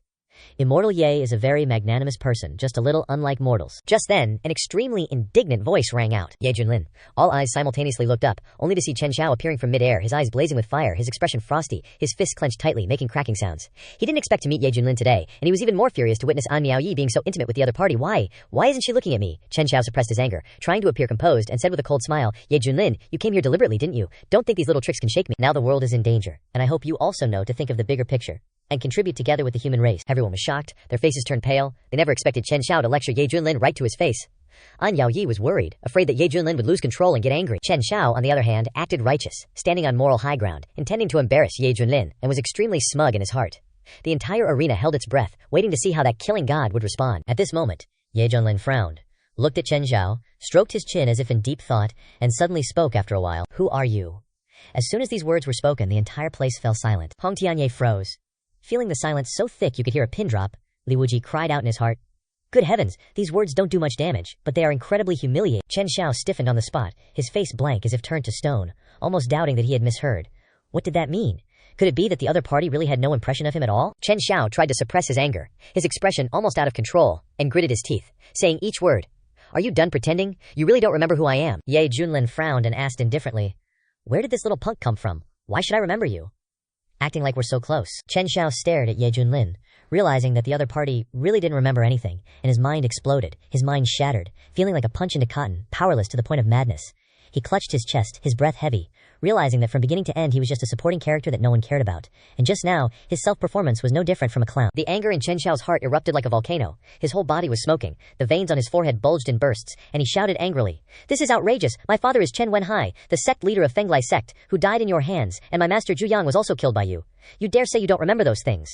Immortal Ye is a very magnanimous person, just a little unlike mortals. Just then, an extremely indignant voice rang out. Ye Junlin. All eyes simultaneously looked up, only to see Chen Xiao appearing from mid-air, his eyes blazing with fire, his expression frosty, his fists clenched tightly, making cracking sounds. He didn't expect to meet Ye Junlin today, and he was even more furious to witness An Miaoyi being so intimate with the other party. Why? Why isn't she looking at me? Chen Xiao suppressed his anger, trying to appear composed, and said with a cold smile, Ye Junlin, you came here deliberately, didn't you? Don't think these little tricks can shake me. Now the world is in danger, and I hope you also know to think of the bigger picture and contribute together with the human race. Everyone was shocked, their faces turned pale. They never expected Chen Xiao to lecture Ye Junlin right to his face. An Yaoyi was worried, afraid that Ye Junlin would lose control and get angry. Chen Xiao, on the other hand, acted righteous, standing on moral high ground, intending to embarrass Ye Junlin, and was extremely smug in his heart. The entire arena held its breath, waiting to see how that killing god would respond. At this moment, Ye Junlin frowned, looked at Chen Xiao, stroked his chin as if in deep thought, and suddenly spoke after a while. Who are you? As soon as these words were spoken, the entire place fell silent. Hong Tianye froze. Feeling the silence so thick you could hear a pin drop, Li Wuji cried out in his heart, Good heavens, these words don't do much damage, but they are incredibly humiliating. Chen Xiao stiffened on the spot, his face blank as if turned to stone, almost doubting that he had misheard. What did that mean? Could it be that the other party really had no impression of him at all? Chen Xiao tried to suppress his anger, his expression almost out of control, and gritted his teeth, saying each word. Are you done pretending? You really don't remember who I am? Ye Junlin frowned and asked indifferently, Where did this little punk come from? Why should I remember you? Acting like we're so close. Chen Xiao stared at Ye Junlin, realizing that the other party really didn't remember anything, and his mind exploded, his mind shattered, feeling like a punch into cotton, powerless to the point of madness. He clutched his chest, his breath heavy, realizing that from beginning to end he was just a supporting character that no one cared about. And just now, his self-performance was no different from a clown. The anger in Chen Xiao's heart erupted like a volcano. His whole body was smoking, the veins on his forehead bulged in bursts, and he shouted angrily, This is outrageous! My father is Chen Wenhai, the sect leader of Fenglai sect, who died in your hands, and my master Zhu Yang was also killed by you. You dare say you don't remember those things?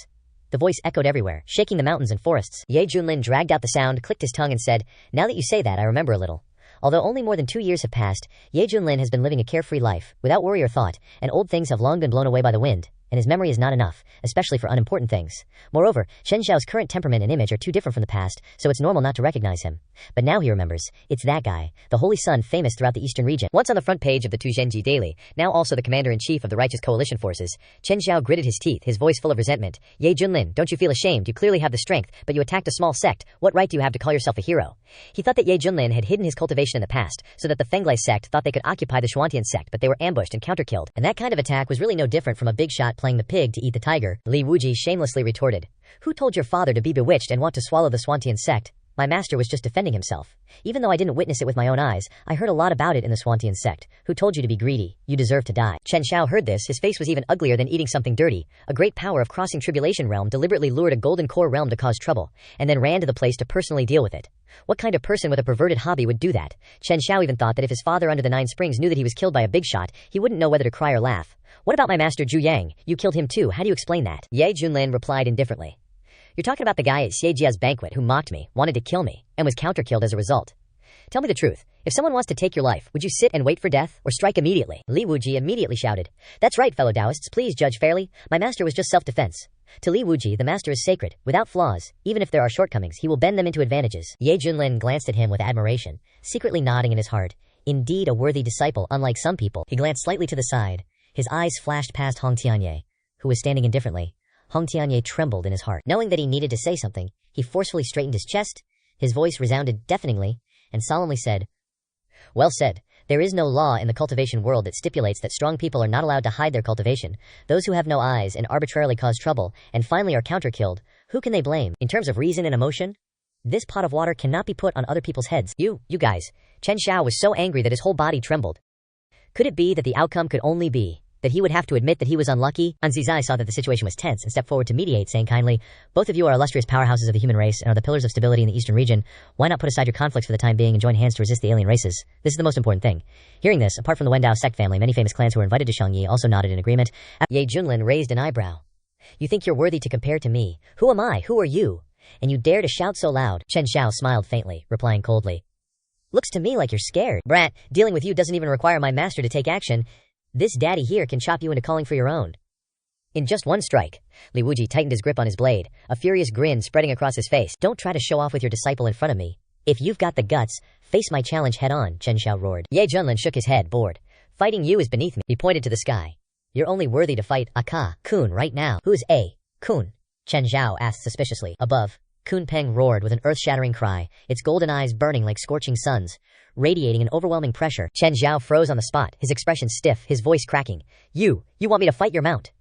The voice echoed everywhere, shaking the mountains and forests. Ye Junlin dragged out the sound, clicked his tongue and said, Now that you say that, I remember a little. Although only more than 2 years have passed, Ye Junlin has been living a carefree life, without worry or thought, and old things have long been blown away by the wind, and his memory is not enough, especially for unimportant things. Moreover, Chen Xiao's current temperament and image are too different from the past, so it's normal not to recognize him. But now he remembers. It's that guy, the Holy Sun famous throughout the eastern region. Once on the front page of the Tuzhenji Daily, now also the commander-in-chief of the Righteous Coalition forces, Chen Xiao gritted his teeth, his voice full of resentment. Ye Junlin, don't you feel ashamed? You clearly have the strength, but you attacked a small sect. What right do you have to call yourself a hero? He thought that Ye Junlin had hidden his cultivation in the past, so that the Fenglai sect thought they could occupy the Xuantian sect, but they were ambushed and counter-killed. And that kind of attack was really no different from a big shot playing the pig to eat the tiger. Li Wuji shamelessly retorted, Who told your father to be bewitched and want to swallow the Xuantian sect? My master was just defending himself. Even though I didn't witness it with my own eyes, I heard a lot about it in the Xuantian sect. Who told you to be greedy? You deserve to die. Chen Xiao heard this, his face was even uglier than eating something dirty. A great power of crossing tribulation realm deliberately lured a golden core realm to cause trouble, and then ran to the place to personally deal with it. What kind of person with a perverted hobby would do that? Chen Xiao even thought that if his father under the 9 springs knew that he was killed by a big shot, he wouldn't know whether to cry or laugh. What about my master Zhu Yang? You killed him too, how do you explain that? Ye Junlin replied indifferently. You're talking about the guy at Xiejia's banquet who mocked me, wanted to kill me, and was counter-killed as a result. Tell me the truth. If someone wants to take your life, would you sit and wait for death, or strike immediately? Li Wuji immediately shouted. That's right, fellow Taoists, please judge fairly. My master was just self-defense. To Li Wuji, the master is sacred, without flaws. Even if there are shortcomings, he will bend them into advantages. Ye Junlin glanced at him with admiration, secretly nodding in his heart. Indeed a worthy disciple, unlike some people. He glanced slightly to the side. His eyes flashed past Hong Tianye, who was standing indifferently. Hong Tianye trembled in his heart. Knowing that he needed to say something, he forcefully straightened his chest, his voice resounded deafeningly, and solemnly said, Well said. There is no law in the cultivation world that stipulates that strong people are not allowed to hide their cultivation. Those who have no eyes and arbitrarily cause trouble, and finally are counter-killed, who can they blame? In terms of reason and emotion, this pot of water cannot be put on other people's heads. You guys. Chen Xiao was so angry that his whole body trembled. Could it be that the outcome could only be that he would have to admit that he was unlucky? An Zizai saw that the situation was tense and stepped forward to mediate, saying kindly, Both of you are illustrious powerhouses of the human race and are the pillars of stability in the eastern region. Why not put aside your conflicts for the time being and join hands to resist the alien races? This is the most important thing. Hearing this, apart from the Wendao sect family, many famous clans who were invited to Shangyi also nodded in agreement. Ye Junlin raised an eyebrow. You think you're worthy to compare to me? Who am I? Who are you? And you dare to shout so loud? Chen Xiao smiled faintly, replying coldly. Looks to me like you're scared. Brat, dealing with you doesn't even require my master to take action. This daddy here can chop you into calling for your own. In just one strike, Li Wuji tightened his grip on his blade, a furious grin spreading across his face. Don't try to show off with your disciple in front of me. If you've got the guts, face my challenge head on, Chen Xiao roared. Ye Junlin shook his head, bored. Fighting you is beneath me. He pointed to the sky. You're only worthy to fight Kun right now. Who's Kun? Chen Xiao asked suspiciously. Above, Kun Peng roared with an earth-shattering cry, its golden eyes burning like scorching suns, radiating an overwhelming pressure. Chen Xiao froze on the spot, his expression stiff, his voice cracking. You want me to fight your mount?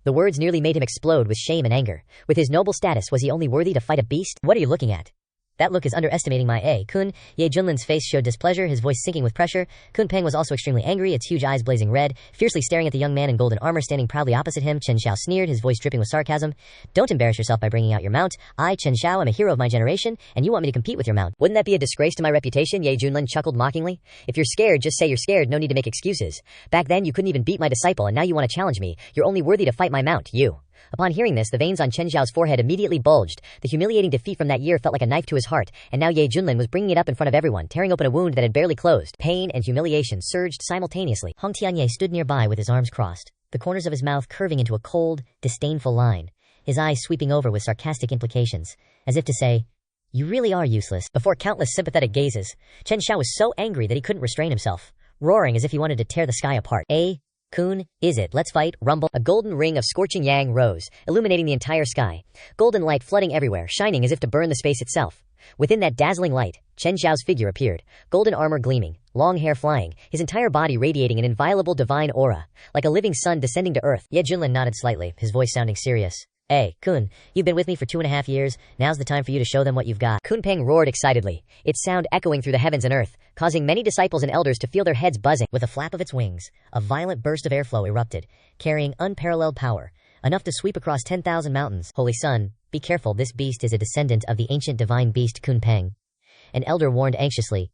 The words nearly made him explode with shame and anger. With his noble status, was he only worthy to fight a beast? What are you looking at? That look is underestimating my Kun. Ye Junlin's face showed displeasure, his voice sinking with pressure. Kun Peng was also extremely angry, its huge eyes blazing red, fiercely staring at the young man in golden armor standing proudly opposite him. Chen Xiao sneered, his voice dripping with sarcasm. Don't embarrass yourself by bringing out your mount. I, Chen Xiao, am a hero of my generation, and you want me to compete with your mount. Wouldn't that be a disgrace to my reputation? Ye Junlin chuckled mockingly. If you're scared, just say you're scared, no need to make excuses. Back then you couldn't even beat my disciple, and now you want to challenge me. You're only worthy to fight my mount, you. Upon hearing this, the veins on Chen Xiao's forehead immediately bulged. The humiliating defeat from that year felt like a knife to his heart, and now Ye Junlin was bringing it up in front of everyone, tearing open a wound that had barely closed. Pain and humiliation surged simultaneously. Hong Tianye stood nearby with his arms crossed, the corners of his mouth curving into a cold, disdainful line, his eyes sweeping over with sarcastic implications, as if to say, you really are useless. Before countless sympathetic gazes, Chen Xiao was so angry that he couldn't restrain himself, roaring as if he wanted to tear the sky apart. Kun, is it? Let's fight, rumble. A golden ring of scorching yang rose, illuminating the entire sky. Golden light flooding everywhere, shining as if to burn the space itself. Within that dazzling light, Chen Xiao's figure appeared, golden armor gleaming, long hair flying, his entire body radiating an inviolable divine aura, like a living sun descending to earth. Ye Junlin nodded slightly, his voice sounding serious. Kun, you've been with me for 2.5 years, now's the time for you to show them what you've got. Kun Peng roared excitedly, its sound echoing through the heavens and earth, causing many disciples and elders to feel their heads buzzing. With a flap of its wings, a violent burst of airflow erupted, carrying unparalleled power, enough to sweep across 10,000 mountains. Holy Sun, be careful, this beast is a descendant of the ancient divine beast Kun Peng. An elder warned anxiously.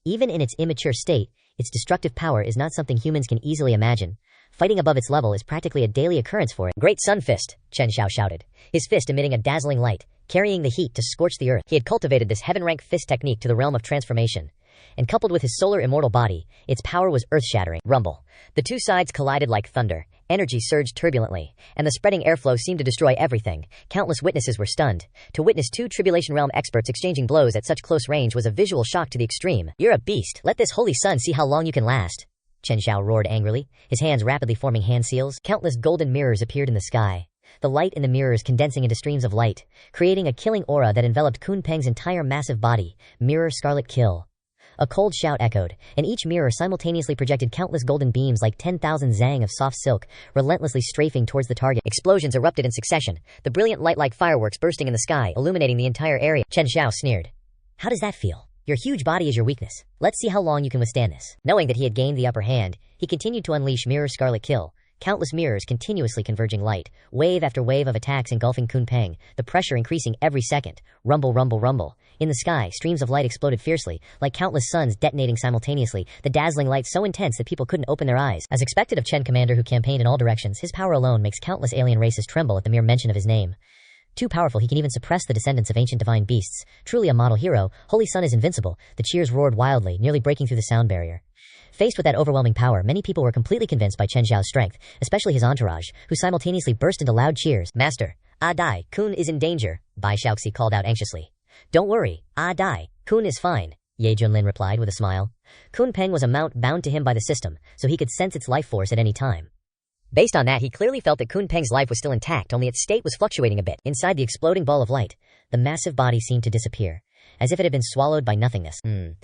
Even in its immature state, its destructive power is not something humans can easily imagine. Fighting above its level is practically a daily occurrence for it. Great Sun Fist, Chen Xiao shouted, his fist emitting a dazzling light, carrying the heat to scorch the earth. He had cultivated this heaven-rank fist technique to the realm of transformation, and coupled with his solar immortal body, its power was earth-shattering. Rumble. The two sides collided like thunder, energy surged turbulently, and the spreading airflow seemed to destroy everything. Countless witnesses were stunned. To witness two Tribulation Realm experts exchanging blows at such close range was a visual shock to the extreme. You're a beast. Let this holy sun see how long you can last. Chen Xiao roared angrily, his hands rapidly forming hand seals. Countless golden mirrors appeared in the sky, the light in the mirrors condensing into streams of light, creating a killing aura that enveloped Kun Peng's entire massive body. Mirror Scarlet Kill. A cold shout echoed, and each mirror simultaneously projected countless golden beams like 10,000 zang of soft silk, relentlessly strafing towards the target. Explosions erupted in succession, the brilliant light like fireworks bursting in the sky, illuminating the entire area. Chen Xiao sneered. How does that feel? Your huge body is your weakness. Let's see how long you can withstand this. Knowing that he had gained the upper hand, he continued to unleash Mirror Scarlet Kill, countless mirrors continuously converging light, wave after wave of attacks engulfing Kun Peng, the pressure increasing every second. Rumble, rumble, rumble. In the sky, streams of light exploded fiercely, like countless suns detonating simultaneously, the dazzling light so intense that people couldn't open their eyes. As expected of Chen Commander, who campaigned in all directions, his power alone makes countless alien races tremble at the mere mention of his name. Too powerful, he can even suppress the descendants of ancient divine beasts. Truly a model hero, Holy Sun is invincible. The cheers roared wildly, nearly breaking through the sound barrier. Faced with that overwhelming power, many people were completely convinced by Chen Xiao's strength, especially his entourage, who simultaneously burst into loud cheers. Master, Dai, Kun is in danger, Bai Xiaoxi called out anxiously. Don't worry, Dai, Kun is fine, Ye Junlin replied with a smile. Kun Peng was a mount bound to him by the system, so he could sense its life force at any time. Based on that, he clearly felt that Kun Peng's life was still intact, only its state was fluctuating a bit. Inside the exploding ball of light, the massive body seemed to disappear, as if it had been swallowed by nothingness. Chen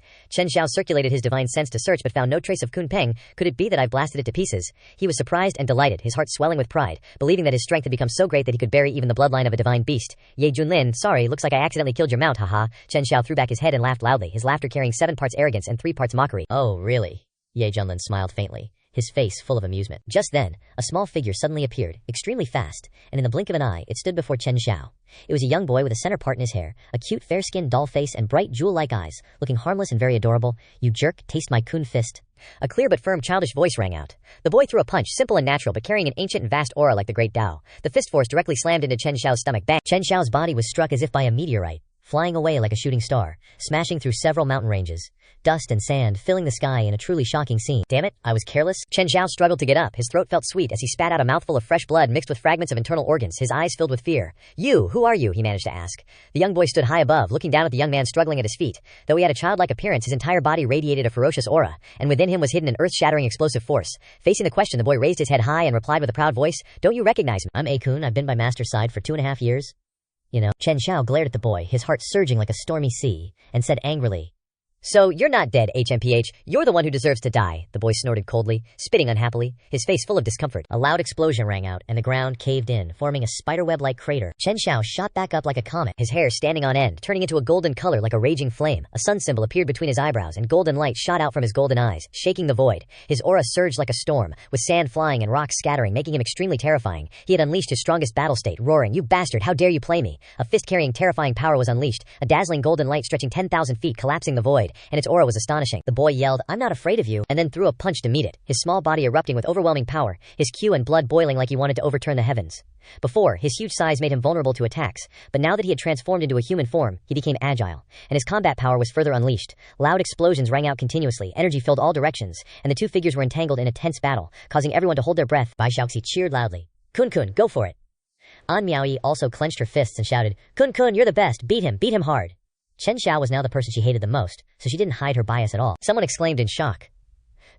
Xiao circulated his divine sense to search but found no trace of Kun Peng. Could it be that I've blasted it to pieces? He was surprised and delighted, his heart swelling with pride, believing that his strength had become so great that he could bury even the bloodline of a divine beast. Ye Junlin, sorry, looks like I accidentally killed your mount, haha. Chen Xiao threw back his head and laughed loudly, his laughter carrying 7 parts arrogance and 3 parts mockery. Oh, really? Ye Junlin smiled faintly, his face full of amusement. Just then, a small figure suddenly appeared, extremely fast, and in the blink of an eye, it stood before Chen Xiao. It was a young boy with a center part in his hair, a cute fair-skinned doll face and bright jewel-like eyes, looking harmless and very adorable. You jerk, taste my Kun fist. A clear but firm childish voice rang out. The boy threw a punch, simple and natural but carrying an ancient and vast aura like the great Tao. The fist force directly slammed into Chen Xiao's stomach. Bang! Chen Xiao's body was struck as if by a meteorite. flying away like a shooting star, smashing through several mountain ranges. Dust and sand filling the sky in a truly shocking scene. Damn it, I was careless. Chen Zhao struggled to get up. His throat felt sweet as he spat out a mouthful of fresh blood mixed with fragments of internal organs, his eyes filled with fear. "You, who are you?" he managed to ask. The young boy stood high above, looking down at the young man struggling at his feet. Though he had a childlike appearance, his entire body radiated a ferocious aura, and within him was hidden an earth-shattering explosive force. Facing the question, the boy raised his head high and replied with a proud voice, "Don't you recognize me? I'm A-kun. I've been by Master's side for 2.5 years. You know." Chen Zhao glared at the boy, his heart surging like a stormy sea, and said angrily, "So, you're not dead, HMPH. You're the one who deserves to die." The boy snorted coldly, spitting unhappily, his face full of discomfort. A loud explosion rang out, and the ground caved in, forming a spiderweb-like crater. Chen Zhao shot back up like a comet, his hair standing on end, turning into a golden color like a raging flame. A sun symbol appeared between his eyebrows, and golden light shot out from his golden eyes, shaking the void. His aura surged like a storm, with sand flying and rocks scattering, making him extremely terrifying. He had unleashed his strongest battle state, roaring, "You bastard, how dare you play me!" A fist-carrying terrifying power was unleashed, a dazzling golden light stretching 10,000 feet, collapsing the void, and its aura was astonishing. The boy yelled, "I'm not afraid of you," and then threw a punch to meet it, his small body erupting with overwhelming power, his Q and blood boiling like he wanted to overturn the heavens. Before, his huge size made him vulnerable to attacks, but now that he had transformed into a human form, he became agile, and his combat power was further unleashed. Loud explosions rang out continuously, energy filled all directions, and the two figures were entangled in a tense battle, causing everyone to hold their breath. Bai Xiaoxi cheered loudly. "Kun, go for it." An Miaoyi also clenched her fists and shouted, Kun, you're the best, beat him hard." Chen Zhao was now the person she hated the most, so she didn't hide her bias at all. Someone exclaimed in shock,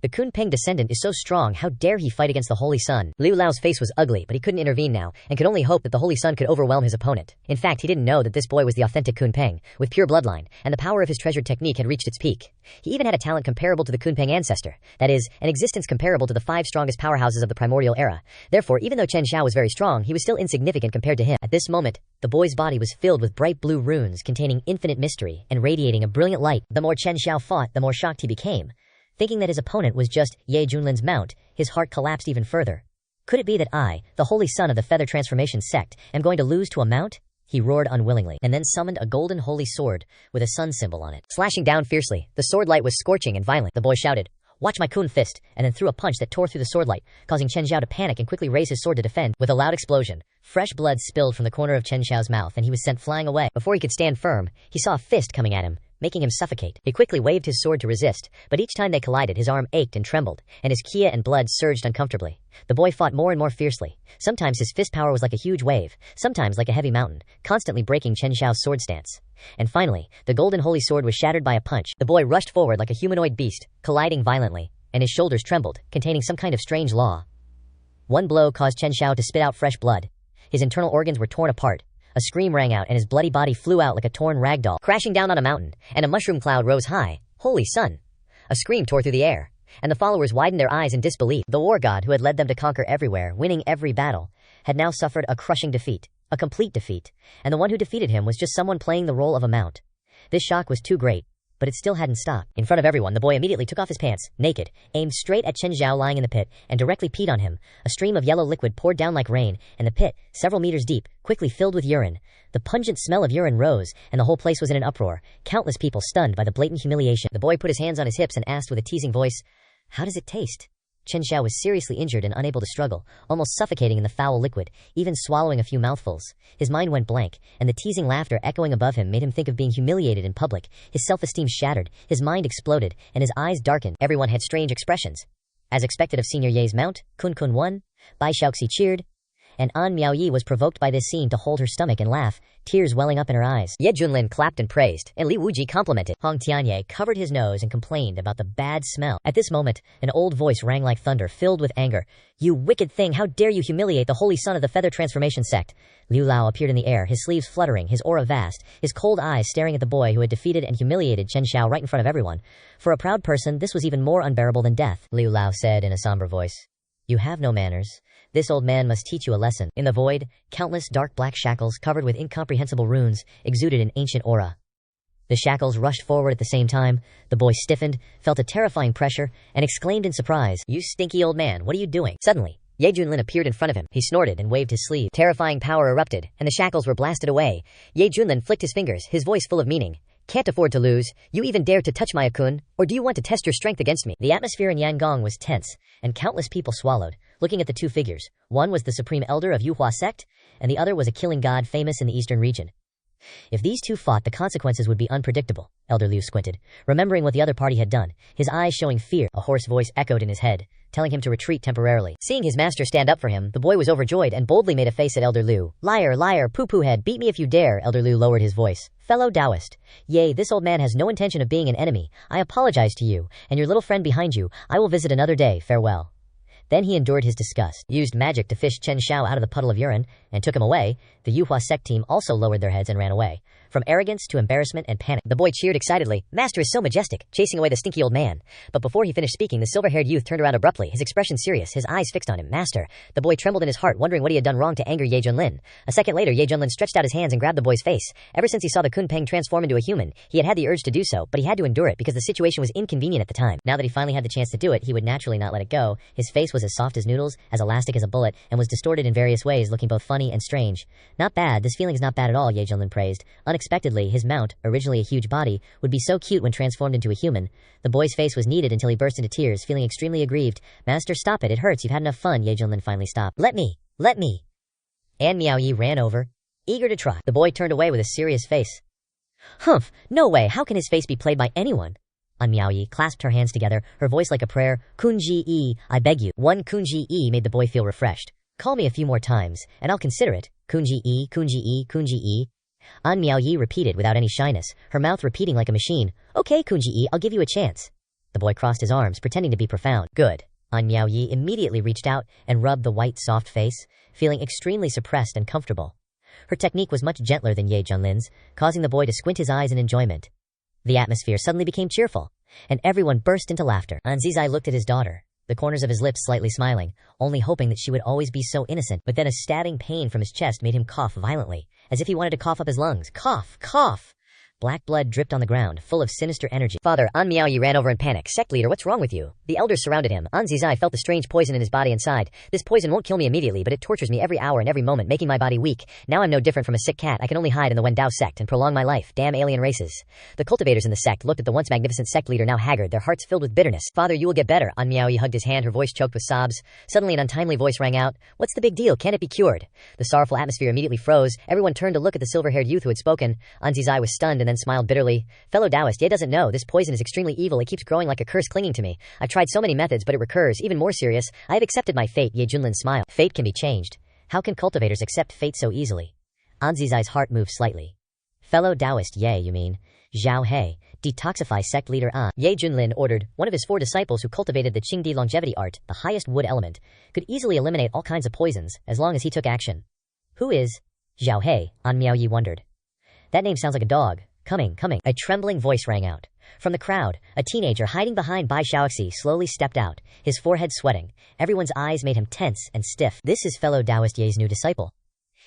"The Kunpeng descendant is so strong, how dare he fight against the Holy Sun?" Liu Lao's face was ugly, but he couldn't intervene now, and could only hope that the Holy Sun could overwhelm his opponent. In fact, he didn't know that this boy was the authentic Kunpeng, with pure bloodline, and the power of his treasured technique had reached its peak. He even had a talent comparable to the Kunpeng ancestor, that is, an existence comparable to the 5 strongest powerhouses of the primordial era. Therefore, even though Chen Zhao was very strong, he was still insignificant compared to him. At this moment, the boy's body was filled with bright blue runes containing infinite mystery and radiating a brilliant light. The more Chen Zhao fought, the more shocked he became. Thinking that his opponent was just Ye Junlin's mount, his heart collapsed even further. Could it be that I, the holy son of the feather transformation sect, am going to lose to a mount? He roared unwillingly, and then summoned a golden holy sword with a sun symbol on it. Slashing down fiercely, the sword light was scorching and violent. The boy shouted, "Watch my Kun fist," and then threw a punch that tore through the sword light, causing Chen Zhao to panic and quickly raise his sword to defend. With a loud explosion, fresh blood spilled from the corner of Chen Zhao's mouth, and he was sent flying away. Before he could stand firm, he saw a fist coming at him, making him suffocate. He quickly waved his sword to resist, but each time they collided, his arm ached and trembled, and his kia and blood surged uncomfortably. The boy fought more and more fiercely. Sometimes his fist power was like a huge wave, sometimes like a heavy mountain, constantly breaking Chen Zhao's sword stance. And finally, the golden holy sword was shattered by a punch. The boy rushed forward like a humanoid beast, colliding violently, and his shoulders trembled, containing some kind of strange law. One blow caused Chen Zhao to spit out fresh blood. His internal organs were torn apart. A scream rang out, and his bloody body flew out like a torn rag doll, crashing down on a mountain, and a mushroom cloud rose high. Holy sun! A scream tore through the air, and the followers widened their eyes in disbelief. The war god who had led them to conquer everywhere, winning every battle, had now suffered a crushing defeat, a complete defeat, and the one who defeated him was just someone playing the role of a mount. This shock was too great, but it still hadn't stopped. In front of everyone, the boy immediately took off his pants, naked, aimed straight at Chen Zhao lying in the pit, and directly peed on him. A stream of yellow liquid poured down like rain, and the pit, several meters deep, quickly filled with urine. The pungent smell of urine rose, and the whole place was in an uproar, countless people stunned by the blatant humiliation. The boy put his hands on his hips and asked with a teasing voice, "How does it taste?" Chen Zhao was seriously injured and unable to struggle, almost suffocating in the foul liquid, even swallowing a few mouthfuls. His mind went blank, and the teasing laughter echoing above him made him think of being humiliated in public. His self-esteem shattered, his mind exploded, and his eyes darkened. Everyone had strange expressions. As expected of Senior Ye's mount, Kun won. Bai Xiaoxi cheered, and An Miaoyi was provoked by this scene to hold her stomach and laugh, tears welling up in her eyes. Ye Junlin clapped and praised, and Li Wuji complimented. Hong Tianye covered his nose and complained about the bad smell. At this moment, an old voice rang like thunder, filled with anger. "You wicked thing, how dare you humiliate the holy son of the feather transformation sect?" Liu Lao appeared in the air, his sleeves fluttering, his aura vast, his cold eyes staring at the boy who had defeated and humiliated Chen Zhao right in front of everyone. For a proud person, this was even more unbearable than death. Liu Lao said in a somber voice, "You have no manners. This old man must teach you a lesson." In the void, countless dark black shackles covered with incomprehensible runes exuded an ancient aura. The shackles rushed forward at the same time. The boy stiffened, felt a terrifying pressure, and exclaimed in surprise, "You stinky old man, what are you doing?" Suddenly, Ye Junlin appeared in front of him. He snorted and waved his sleeve. Terrifying power erupted, and the shackles were blasted away. Ye Junlin flicked his fingers, his voice full of meaning. "Can't afford to lose. You even dare to touch my Akun, or do you want to test your strength against me?" The atmosphere in Yangon was tense, and countless people swallowed, looking at the two figures. One was the supreme elder of Yuhua sect, and the other was a killing god famous in the eastern region. If these two fought, the consequences would be unpredictable. Elder Liu squinted, remembering what the other party had done, his eyes showing fear. A hoarse voice echoed in his head, telling him to retreat temporarily. Seeing his master stand up for him, the boy was overjoyed and boldly made a face at Elder Liu. Liar, liar, poo-poo head, beat me if you dare. Elder Liu lowered his voice. Fellow Taoist, yea, this old man has no intention of being an enemy. I apologize to you, and your little friend behind you. I will visit another day. Farewell. Then he endured his disgust, used magic to fish Chen Xiao out of the puddle of urine, and took him away. The Yuhua sect team also lowered their heads and ran away. From arrogance to embarrassment and panic, the boy cheered excitedly. Master is so majestic, chasing away the stinky old man. But before he finished speaking, the silver-haired youth turned around abruptly, his expression serious, his eyes fixed on him. Master. The boy trembled in his heart, wondering what he had done wrong to anger Ye Junlin. A second later, Ye Junlin stretched out his hands and grabbed the boy's face. Ever since he saw the Kunpeng transform into a human, he had had the urge to do so, but he had to endure it because the situation was inconvenient at the time. Now that he finally had the chance to do it, he would naturally not let it go. His face was as soft as noodles, as elastic as a bullet, and was distorted in various ways, looking both funny and strange. Not bad, this feeling is not bad at all, Ye Junlin praised. Unexpectedly, his mount, originally a huge body, would be so cute when transformed into a human. The boy's face was kneaded until he burst into tears, feeling extremely aggrieved. Master, stop it, it hurts, you've had enough fun. Ye Junlin finally stopped. Let me. An Miao Yi ran over, eager to try. The boy turned away with a serious face. Humph, no way, how can his face be played by anyone? An Miao Yi clasped her hands together, her voice like a prayer. Kunji-e, I beg you. One Kunji-e made the boy feel refreshed. Call me a few more times, and I'll consider it. Kunji-e, Kunji-e, Kunji-e. An Miao Yi repeated without any shyness, her mouth repeating like a machine. Okay, Kunji-e, I'll give you a chance. The boy crossed his arms, pretending to be profound. Good. An Miao Yi immediately reached out and rubbed the white, soft face, feeling extremely suppressed and comfortable. Her technique was much gentler than Ye Junlin's, causing the boy to squint his eyes in enjoyment. The atmosphere suddenly became cheerful, and everyone burst into laughter. An Zizai looked at his daughter, the corners of his lips slightly smiling, only hoping that she would always be so innocent. But then a stabbing pain from his chest made him cough violently, as if he wanted to cough up his lungs. Cough, cough! Black blood dripped on the ground, full of sinister energy. Father, An Miao Yi ran over in panic. Sect leader, what's wrong with you? The elders surrounded him. An Zizai felt the strange poison in his body and sighed. This poison won't kill me immediately, but it tortures me every hour and every moment, making my body weak. Now I'm no different from a sick cat. I can only hide in the Wendao sect and prolong my life. Damn alien races. The cultivators in the sect looked at the once magnificent sect leader, now haggard, their hearts filled with bitterness. Father, you will get better. An Miao Yi hugged his hand, her voice choked with sobs. Suddenly an untimely voice rang out. What's the big deal? Can it be cured? The sorrowful atmosphere immediately froze. Everyone turned to look at the silver-haired youth who had spoken. An Zizai was stunned and then smiled bitterly. Fellow Taoist, Ye doesn't know. This poison is extremely evil. It keeps growing like a curse clinging to me. I've tried so many methods, but it recurs. Even more serious, I have accepted my fate. Ye Junlin smiled. Fate can be changed. How can cultivators accept fate so easily? An Zizai's heart moved slightly. Fellow Taoist, Ye, you mean? Zhao He, detoxify sect leader An. Ye Junlin ordered. One of his 4 disciples who cultivated the Qingdi longevity art, the highest wood element, could easily eliminate all kinds of poisons, as long as he took action. Who is Zhao He? An Miao Yi wondered. That name sounds like a dog. Coming. A trembling voice rang out. From the crowd, a teenager hiding behind Bai Xiaoxi slowly stepped out, his forehead sweating. Everyone's eyes made him tense and stiff. This is fellow Taoist Ye's new disciple.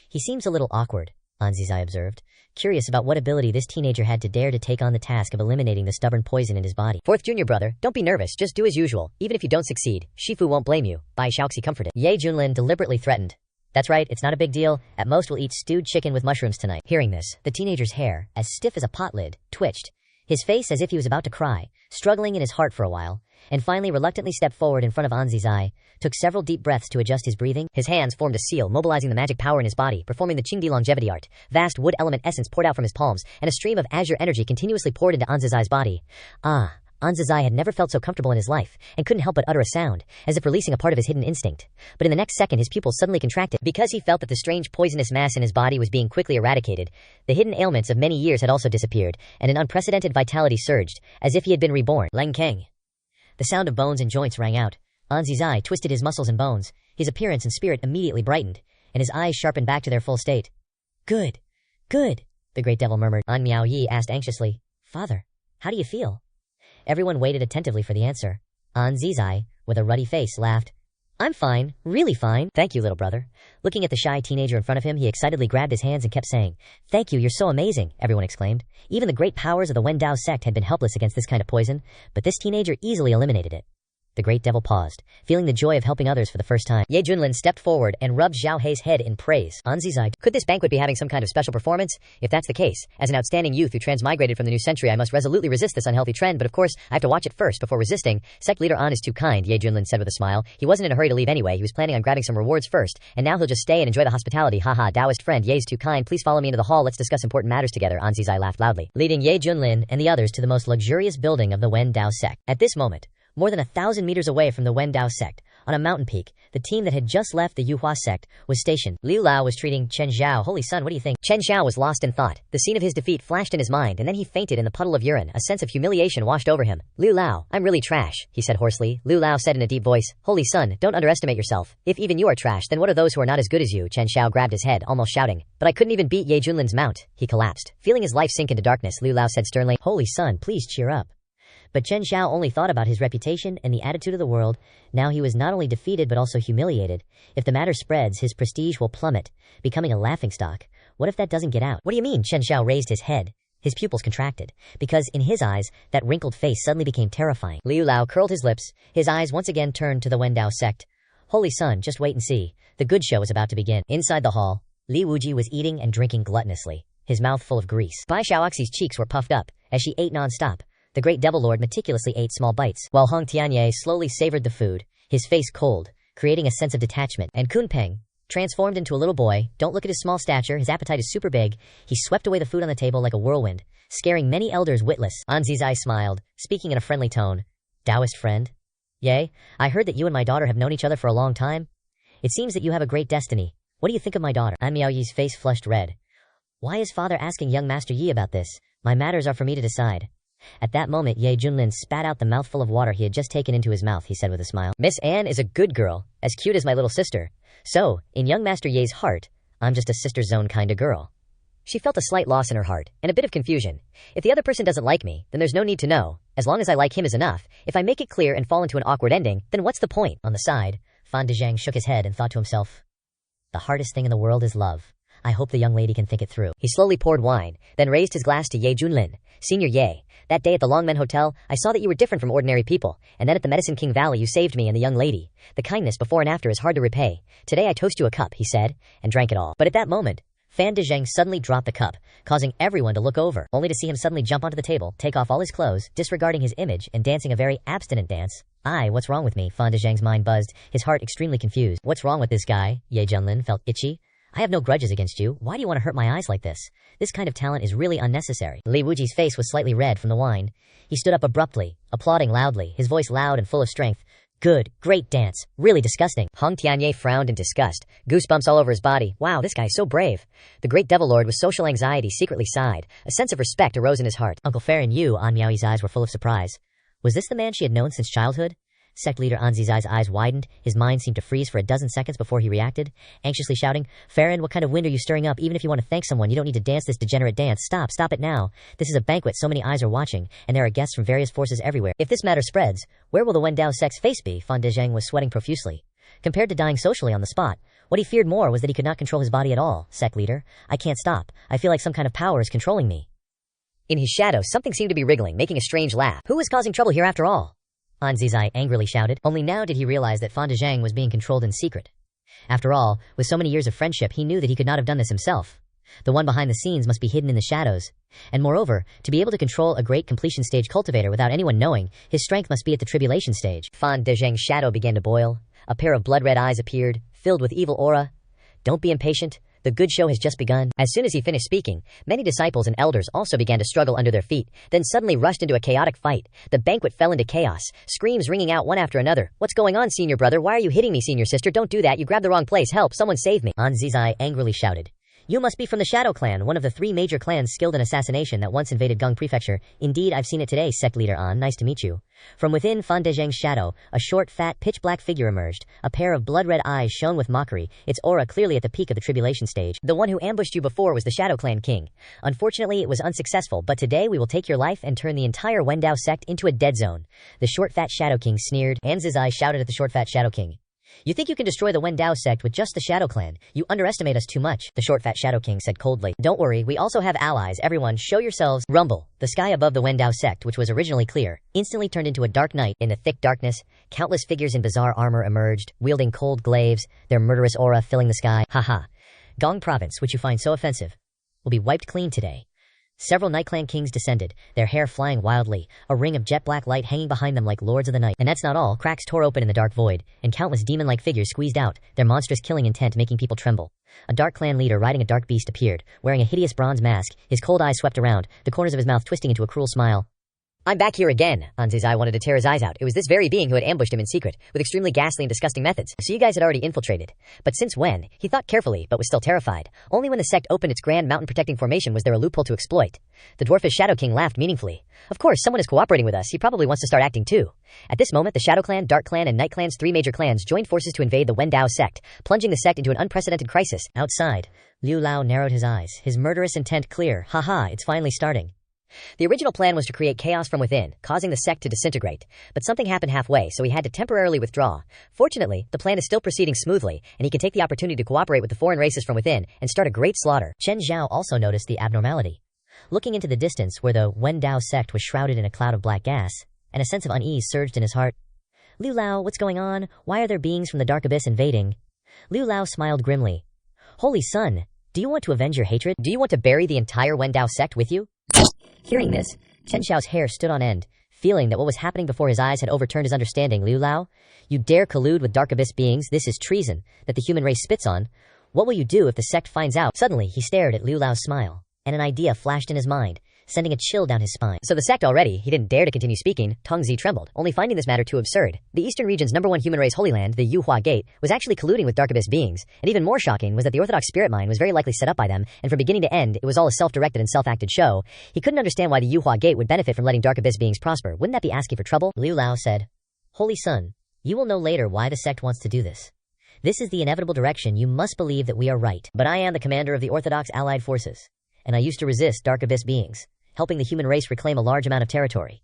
He seems a little awkward, An Zizai observed, curious about what ability this teenager had to dare to take on the task of eliminating the stubborn poison in his body. 4th junior brother, don't be nervous, just do as usual. Even if you don't succeed, Shifu won't blame you, Bai Xiaoxi comforted. Ye Junlin deliberately threatened. That's right, it's not a big deal. At most we'll eat stewed chicken with mushrooms tonight. Hearing this, the teenager's hair, as stiff as a pot lid, twitched. His face as if he was about to cry, struggling in his heart for a while, and finally reluctantly stepped forward in front of An Zizai, took several deep breaths to adjust his breathing. His hands formed a seal, mobilizing the magic power in his body, performing the Qingdi longevity art. Vast wood element essence poured out from his palms, and a stream of azure energy continuously poured into An Zizai's body. An Zizai had never felt so comfortable in his life, and couldn't help but utter a sound, as if releasing a part of his hidden instinct. But in the next second his pupils suddenly contracted. Because he felt that the strange poisonous mass in his body was being quickly eradicated, the hidden ailments of many years had also disappeared, and an unprecedented vitality surged, as if he had been reborn. Leng Keng. The sound of bones and joints rang out. An Zizai twisted his muscles and bones. His appearance and spirit immediately brightened, and his eyes sharpened back to their full state. Good, the great devil murmured. An Miao Yi asked anxiously, Father, how do you feel? Everyone waited attentively for the answer. An Zizai, with a ruddy face, laughed. I'm fine, really fine. Thank you, little brother. Looking at the shy teenager in front of him, he excitedly grabbed his hands and kept saying, Thank you, you're so amazing, everyone exclaimed. Even the great powers of the Wendao sect had been helpless against this kind of poison, but this teenager easily eliminated it. The great devil paused, feeling the joy of helping others for the first time. Ye Junlin stepped forward and rubbed Zhao Hei's head in praise. Anzizai, could this banquet be having some kind of special performance? If that's the case, as an outstanding youth who transmigrated from the new century, I must resolutely resist this unhealthy trend, but of course, I have to watch it first before resisting. Sect leader An is too kind, Ye Junlin said with a smile. He wasn't in a hurry to leave anyway, he was planning on grabbing some rewards first, and now he'll just stay and enjoy the hospitality. Haha, Taoist friend, Ye's too kind, please follow me into the hall, let's discuss important matters together. Anzizai laughed loudly, leading Ye Junlin and the others to the most luxurious building of the Wen Dao sect. At this moment, more than 1,000 meters away from the Wen Dao sect, on a mountain peak, the team that had just left the Yuhua sect was stationed. Liu Lao was treating Chen Zhao. Holy son, what do you think? Chen Zhao was lost in thought. The scene of his defeat flashed in his mind, and then he fainted in the puddle of urine. A sense of humiliation washed over him. Liu Lao, I'm really trash, he said hoarsely. Liu Lao said in a deep voice, holy son, don't underestimate yourself. If even you are trash, then what are those who are not as good as you? Chen Zhao grabbed his head, almost shouting. But I couldn't even beat Ye Junlin's mount. He collapsed. Feeling his life sink into darkness, Liu Lao said sternly, holy son, please cheer up. But Chen Zhao only thought about his reputation and the attitude of the world. Now he was not only defeated but also humiliated. If the matter spreads, his prestige will plummet, becoming a laughingstock. What if that doesn't get out? What do you mean? Chen Zhao raised his head. His pupils contracted, because in his eyes, that wrinkled face suddenly became terrifying. Liu Lao curled his lips, his eyes once again turned to the Wen Dao sect. Holy son, just wait and see. The good show is about to begin. Inside the hall, Li Wuji was eating and drinking gluttonously, his mouth full of grease. Bai Xiaoxi's cheeks were puffed up, as she ate non-stop. The great devil lord meticulously ate small bites, while Hong Tianye slowly savored the food, his face cold, creating a sense of detachment. And Kunpeng, transformed into a little boy, don't look at his small stature, his appetite is super big, he swept away the food on the table like a whirlwind, scaring many elders witless. Anzizai smiled, speaking in a friendly tone. Taoist friend? Yea, I heard that you and my daughter have known each other for a long time. It seems that you have a great destiny. What do you think of my daughter? An Miaoyi's face flushed red. Why is father asking young Master Yi about this? My matters are for me to decide. At that moment, Ye Junlin spat out the mouthful of water he had just taken into his mouth. He said with a smile, Miss Anne is a good girl, as cute as my little sister. So, in young Master Ye's heart, I'm just a sister's own kind of girl. She felt a slight loss in her heart, and a bit of confusion. If the other person doesn't like me, then there's no need to know. As long as I like him is enough. If I make it clear and fall into an awkward ending, then what's the point? On the side, Fan Dezhang shook his head and thought to himself, the hardest thing in the world is love. I hope the young lady can think it through. He slowly poured wine, then raised his glass to Ye Junlin. Senior Ye, that day at the Longmen Hotel, I saw that you were different from ordinary people, and then at the Medicine King Valley you saved me and the young lady. The kindness before and after is hard to repay. Today I toast you a cup, he said, and drank it all. But at that moment, Fan Dezhang suddenly dropped the cup, causing everyone to look over, only to see him suddenly jump onto the table, take off all his clothes, disregarding his image, and dancing a very abstinent dance. What's wrong with me? Fan Dezhang's mind buzzed, his heart extremely confused. What's wrong with this guy? Ye Junlin felt itchy. I have no grudges against you. Why do you want to hurt my eyes like this? This kind of talent is really unnecessary. Li Wuji's face was slightly red from the wine. He stood up abruptly, applauding loudly, his voice loud and full of strength. Good, great dance. Really disgusting. Hong Tianye frowned in disgust, goosebumps all over his body. Wow, this guy's so brave. The great devil lord with social anxiety secretly sighed. A sense of respect arose in his heart. Uncle Fair and you, An Miaoyi's eyes were full of surprise. Was this the man she had known since childhood? Sect leader Anzizai's eyes widened, his mind seemed to freeze for a dozen seconds before he reacted, anxiously shouting, Farron, what kind of wind are you stirring up? Even if you want to thank someone, you don't need to dance this degenerate dance. Stop it now. This is a banquet, so many eyes are watching, and there are guests from various forces everywhere. If this matter spreads, where will the Wen Dao sect's face be? Fan Dezhang was sweating profusely. Compared to dying socially on the spot, what he feared more was that he could not control his body at all. Sect leader, I can't stop. I feel like some kind of power is controlling me. In his shadow, something seemed to be wriggling, making a strange laugh. Who was causing trouble here after all? Anzizai angrily shouted. Only now did he realize that Fan Dezhang was being controlled in secret. After all, with so many years of friendship, he knew that he could not have done this himself. The one behind the scenes must be hidden in the shadows. And moreover, to be able to control a great completion stage cultivator without anyone knowing, his strength must be at the tribulation stage. Fan Dezhang's shadow began to boil. A pair of blood-red eyes appeared, filled with evil aura. Don't be impatient. The good show has just begun. As soon as he finished speaking, many disciples and elders also began to struggle under their feet, then suddenly rushed into a chaotic fight. The banquet fell into chaos, screams ringing out one after another. What's going on, senior brother? Why are you hitting me, senior sister? Don't do that. You grabbed the wrong place. Help, someone save me. Anzizai angrily shouted. You must be from the Shadow Clan, one of the 3 major clans skilled in assassination that once invaded Gong Prefecture. Indeed, I've seen it today, sect leader An. Nice to meet you. From within Fan Dezhang's shadow, a short, fat, pitch-black figure emerged. A pair of blood-red eyes shone with mockery, its aura clearly at the peak of the tribulation stage. The one who ambushed you before was the Shadow Clan king. Unfortunately, it was unsuccessful, but today we will take your life and turn the entire Wen Dao sect into a dead zone. The short, fat Shadow King sneered. Anzizai shouted at the short, fat Shadow King. You think you can destroy the Wendao sect with just the Shadow Clan? You underestimate us too much, the short fat Shadow King said coldly. Don't worry, we also have allies. Everyone, show yourselves. Rumble. The sky above the Wendao sect, which was originally clear, instantly turned into a dark night. In the thick darkness, countless figures in bizarre armor emerged, wielding cold glaives, their murderous aura filling the sky. Haha. Gong province, which you find so offensive, will be wiped clean today. Several Night Clan kings descended, their hair flying wildly, a ring of jet black light hanging behind them like lords of the night. And that's not all. Cracks tore open in the dark void, and countless demon-like figures squeezed out, their monstrous killing intent making people tremble. A dark clan leader riding a dark beast appeared, wearing a hideous bronze mask, his cold eyes swept around, the corners of his mouth twisting into a cruel smile. I'm back here again. Anzi's eye wanted to tear his eyes out. It was this very being who had ambushed him in secret, with extremely ghastly and disgusting methods. So you guys had already infiltrated. But since when? He thought carefully, but was still terrified. Only when the sect opened its grand mountain-protecting formation was there a loophole to exploit. The dwarfish Shadow King laughed meaningfully. Of course, someone is cooperating with us. He probably wants to start acting too. At this moment, the Shadow Clan, Dark Clan, and Night Clan's three major clans joined forces to invade the Wendao sect, plunging the sect into an unprecedented crisis. Outside, Liu Lao narrowed his eyes, his murderous intent clear. Haha, it's finally starting. The original plan was to create chaos from within, causing the sect to disintegrate, but something happened halfway, so he had to temporarily withdraw. Fortunately, the plan is still proceeding smoothly, and he can take the opportunity to cooperate with the foreign races from within and start a great slaughter. Chen Zhao also noticed the abnormality. Looking into the distance where the Wendao sect was shrouded in a cloud of black gas, and a sense of unease surged in his heart. Liu Lao, what's going on? Why are there beings from the dark abyss invading? Liu Lao smiled grimly. Holy Sun, do you want to avenge your hatred? Do you want to bury the entire Wendao sect with you? Hearing this, Chen Xiao's hair stood on end, feeling that what was happening before his eyes had overturned his understanding. Liu Lao, you dare collude with dark abyss beings? This is treason that the human race spits on. What will you do if the sect finds out? Suddenly, he stared at Liu Lao's smile, and an idea flashed in his mind, sending a chill down his spine. So the sect already, he didn't dare to continue speaking. Tongzi trembled, only finding this matter too absurd. The Eastern region's #1 human race Holy Land, the Yuhua Gate, was actually colluding with Dark Abyss beings, and even more shocking was that the Orthodox spirit mine was very likely set up by them, and from beginning to end, it was all a self-directed and self-acted show. He couldn't understand why the Yuhua Gate would benefit from letting Dark Abyss beings prosper. Wouldn't that be asking for trouble? Liu Lao said, Holy Sun, you will know later why the sect wants to do this. This is the inevitable direction. You must believe that we are right. But I am the commander of the Orthodox Allied Forces, and I used to resist Dark Abyss beings, helping the human race reclaim a large amount of territory.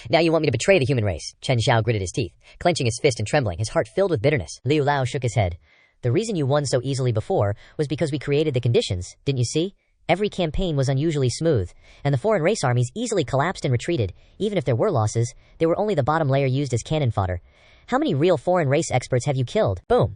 Now you want me to betray the human race? Chen Xiao gritted his teeth, clenching his fist and trembling, his heart filled with bitterness. Liu Lao shook his head. The reason you won so easily before was because we created the conditions, didn't you see? Every campaign was unusually smooth, and the foreign race armies easily collapsed and retreated. Even if there were losses, they were only the bottom layer used as cannon fodder. How many real foreign race experts have you killed? Boom.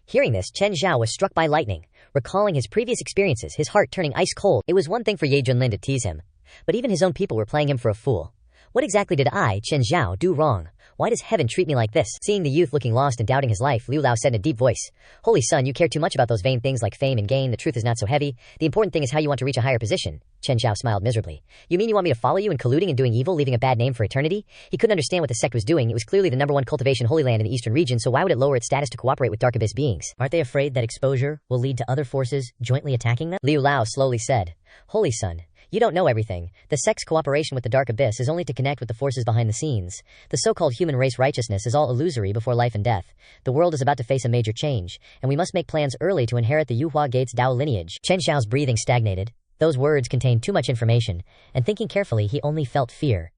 Hearing this, Chen Zhao was struck by lightning. Recalling his previous experiences, his heart turning ice cold. It was one thing for Ye Junlin to tease him, but even his own people were playing him for a fool. What exactly did I, Chen Zhao, do wrong? Why does heaven treat me like this? Seeing the youth looking lost and doubting his life, Liu Lao said in a deep voice, Holy Sun, you care too much about those vain things like fame and gain. The truth is not so heavy. The important thing is how you want to reach a higher position. Chen Zhao smiled miserably. You mean you want me to follow you in colluding and doing evil, leaving a bad name for eternity? He couldn't understand what the sect was doing. It was clearly the #1 cultivation Holy Land in the Eastern region, so why would it lower its status to cooperate with Dark Abyss beings? Aren't they afraid that exposure will lead to other forces jointly attacking them? Liu Lao slowly said, Holy Sun, you don't know everything. The sect's cooperation with the Dark Abyss is only to connect with the forces behind the scenes. The so-called human race righteousness is all illusory before life and death. The world is about to face a major change, and we must make plans early to inherit the Yuhua Gate's Dao lineage. Chen Xiao's breathing stagnated. Those words contained too much information, and thinking carefully, he only felt fear.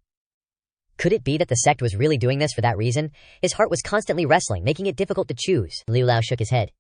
Could it be that the sect was really doing this for that reason? His heart was constantly wrestling, making it difficult to choose. Liu Lao shook his head.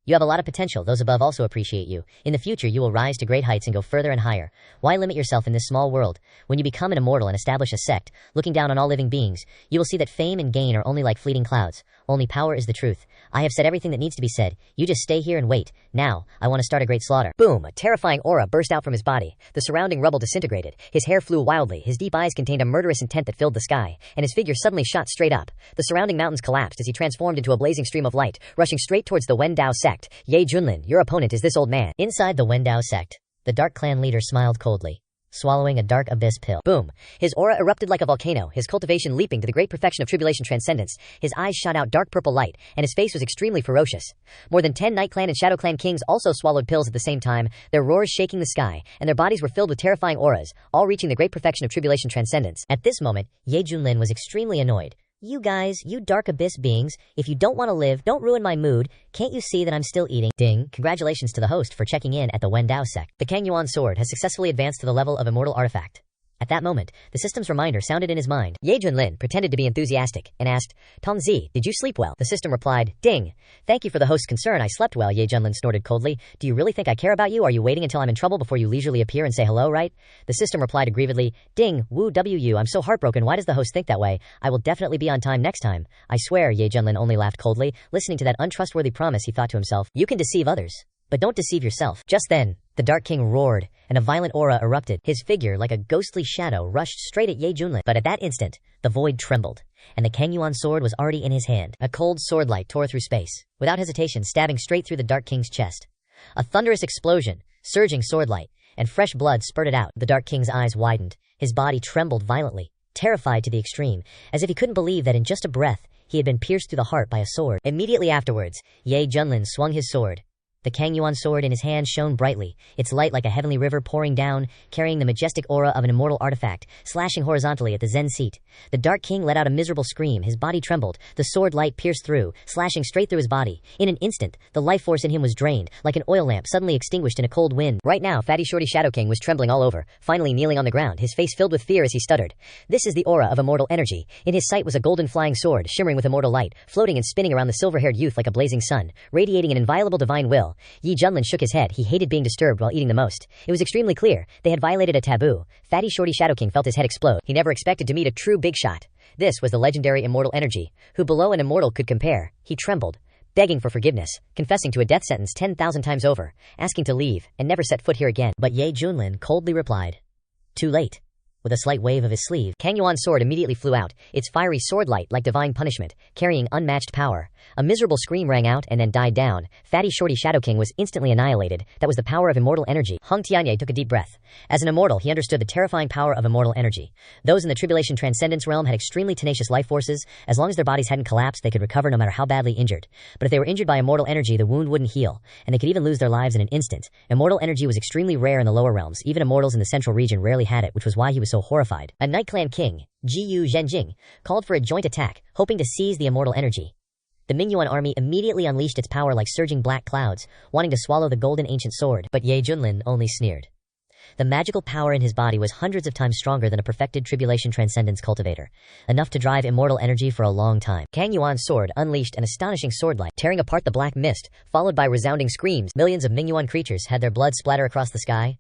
You have a lot of potential. Those above also appreciate you. In the future, you will rise to great heights and go further and higher. Why limit yourself in this small world? When you become an immortal and establish a sect, looking down on all living beings, you will see that fame and gain are only like fleeting clouds. Only power is the truth. I have said everything that needs to be said. You just stay here and wait. Now, I want to start a great slaughter. Boom! A terrifying aura burst out from his body. The surrounding rubble disintegrated. His hair flew wildly. His deep eyes contained a murderous intent that filled the sky, and his figure suddenly shot straight up. The surrounding mountains collapsed as he transformed into a blazing stream of light, rushing straight towards the Wendao sect. Ye Junlin, your opponent is this old man. Inside the Wendao sect, the Dark Clan leader smiled coldly, swallowing a dark abyss pill. Boom! His aura erupted like a volcano, his cultivation leaping to the great perfection of tribulation transcendence. His eyes shot out dark purple light, and his face was extremely ferocious. More than 10 Night Clan and Shadow Clan kings also swallowed pills at the same time, their roars shaking the sky, and their bodies were filled with terrifying auras, all reaching the great perfection of tribulation transcendence. At this moment, Ye Junlin was extremely annoyed. You guys, you dark abyss beings, if you don't want to live, don't ruin my mood. Can't you see that I'm still eating? Ding, congratulations to the host for checking in at the Wendao sect. The Kang Yuan sword has successfully advanced to the level of immortal artifact. At that moment, the system's reminder sounded in his mind. Ye Junlin pretended to be enthusiastic and asked, Tongzi, did you sleep well? The system replied, Ding. Thank you for the host's concern, I slept well. Ye Junlin snorted coldly. Do you really think I care about you? Are you waiting until I'm in trouble before you leisurely appear and say hello, right? The system replied aggrievedly, Ding, woo wu, I'm so heartbroken, why does the host think that way? I will definitely be on time next time. I swear, Ye Junlin only laughed coldly, listening to that untrustworthy promise. He thought to himself, you can deceive others, but don't deceive yourself. Just then, the Dark King roared, and a violent aura erupted. His figure, like a ghostly shadow, rushed straight at Ye Junlin. But at that instant, the void trembled, and the Kangyuan sword was already in his hand. A cold sword light tore through space, without hesitation stabbing straight through the Dark King's chest. A thunderous explosion, surging sword light, and fresh blood spurted out. The Dark King's eyes widened. His body trembled violently, terrified to the extreme, as if he couldn't believe that in just a breath, he had been pierced through the heart by a sword. Immediately afterwards, Ye Junlin swung his sword. The Kangyuan sword in his hand shone brightly, its light like a heavenly river pouring down, carrying the majestic aura of an immortal artifact, slashing horizontally at the Zen seat. The Dark King let out a miserable scream, his body trembled, the sword light pierced through, slashing straight through his body. In an instant, the life force in him was drained, like an oil lamp suddenly extinguished in a cold wind. Right now, Fatty Shorty Shadow King was trembling all over, finally kneeling on the ground, his face filled with fear as he stuttered. This is the aura of immortal energy. In his sight was a golden flying sword, shimmering with immortal light, floating and spinning around the silver-haired youth like a blazing sun, radiating an inviolable divine will. Ye Junlin shook his head. He hated being disturbed while eating the most. It was extremely clear. They had violated a taboo. Fatty Shorty Shadow King felt his head explode. He never expected to meet a true big shot. This was the legendary immortal energy, who below an immortal could compare. He trembled, begging for forgiveness, confessing to a death sentence 10,000 times over, asking to leave and never set foot here again. But Ye Junlin coldly replied, too late. With a slight wave of his sleeve, Kangyuan's sword immediately flew out, its fiery sword light like divine punishment, carrying unmatched power. A miserable scream rang out and then died down. Fatty Shorty Shadow King was instantly annihilated. That was the power of immortal energy. Hung Tianye took a deep breath. As an immortal, he understood the terrifying power of immortal energy. Those in the Tribulation Transcendence realm had extremely tenacious life forces. As long as their bodies hadn't collapsed, they could recover no matter how badly injured. But if they were injured by immortal energy, the wound wouldn't heal, and they could even lose their lives in an instant. Immortal energy was extremely rare in the lower realms. Even immortals in the central region rarely had it, which was why he was so horrified. A Night Clan king, Jiyu Zhenjing, called for a joint attack, hoping to seize the immortal energy. The Mingyuan army immediately unleashed its power like surging black clouds, wanting to swallow the golden ancient sword, but Ye Junlin only sneered. The magical power in his body was hundreds of times stronger than a perfected Tribulation Transcendence cultivator, enough to drive immortal energy for a long time. Kangyuan's sword unleashed an astonishing sword light, tearing apart the black mist, followed by resounding screams. Millions of Mingyuan creatures had their blood splatter across the sky.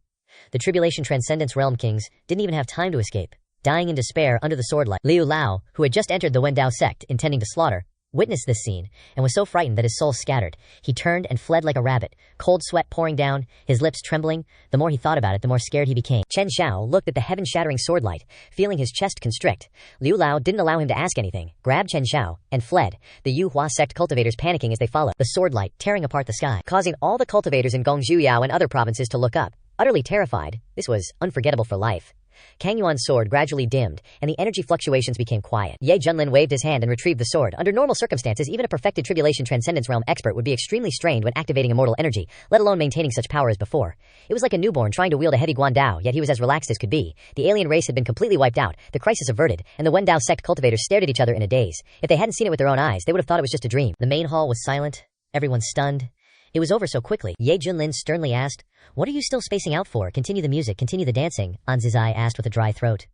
The Tribulation Transcendence realm kings didn't even have time to escape, dying in despair under the sword light. Liu Lao, who had just entered the Wendao sect intending to slaughter, witnessed this scene, and was so frightened that his soul scattered. He turned and fled like a rabbit, cold sweat pouring down, his lips trembling. The more he thought about it, the more scared he became. Chen Xiao looked at the heaven-shattering sword light, feeling his chest constrict. Liu Lao didn't allow him to ask anything, grabbed Chen Xiao, and fled, the Yu Hua sect cultivators panicking as they followed, the sword light tearing apart the sky, causing all the cultivators in Gongzhuyao and other provinces to look up, utterly terrified. This was unforgettable for life. Kangyuan's sword gradually dimmed, and the energy fluctuations became quiet. Ye Junlin waved his hand and retrieved the sword. Under normal circumstances, even a perfected Tribulation Transcendence realm expert would be extremely strained when activating immortal energy, let alone maintaining such power as before. It was like a newborn trying to wield a heavy Guandao, yet he was as relaxed as could be. The alien race had been completely wiped out, the crisis averted, and the Wendao sect cultivators stared at each other in a daze. If they hadn't seen it with their own eyes, they would have thought it was just a dream. The main hall was silent, everyone stunned. It was over so quickly. Ye Junlin sternly asked, "What are you still spacing out for? Continue the music, continue the dancing," Anzizai asked with a dry throat.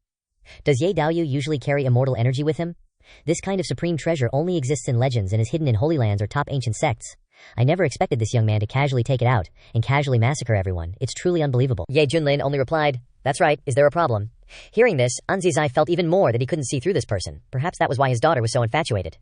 Does Ye Daoyu usually carry immortal energy with him? This kind of supreme treasure only exists in legends and is hidden in holy lands or top ancient sects. I never expected this young man to casually take it out and casually massacre everyone. It's truly unbelievable. Ye Junlin only replied, "That's right, is there a problem?" Hearing this, Anzizai felt even more that he couldn't see through this person. Perhaps that was why his daughter was so infatuated.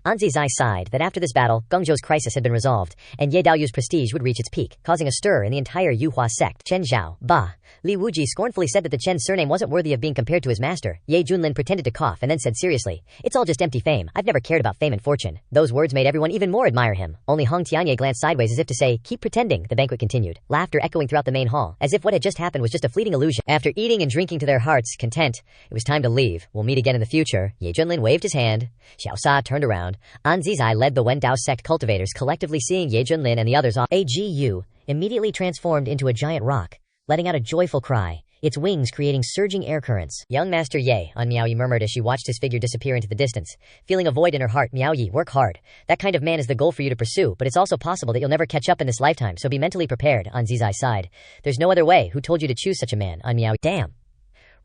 Anzizai sighed that after this battle, Gongzhou's crisis had been resolved, and Ye Daoyu's prestige would reach its peak, causing a stir in the entire Yuhua sect. Chen Zhao, bah! Li Wuji scornfully said that the Chen surname wasn't worthy of being compared to his master. Ye Junlin pretended to cough and then said seriously, "It's all just empty fame. I've never cared about fame and fortune." Those words made everyone even more admire him. Only Hong Tianye glanced sideways as if to say, "Keep pretending." The banquet continued, laughter echoing throughout the main hall, as if what had just happened was just a fleeting illusion. After eating and drinking to their heart's content, it was time to leave. "We'll meet again in the future." Ye Junlin waved his hand. Xiao Sa turned around. Anzizai led the Wendao sect cultivators, collectively seeing Ye Junlin and the others off. AGU immediately transformed into a giant rock, letting out a joyful cry, its wings creating surging air currents. "Young Master Ye," An Miaoyi murmured as she watched his figure disappear into the distance. Feeling a void in her heart, "Miaoyi, work hard. That kind of man is the goal for you to pursue, but it's also possible that you'll never catch up in this lifetime, so be mentally prepared." Anzizai sighed. "There's no other way. Who told you to choose such a man?" An Miaoyi. "Damn.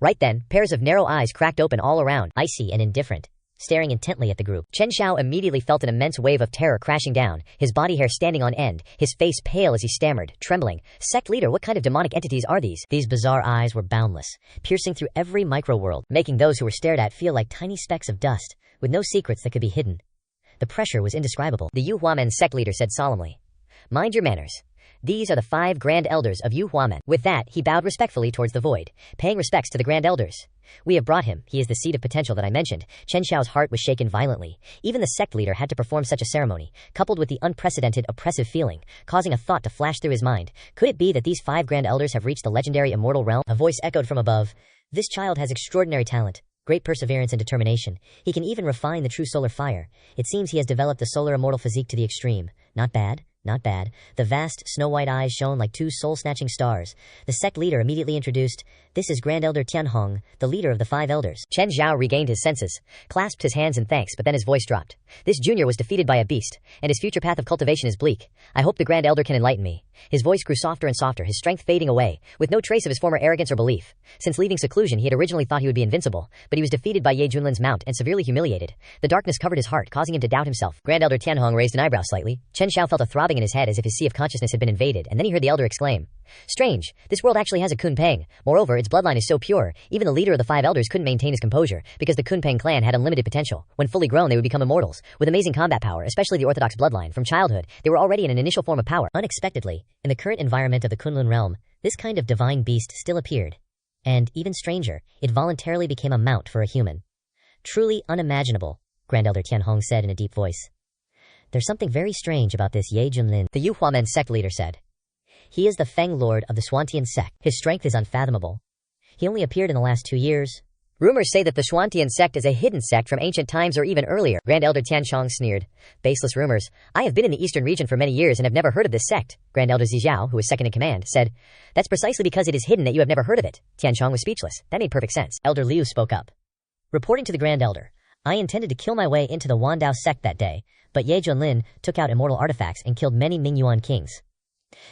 Right then, pairs of narrow eyes cracked open all around, icy and indifferent, staring intently at the group. Chen Xiao immediately felt an immense wave of terror crashing down, his body hair standing on end, his face pale as he stammered, trembling. Sect leader, what kind of demonic entities are these? These bizarre eyes were boundless, piercing through every micro-world, making those who were stared at feel like tiny specks of dust, with no secrets that could be hidden. The pressure was indescribable. The Yu Huamen sect leader said solemnly, "Mind your manners. These are the 5 Grand Elders of Yu Huamen." With that, he bowed respectfully towards the void, paying respects to the Grand Elders. "We have brought him. He is the seed of potential that I mentioned." Chen Xiao's heart was shaken violently. Even the sect leader had to perform such a ceremony, coupled with the unprecedented oppressive feeling, causing a thought to flash through his mind. Could it be that these 5 Grand Elders have reached the legendary immortal realm? A voice echoed from above. "This child has extraordinary talent, great perseverance and determination. He can even refine the true solar fire. It seems he has developed the solar immortal physique to the extreme. Not bad. Not bad." The vast, snow-white eyes shone like 2 soul-snatching stars. The sect leader immediately introduced, "This is Grand Elder Tianhong, the leader of the 5 elders." Chen Zhao regained his senses, clasped his hands in thanks, but then his voice dropped. "This junior was defeated by a beast, and his future path of cultivation is bleak. I hope the Grand Elder can enlighten me." His voice grew softer and softer, his strength fading away, with no trace of his former arrogance or belief. Since leaving seclusion, he had originally thought he would be invincible, but he was defeated by Ye Junlin's mount and severely humiliated. The darkness covered his heart, causing him to doubt himself. Grand Elder Tianhong raised an eyebrow slightly. Chen Xiao felt a throbbing in his head as if his sea of consciousness had been invaded, and then he heard the elder exclaim, "Strange, this world actually has a Kunpeng. Moreover, its bloodline is so pure, even the leader of the 5 elders couldn't maintain his composure, because the Kunpeng clan had unlimited potential. When fully grown, they would become immortals, with amazing combat power, especially the orthodox bloodline. From childhood, they were already in an initial form of power." Unexpectedly, in the current environment of the Kunlun realm, this kind of divine beast still appeared. And, even stranger, it voluntarily became a mount for a human. "Truly unimaginable," Grand Elder Tianhong said in a deep voice. "There's something very strange about this Ye Junlin," the Yu Huamen sect leader said. "He is the Feng Lord of the Xuantian sect. His strength is unfathomable. He only appeared in the last 2 years. Rumors say that the Xuantian sect is a hidden sect from ancient times or even earlier." Grand Elder Tianchong sneered. "Baseless rumors. I have been in the eastern region for many years and have never heard of this sect." Grand Elder Zijiao, who was second in command, said, "That's precisely because it is hidden that you have never heard of it." Tianchong was speechless. That made perfect sense. Elder Liu spoke up. Reporting to the Grand Elder, "I intended to kill my way into the Wandao sect that day, but Ye Junlin took out immortal artifacts and killed many Mingyuan kings."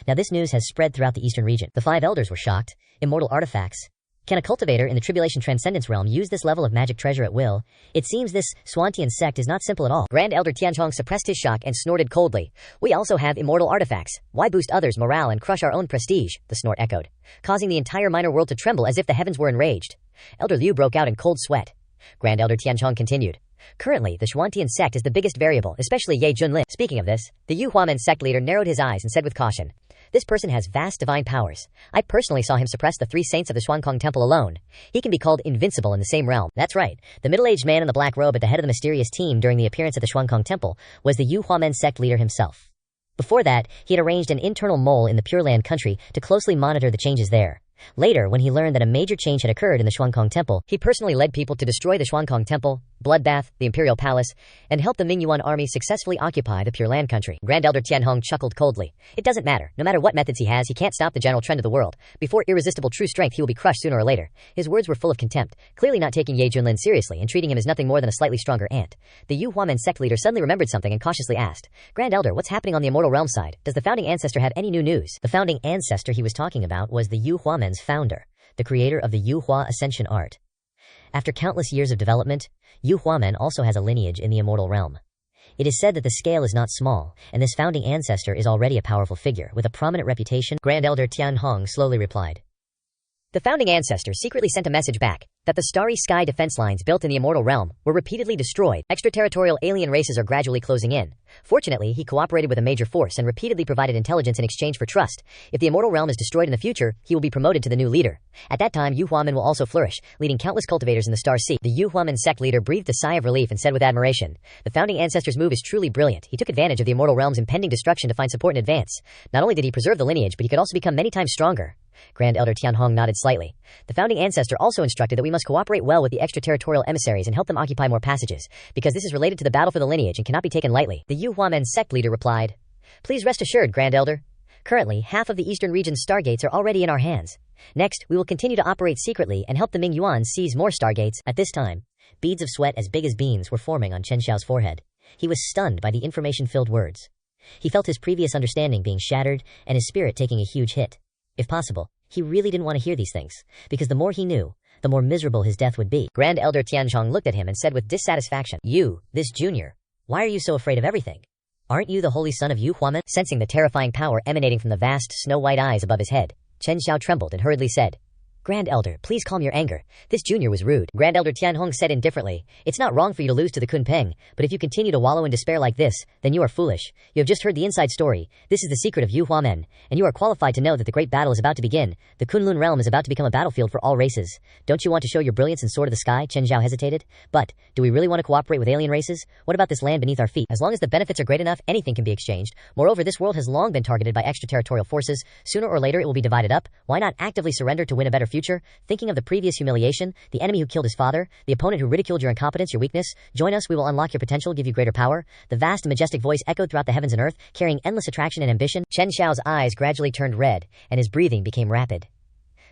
Now this news has spread throughout the eastern region. The 5 elders were shocked. Immortal artifacts? Can a cultivator in the Tribulation Transcendence realm use this level of magic treasure at will? It seems this Xuantian sect is not simple at all. Grand Elder Tianchong suppressed his shock and snorted coldly. "We also have immortal artifacts. Why boost others' morale and crush our own prestige?" The snort echoed, causing the entire minor world to tremble as if the heavens were enraged. Elder Liu broke out in cold sweat. Grand Elder Tianchong continued. "Currently, the Xuantian sect is the biggest variable, especially Ye Junlin." Speaking of this, the Yu Huamen sect leader narrowed his eyes and said with caution, "This person has vast divine powers. I personally saw him suppress the 3 saints of the Xuankong Temple alone. He can be called invincible in the same realm." That's right. The middle-aged man in the black robe at the head of the mysterious team during the appearance at the Xuankong Temple was the Yu Huamen sect leader himself. Before that, he had arranged an internal mole in the Pure Land country to closely monitor the changes there. Later, when he learned that a major change had occurred in the Xuankong Temple, he personally led people to destroy the Xuankong Temple, Bloodbath, the Imperial Palace, and help the Mingyuan army successfully occupy the Pure Land country. Grand Elder Tianhong chuckled coldly. "It doesn't matter. No matter what methods he has, he can't stop the general trend of the world. Before irresistible true strength, he will be crushed sooner or later." His words were full of contempt, clearly not taking Ye Junlin seriously and treating him as nothing more than a slightly stronger ant. The Yu Huamen sect leader suddenly remembered something and cautiously asked, "Grand Elder, what's happening on the immortal realm side? Does the founding ancestor have any new news?" The founding ancestor he was talking about was the Yu Huamen's founder, the creator of the Yu Hua Ascension art. After countless years of development, Yu Huamen also has a lineage in the immortal realm. It is said that the scale is not small, and this founding ancestor is already a powerful figure with a prominent reputation. Grand Elder Tianhong slowly replied. The founding ancestor secretly sent a message back that the starry sky defense lines built in the immortal realm were repeatedly destroyed. Extraterritorial alien races are gradually closing in. Fortunately, he cooperated with a major force and repeatedly provided intelligence in exchange for trust. If the immortal realm is destroyed in the future, he will be promoted to the new leader. At that time, Yu Huamen will also flourish, leading countless cultivators in the Star Sea. The Yu Huamen sect leader breathed a sigh of relief and said with admiration, "The founding ancestor's move is truly brilliant. He took advantage of the immortal realm's impending destruction to find support in advance. Not only did he preserve the lineage, but he could also become many times stronger." Grand Elder Tianhong nodded slightly. The founding ancestor also instructed that we must cooperate well with the extraterritorial emissaries and help them occupy more passages, because this is related to the battle for the lineage and cannot be taken lightly. The Yu Huamen sect leader replied, "Please rest assured, Grand Elder. Currently, half of the eastern region's stargates are already in our hands. Next, we will continue to operate secretly and help the Mingyuan seize more stargates." At this time, beads of sweat as big as beans were forming on Chen Xiao's forehead. He was stunned by the information-filled words. He felt his previous understanding being shattered and his spirit taking a huge hit. If possible, he really didn't want to hear these things, because the more he knew, the more miserable his death would be. Grand Elder Tianzhong looked at him and said with dissatisfaction, "You, this junior, why are you so afraid of everything? Aren't you the holy son of Yu Huamen?" Sensing the terrifying power emanating from the vast, snow-white eyes above his head, Chen Xiao trembled and hurriedly said, "Grand Elder, please calm your anger. This junior was rude." Grand Elder Tianhong said indifferently, "It's not wrong for you to lose to the Kunpeng, but if you continue to wallow in despair like this, then you are foolish. You have just heard the inside story. This is the secret of Yu Huamen, and you are qualified to know that the great battle is about to begin. The Kunlun realm is about to become a battlefield for all races. Don't you want to show your brilliance in Sword of the Sky?" Chen Zhao hesitated. "But, do we really want to cooperate with alien races? What about this land beneath our feet? As long as the benefits are great enough, anything can be exchanged. Moreover, this world has long been targeted by extraterritorial forces. Sooner or later it will be divided up. Why not actively surrender to win a better future? Thinking of the previous humiliation, the enemy who killed his father, the opponent who ridiculed your incompetence, your weakness, join us, we will unlock your potential, give you greater power." The vast and majestic voice echoed throughout the heavens and earth, carrying endless attraction and ambition. Chen Xiao's eyes gradually turned red, and his breathing became rapid.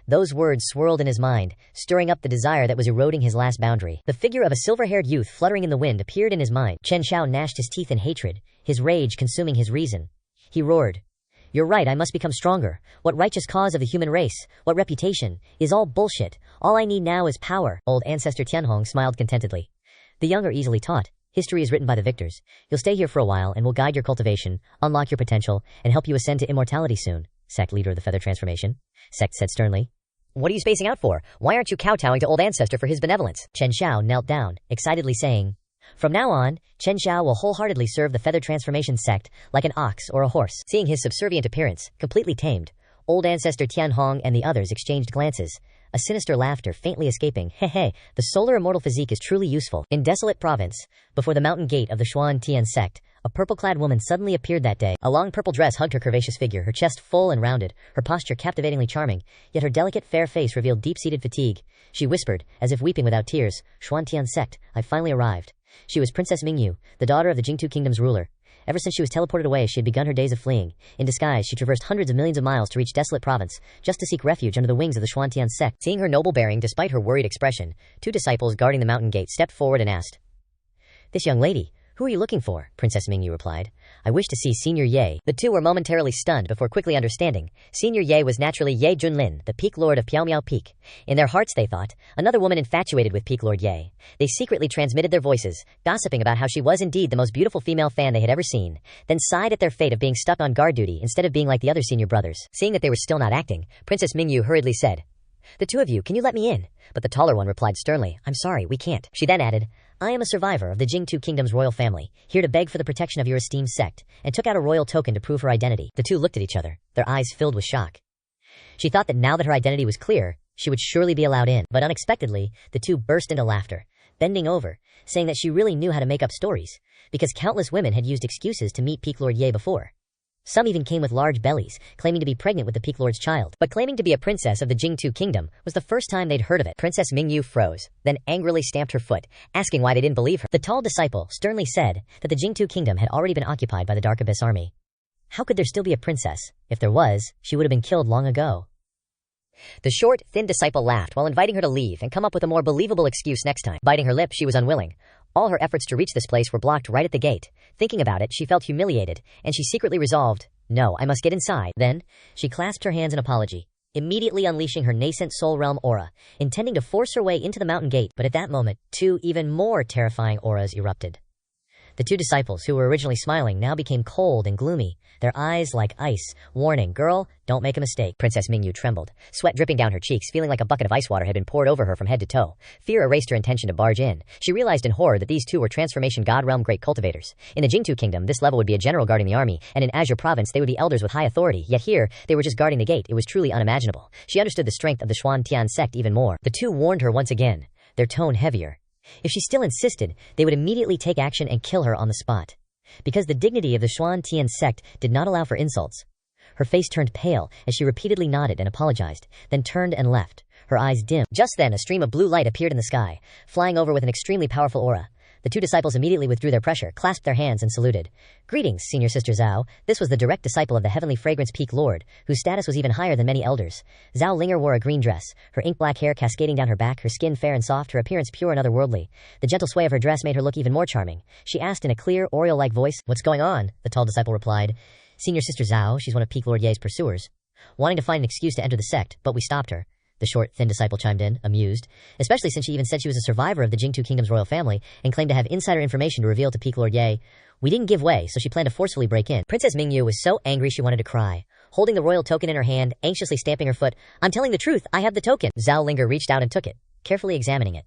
Those words swirled in his mind, stirring up the desire that was eroding his last boundary. The figure of a silver-haired youth fluttering in the wind appeared in his mind. Chen Xiao gnashed his teeth in hatred, his rage consuming his reason. He roared, "You're right, I must become stronger. What righteous cause of the human race? What reputation? Is all bullshit. All I need now is power." Old ancestor Tianhong smiled contentedly. "The young are easily taught. History is written by the victors. You'll stay here for a while and we'll guide your cultivation, unlock your potential, and help you ascend to immortality soon." Sect leader of the Feather Transformation. Sect said sternly. "What are you spacing out for? Why aren't you kowtowing to old ancestor for his benevolence?" Chen Xiao knelt down, excitedly saying, "From now on, Chen Xiao will wholeheartedly serve the Feather Transformation sect like an ox or a horse." Seeing his subservient appearance, completely tamed, old ancestor Tianhong and the others exchanged glances, a sinister laughter faintly escaping. "Hey, the solar immortal physique is truly useful." In desolate province, before the mountain gate of the Xuan Tian sect, a purple-clad woman suddenly appeared that day. A long purple dress hugged her curvaceous figure, her chest full and rounded, her posture captivatingly charming, yet her delicate fair face revealed deep-seated fatigue. She whispered, as if weeping without tears, "Xuan Tian sect, I finally arrived." She was Princess Mingyu, the daughter of the Jingtu Kingdom's ruler. Ever since she was teleported away, she had begun her days of fleeing. In disguise, she traversed hundreds of millions of miles to reach desolate province, just to seek refuge under the wings of the Xuantian sect. Seeing her noble bearing despite her worried expression, two disciples guarding the mountain gate stepped forward and asked, "This young lady, who are you looking for?" Princess Mingyu replied, "I wish to see Senior Ye." The two were momentarily stunned before quickly understanding. Senior Ye was naturally Ye Junlin, the Peak Lord of Piao Miao Peak. In their hearts they thought, another woman infatuated with Peak Lord Ye. They secretly transmitted their voices, gossiping about how she was indeed the most beautiful female fan they had ever seen, then sighed at their fate of being stuck on guard duty instead of being like the other senior brothers. Seeing that they were still not acting, Princess Mingyu hurriedly said, "The two of you, can you let me in?" But the taller one replied sternly, "I'm sorry, we can't." She then added, "I am a survivor of the Jingtu Kingdom's royal family, here to beg for the protection of your esteemed sect," and took out a royal token to prove her identity. The two looked at each other, their eyes filled with shock. She thought that now that her identity was clear, she would surely be allowed in. But unexpectedly, the two burst into laughter, bending over, saying that she really knew how to make up stories, because countless women had used excuses to meet Peak Lord Ye before. Some even came with large bellies, claiming to be pregnant with the Peak Lord's child. But claiming to be a princess of the Jingtu Kingdom was the first time they'd heard of it. Princess Mingyu froze, then angrily stamped her foot, asking why they didn't believe her. The tall disciple sternly said that the Jingtu Kingdom had already been occupied by the Dark Abyss army. How could there still be a princess? If there was, she would have been killed long ago. The short, thin disciple laughed while inviting her to leave and come up with a more believable excuse next time. Biting her lip, she was unwilling. All her efforts to reach this place were blocked right at the gate. Thinking about it, she felt humiliated, and she secretly resolved, "No, I must get inside." Then, she clasped her hands in apology, immediately unleashing her nascent soul realm aura, intending to force her way into the mountain gate. But at that moment, two even more terrifying auras erupted. The two disciples, who were originally smiling, now became cold and gloomy, their eyes like ice, warning, "Girl, don't make a mistake." Princess Mingyu trembled, sweat dripping down her cheeks, feeling like a bucket of ice water had been poured over her from head to toe. Fear erased her intention to barge in. She realized in horror that these two were transformation god realm great cultivators. In the Jingtu Kingdom, this level would be a general guarding the army, and in Azure Province they would be elders with high authority, yet here, they were just guarding the gate. It was truly unimaginable. She understood the strength of the Xuan Tian sect even more. The two warned her once again, their tone heavier. If she still insisted, they would immediately take action and kill her on the spot. Because the dignity of the Xuan Tian sect did not allow for insults. Her face turned pale as she repeatedly nodded and apologized, then turned and left, her eyes dim. Just then a stream of blue light appeared in the sky, flying over with an extremely powerful aura. The two disciples immediately withdrew their pressure, clasped their hands, and saluted. "Greetings, Senior Sister Zhao." This was the direct disciple of the Heavenly Fragrance Peak Lord, whose status was even higher than many elders. Zhao Linger wore a green dress, her ink-black hair cascading down her back, her skin fair and soft, her appearance pure and otherworldly. The gentle sway of her dress made her look even more charming. She asked in a clear, Oriole-like voice, "What's going on?" The tall disciple replied, "Senior Sister Zhao, she's one of Peak Lord Ye's pursuers, wanting to find an excuse to enter the sect, but we stopped her." the short, thin disciple chimed in, amused, especially since she even said she was a survivor of the Jingtu Kingdom's royal family and claimed to have insider information to reveal to Peak Lord Ye. We didn't give way, so she planned to forcefully break in. Princess Mingyu was so angry she wanted to cry. Holding the royal token in her hand, anxiously stamping her foot, "I'm telling the truth, I have the token." Zhao Linger reached out and took it, carefully examining it.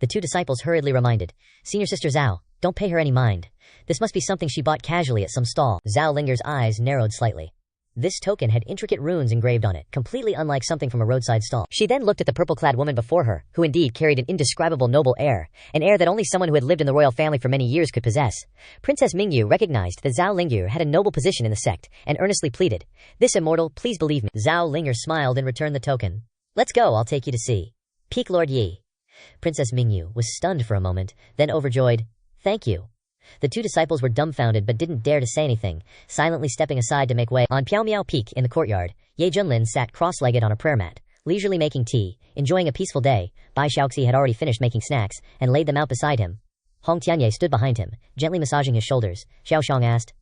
The two disciples hurriedly reminded, "Senior Sister Zhao, don't pay her any mind. This must be something she bought casually at some stall." Zhao Linger's eyes narrowed slightly. This token had intricate runes engraved on it, completely unlike something from a roadside stall. She then looked at the purple-clad woman before her, who indeed carried an indescribable noble air, an air that only someone who had lived in the royal family for many years could possess. Princess Mingyu recognized that Zhao Lingyu had a noble position in the sect, and earnestly pleaded, "This immortal, please believe me." Zhao Linger smiled and returned the token. "Let's go, I'll take you to see Peak Lord Yi." Princess Mingyu was stunned for a moment, then overjoyed, "Thank you." The two disciples were dumbfounded but didn't dare to say anything, silently stepping aside to make way. On Piao Miao Peak in the courtyard, Ye Junlin sat cross-legged on a prayer mat, leisurely making tea, enjoying a peaceful day. Bai Xiaoxi had already finished making snacks and laid them out beside him. Hong Tianye stood behind him, gently massaging his shoulders. Xiao Shang asked,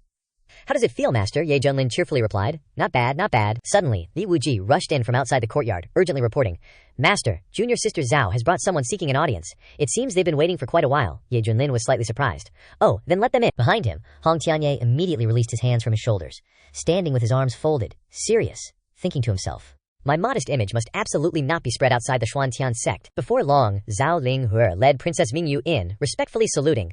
"How does it feel, master?" Ye Junlin cheerfully replied, "Not bad, not bad." Suddenly, Li Wuji rushed in from outside the courtyard, urgently reporting, "Master, Junior Sister Zhao has brought someone seeking an audience. It seems they've been waiting for quite a while." Ye Junlin was slightly surprised. "Oh, then let them in." Behind him, Hong Tianye immediately released his hands from his shoulders, standing with his arms folded, serious, thinking to himself, "My modest image must absolutely not be spread outside the Xuantian sect." Before long, Zhao Linghe led Princess Mingyu in, respectfully saluting,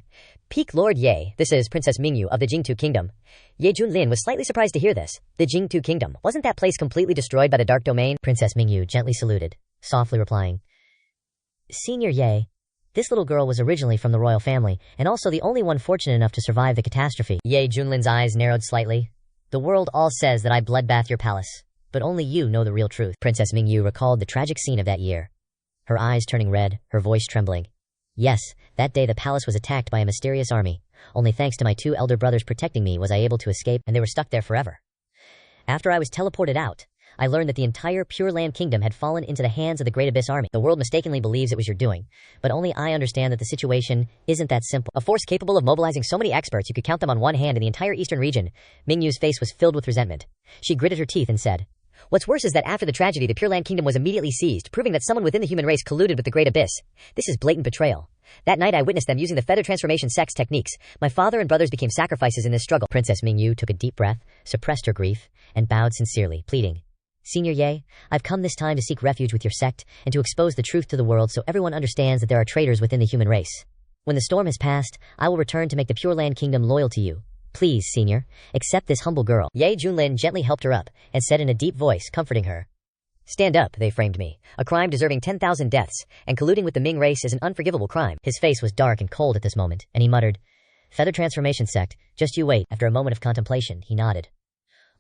"Peak Lord Ye, this is Princess Mingyu of the Jingtu Kingdom." Ye Junlin was slightly surprised to hear this. The Jingtu Kingdom, wasn't that place completely destroyed by the Dark Domain? Princess Mingyu gently saluted, softly replying, "Senior Ye, this little girl was originally from the royal family, and also the only one fortunate enough to survive the catastrophe." Ye Junlin's eyes narrowed slightly. "The world all says that I bloodbath your palace, but only you know the real truth." Princess Mingyu recalled the tragic scene of that year, her eyes turning red, her voice trembling. "Yes, that day the palace was attacked by a mysterious army. Only thanks to my two elder brothers protecting me was I able to escape, and they were stuck there forever. After I was teleported out, I learned that the entire Pure Land Kingdom had fallen into the hands of the Great Abyss Army. The world mistakenly believes it was your doing, but only I understand that the situation isn't that simple. A force capable of mobilizing so many experts you could count them on one hand in the entire eastern region." Mingyu's face was filled with resentment. She gritted her teeth and said, "What's worse is that after the tragedy, the Pure Land Kingdom was immediately seized, proving that someone within the human race colluded with the Great Abyss. This is blatant betrayal. That night I witnessed them using the feather transformation sex techniques. My father and brothers became sacrifices in this struggle." Princess Mingyu took a deep breath, suppressed her grief, and bowed sincerely, pleading, "Senior Ye, I've come this time to seek refuge with your sect and to expose the truth to the world so everyone understands that there are traitors within the human race. When the storm has passed, I will return to make the Pure Land Kingdom loyal to you. Please, Senior, accept this humble girl." Ye Junlin gently helped her up and said in a deep voice, comforting her, "Stand up, they framed me. A crime deserving 10,000 deaths, and colluding with the Ming race is an unforgivable crime." His face was dark and cold at this moment, and he muttered, "Feather transformation sect, just you wait." After a moment of contemplation, he nodded.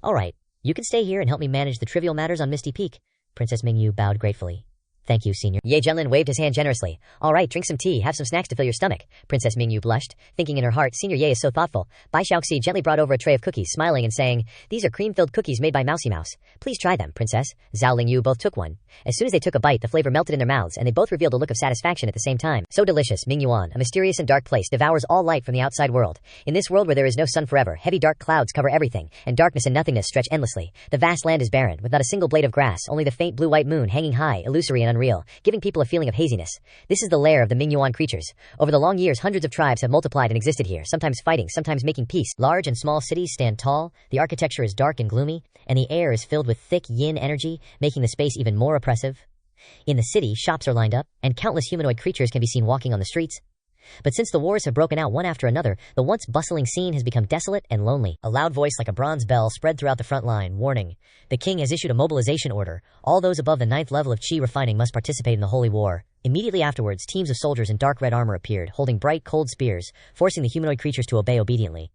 "All right, you can stay here and help me manage the trivial matters on Misty Peak." Princess Mingyu bowed gratefully. "Thank you, Senior." Ye Junlin waved his hand generously. "All right, drink some tea, have some snacks to fill your stomach." Princess Mingyu blushed, thinking in her heart, Senior Ye is so thoughtful. Bai Xiaoxi gently brought over a tray of cookies, smiling and saying, "These are cream-filled cookies made by Mousy Mouse. Please try them, Princess." Zhao Lingyu both took one. As soon as they took a bite, the flavor melted in their mouths, and they both revealed a look of satisfaction at the same time. So delicious, Mingyuan, a mysterious and dark place, devours all light from the outside world. In this world where there is no sun forever, heavy dark clouds cover everything, and darkness and nothingness stretch endlessly. The vast land is barren, with not a single blade of grass, only the faint blue-white moon hanging high, illusory and unreal, giving people a feeling of haziness. This is the lair of the Mingyuan creatures. Over the long years, hundreds of tribes have multiplied and existed here, sometimes fighting, sometimes making peace. Large and small cities stand tall, the architecture is dark and gloomy, and the air is filled with thick yin energy, making the space even more oppressive. In the city, shops are lined up, and countless humanoid creatures can be seen walking on the streets. But since the wars have broken out one after another, the once bustling scene has become desolate and lonely. A loud voice like a bronze bell spread throughout the front line, warning, "The king has issued a mobilization order. All those above the 9th level of Qi refining must participate in the holy war." Immediately afterwards, teams of soldiers in dark red armor appeared, holding bright, cold spears, forcing the humanoid creatures to obey obediently.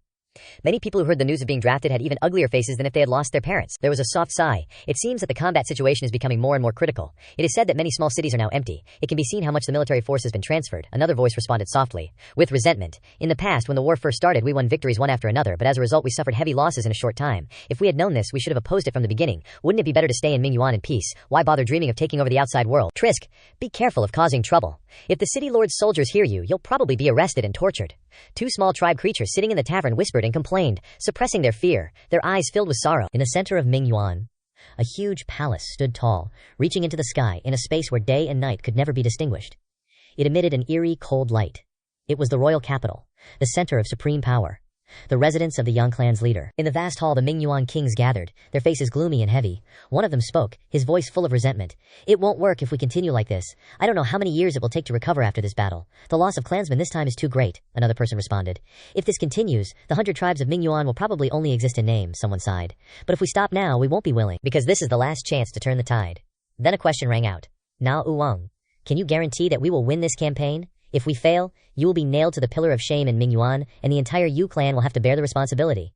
Many people who heard the news of being drafted had even uglier faces than if they had lost their parents. There was a soft sigh. It seems that the combat situation is becoming more and more critical. It is said that many small cities are now empty. It can be seen how much the military force has been transferred. Another voice responded softly, with resentment. "In the past, when the war first started, we won victories one after another, but as a result we suffered heavy losses in a short time. If we had known this, we should have opposed it from the beginning. Wouldn't it be better to stay in Mingyuan in peace? Why bother dreaming of taking over the outside world? Trisk, be careful of causing trouble. If the city lord's soldiers hear you, you'll probably be arrested and tortured." Two small tribe creatures sitting in the tavern whispered and complained, suppressing their fear, their eyes filled with sorrow. In the center of Mingyuan, A huge palace stood tall, reaching into the sky in a space where day and night could never be distinguished. It emitted an eerie, cold light. It was the royal capital, the center of supreme power, the residence of the Yang clan's leader. In the vast hall, the Mingyuan kings gathered, their faces gloomy and heavy. One of them spoke, his voice full of resentment. "It won't work if we continue like this. I don't know how many years it will take to recover after this battle. The loss of clansmen this time is too great," another person responded. "If this continues, the 100 tribes of Mingyuan will probably only exist in name," someone sighed. "But if we stop now, we won't be willing, because this is the last chance to turn the tide." Then a question rang out. "Na Uwang, can you guarantee that we will win this campaign? If we fail, you will be nailed to the pillar of shame in Mingyuan, and the entire Yu clan will have to bear the responsibility."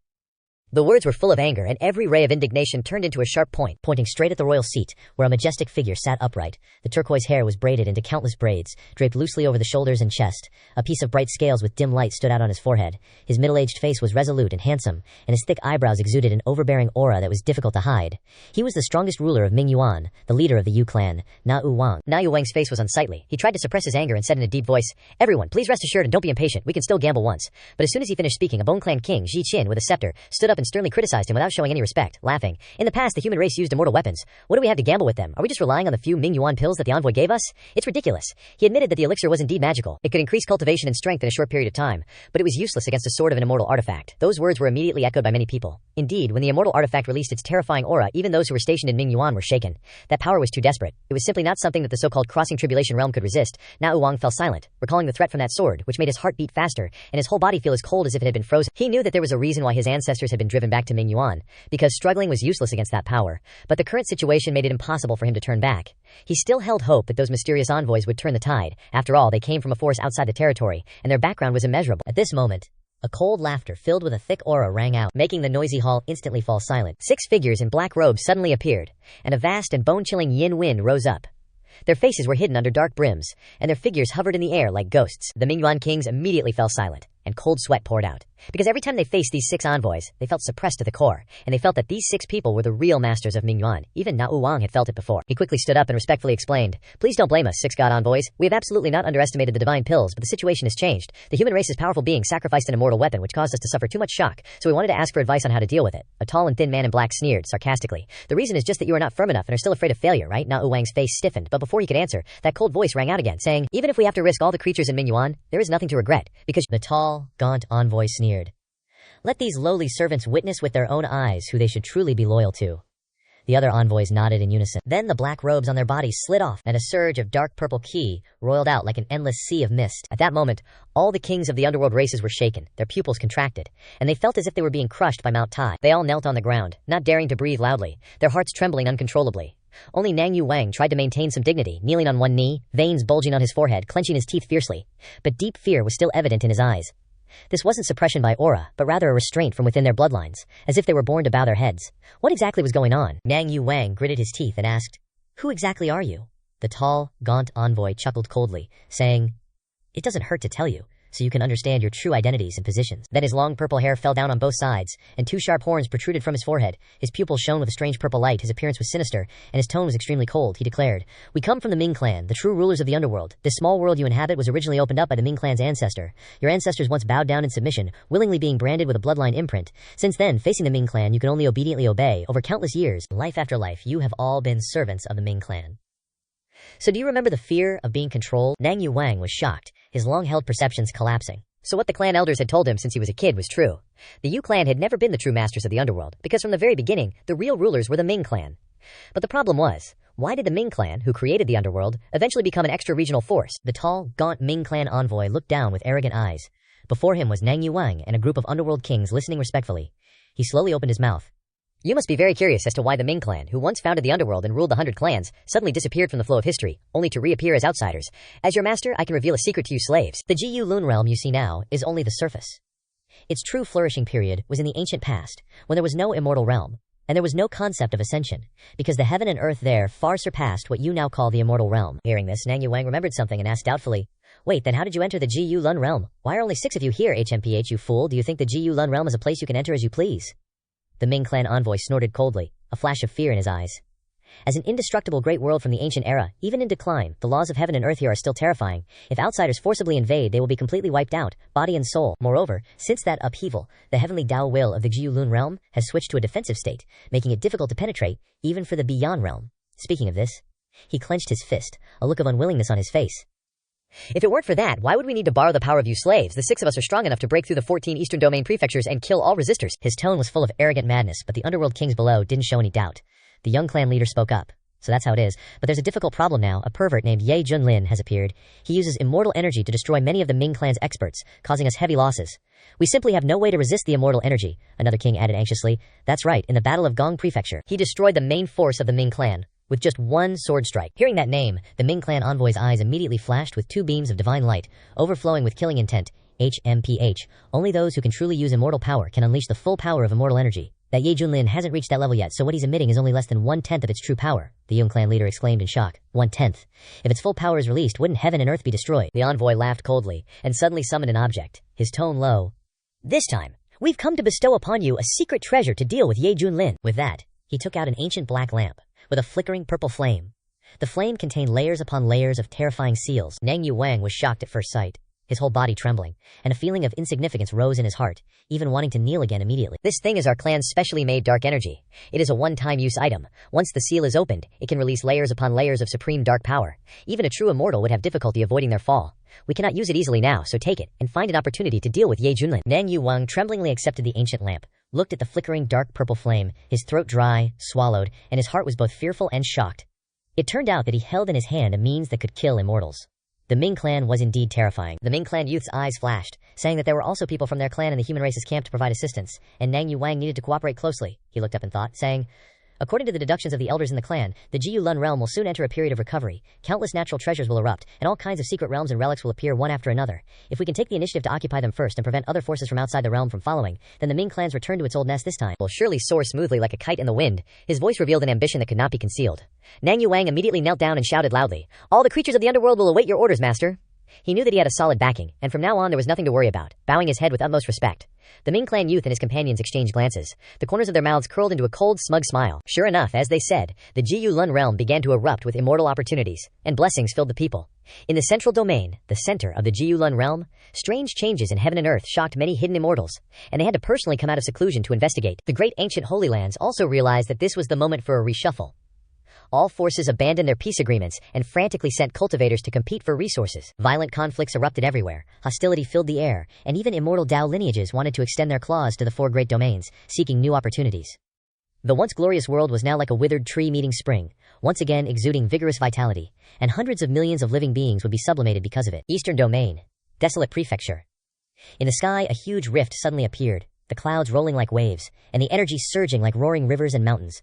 The words were full of anger, and every ray of indignation turned into a sharp point, pointing straight at the royal seat, where a majestic figure sat upright. The turquoise hair was braided into countless braids, draped loosely over the shoulders and chest. A piece of bright scales with dim light stood out on his forehead. His middle-aged face was resolute and handsome, and his thick eyebrows exuded an overbearing aura that was difficult to hide. He was the strongest ruler of Mingyuan, the leader of the Yu clan, Na Uwang. Na Uwang's face was unsightly. He tried to suppress his anger and said in a deep voice, "Everyone, please rest assured and don't be impatient. We can still gamble once." But as soon as he finished speaking, a Bone Clan king, Ji Qin, with a scepter, stood up and sternly criticized him without showing any respect, laughing. "In the past, the human race used immortal weapons. What do we have to gamble with them? Are we just relying on the few Mingyuan pills that the envoy gave us? It's ridiculous." He admitted that the elixir was indeed magical. It could increase cultivation and strength in a short period of time, but it was useless against a sword of an immortal artifact. Those words were immediately echoed by many people. Indeed, when the immortal artifact released its terrifying aura, even those who were stationed in Mingyuan were shaken. That power was too desperate. It was simply not something that the so-called crossing tribulation realm could resist. Na Uwang fell silent, recalling the threat from that sword, which made his heart beat faster, and his whole body feel as cold as if it had been frozen. He knew that there was a reason why his ancestors had been driven back to Mingyuan, because struggling was useless against that power, but the current situation made it impossible for him to turn back. He still held hope that those mysterious envoys would turn the tide. After all, they came from a force outside the territory, and their background was immeasurable. At this moment, a cold laughter filled with a thick aura rang out, making the noisy hall instantly fall silent. 6 figures in black robes suddenly appeared, and a vast and bone-chilling yin wind rose up. Their faces were hidden under dark brims, and their figures hovered in the air like ghosts. The Mingyuan kings immediately fell silent, and cold sweat poured out. Because every time they faced these 6 envoys, they felt suppressed to the core, and they felt that these 6 people were the real masters of Mingyuan. Even Na Uwang had felt it before. He quickly stood up and respectfully explained, "Please don't blame us, 6 god envoys. We have absolutely not underestimated the divine pills, but the situation has changed. The human race's powerful being sacrificed an immortal weapon which caused us to suffer too much shock, so we wanted to ask for advice on how to deal with it." A tall and thin man in black sneered sarcastically. "The reason is just that you are not firm enough and are still afraid of failure, right?" Na Uwang's face stiffened, but before he could answer, that cold voice rang out again, saying, "Even if we have to risk all the creatures in Mingyuan, there is nothing to regret, because—" The tall, gaunt envoy sneered. "Let these lowly servants witness with their own eyes who they should truly be loyal to." The other envoys nodded in unison. Then the black robes on their bodies slid off, and a surge of dark purple ki roiled out like an endless sea of mist. At that moment, all the kings of the underworld races were shaken, their pupils contracted, and they felt as if they were being crushed by Mount Tai. They all knelt on the ground, not daring to breathe loudly, their hearts trembling uncontrollably. Only Nang Yu Wang tried to maintain some dignity, kneeling on one knee, veins bulging on his forehead, clenching his teeth fiercely. But deep fear was still evident in his eyes. This wasn't suppression by aura, but rather a restraint from within their bloodlines, as if they were born to bow their heads. What exactly was going on? Nang Yu Wang gritted his teeth and asked, "Who exactly are you?" The tall, gaunt envoy chuckled coldly, saying, "It doesn't hurt to tell you, so you can understand your true identities and positions." Then his long purple hair fell down on both sides, and 2 sharp horns protruded from his forehead. His pupils shone with a strange purple light, his appearance was sinister, and his tone was extremely cold. He declared, "We come from the Ming clan, the true rulers of the underworld. This small world you inhabit was originally opened up by the Ming clan's ancestor. Your ancestors once bowed down in submission, willingly being branded with a bloodline imprint. Since then, facing the Ming clan, you can only obediently obey. Over countless years, life after life, you have all been servants of the Ming clan." So do you remember the fear of being controlled? Nang Yu Wang was shocked, his long-held perceptions collapsing. So what the clan elders had told him since he was a kid was true. The Yu clan had never been the true masters of the underworld, because from the very beginning, the real rulers were the Ming clan. But the problem was, why did the Ming clan, who created the underworld, eventually become an extra-regional force? The tall, gaunt Ming clan envoy looked down with arrogant eyes. Before him was Nang Yu Wang and a group of underworld kings listening respectfully. He slowly opened his mouth. "You must be very curious as to why the Ming clan, who once founded the underworld and ruled the 100 clans, suddenly disappeared from the flow of history, only to reappear as outsiders. As your master, I can reveal a secret to you slaves. The Ji Yu Lun realm you see now is only the surface. Its true flourishing period was in the ancient past, when there was no immortal realm, and there was no concept of ascension, because the heaven and earth there far surpassed what you now call the immortal realm." Hearing this, Nang Yu Wang remembered something and asked doubtfully, "Wait, then how did you enter the Ji Yu Lun realm? Why are only 6 of you here, HMPH, you fool? Do you think the Ji Yu Lun realm is a place you can enter as you please?" The Ming clan envoy snorted coldly, a flash of fear in his eyes. As an indestructible great world from the ancient era, even in decline, the laws of heaven and earth here are still terrifying. If outsiders forcibly invade, they will be completely wiped out, body and soul. Moreover, since that upheaval, the heavenly Dao will of the Jiu Lun realm has switched to a defensive state, making it difficult to penetrate, even for the Beyond realm. Speaking of this, he clenched his fist, a look of unwillingness on his face. If it weren't for that, why would we need to borrow the power of you slaves? The 6 of us are strong enough to break through the 14 Eastern Domain prefectures and kill all resistors. His tone was full of arrogant madness, but the underworld kings below didn't show any doubt. The young clan leader spoke up. So that's how it is. But there's a difficult problem now. A pervert named Ye Junlin has appeared. He uses immortal energy to destroy many of the Ming clan's experts, causing us heavy losses. We simply have no way to resist the immortal energy, another king added anxiously. That's right, in the Battle of Gong Prefecture, he destroyed the main force of the Ming clan with just one sword strike. Hearing that name, the Ming clan envoy's eyes immediately flashed with 2 beams of divine light, overflowing with killing intent. HMPH. Only those who can truly use immortal power can unleash the full power of immortal energy. That Ye Junlin hasn't reached that level yet, so what he's emitting is only less than 1/10 of its true power, the Yung clan leader exclaimed in shock. 1/10. If its full power is released, wouldn't heaven and earth be destroyed? The envoy laughed coldly, and suddenly summoned an object, his tone low. This time, we've come to bestow upon you a secret treasure to deal with Ye Junlin. With that, he took out an ancient black lamp, with a flickering purple flame. The flame contained layers upon layers of terrifying seals. Nang Yu Wang was shocked at first sight, his whole body trembling, and a feeling of insignificance rose in his heart, even wanting to kneel again immediately. This thing is our clan's specially made dark energy. It is a one-time use item. Once the seal is opened, it can release layers upon layers of supreme dark power. Even a true immortal would have difficulty avoiding their fall. We cannot use it easily now, so take it, and find an opportunity to deal with Ye Junlin. Nang Yu Wang tremblingly accepted the ancient lamp, looked at the flickering dark purple flame, his throat dry, swallowed, and his heart was both fearful and shocked. It turned out that he held in his hand a means that could kill immortals. The Ming clan was indeed terrifying. The Ming clan youth's eyes flashed, saying that there were also people from their clan in the human race's camp to provide assistance, and Nang Yu Wang needed to cooperate closely. He looked up in thought, saying, according to the deductions of the elders in the clan, the Jiu Lun realm will soon enter a period of recovery. Countless natural treasures will erupt, and all kinds of secret realms and relics will appear one after another. If we can take the initiative to occupy them first and prevent other forces from outside the realm from following, then the Ming clan's return to its old nest this time will surely soar smoothly like a kite in the wind. His voice revealed an ambition that could not be concealed. Nang Yu Wang immediately knelt down and shouted loudly, all the creatures of the underworld will await your orders, master. He knew that he had a solid backing, and from now on there was nothing to worry about, bowing his head with utmost respect. The Ming clan youth and his companions exchanged glances, the corners of their mouths curled into a cold, smug smile. Sure enough, as they said, the Jiu Lun realm began to erupt with immortal opportunities, and blessings filled the people. In the central domain, the center of the Jiu Lun realm, strange changes in heaven and earth shocked many hidden immortals, and they had to personally come out of seclusion to investigate. The great ancient Holy Lands also realized that this was the moment for a reshuffle. All forces abandoned their peace agreements and frantically sent cultivators to compete for resources. Violent conflicts erupted everywhere, hostility filled the air, and even immortal Dao lineages wanted to extend their claws to the 4 great domains, seeking new opportunities. The once glorious world was now like a withered tree meeting spring, once again exuding vigorous vitality, and hundreds of millions of living beings would be sublimated because of it. Eastern Domain. Desolate Prefecture. In the sky, a huge rift suddenly appeared, the clouds rolling like waves, and the energy surging like roaring rivers and mountains.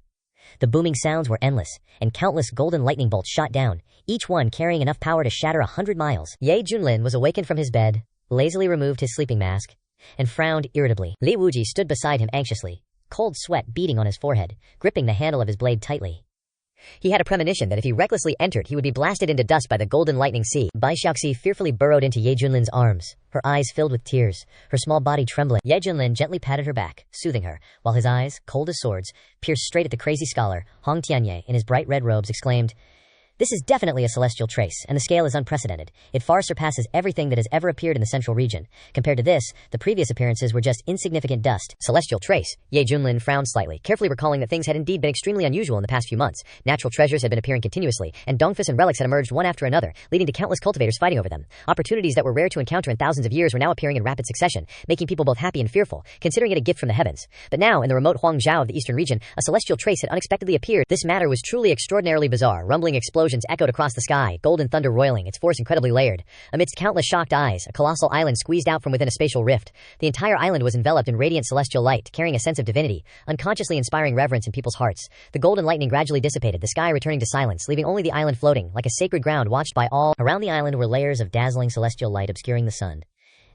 The booming sounds were endless, and countless golden lightning bolts shot down, each one carrying enough power to shatter 100 miles. Ye Junlin was awakened from his bed, lazily removed his sleeping mask, and frowned irritably. Li Wuji stood beside him anxiously, cold sweat beading on his forehead, gripping the handle of his blade tightly. He had a premonition that if he recklessly entered, he would be blasted into dust by the golden lightning sea. Bai Xiaoxi fearfully burrowed into Ye Junlin's arms, her eyes filled with tears, her small body trembling. Ye Junlin gently patted her back, soothing her, while his eyes, cold as swords, pierced straight at the crazy scholar. Hong Tianye, in his bright red robes, exclaimed, this is definitely a celestial trace, and the scale is unprecedented. It far surpasses everything that has ever appeared in the central region. Compared to this, the previous appearances were just insignificant dust. Celestial trace. Ye Junlin frowned slightly, carefully recalling that things had indeed been extremely unusual in the past few months. Natural treasures had been appearing continuously, and dongfus and relics had emerged one after another, leading to countless cultivators fighting over them. Opportunities that were rare to encounter in thousands of years were now appearing in rapid succession, making people both happy and fearful, considering it a gift from the heavens. But now, in the remote Huangzhou of the eastern region, a celestial trace had unexpectedly appeared. This matter was truly extraordinarily bizarre. Rumbling explosions echoed across the sky, golden thunder roiling, its force incredibly layered. Amidst countless shocked eyes, a colossal island squeezed out from within a spatial rift. The entire island was enveloped in radiant celestial light, carrying a sense of divinity, unconsciously inspiring reverence in people's hearts. The golden lightning gradually dissipated, the sky returning to silence, leaving only the island floating, like a sacred ground watched by all. Around the island were layers of dazzling celestial light obscuring the sun.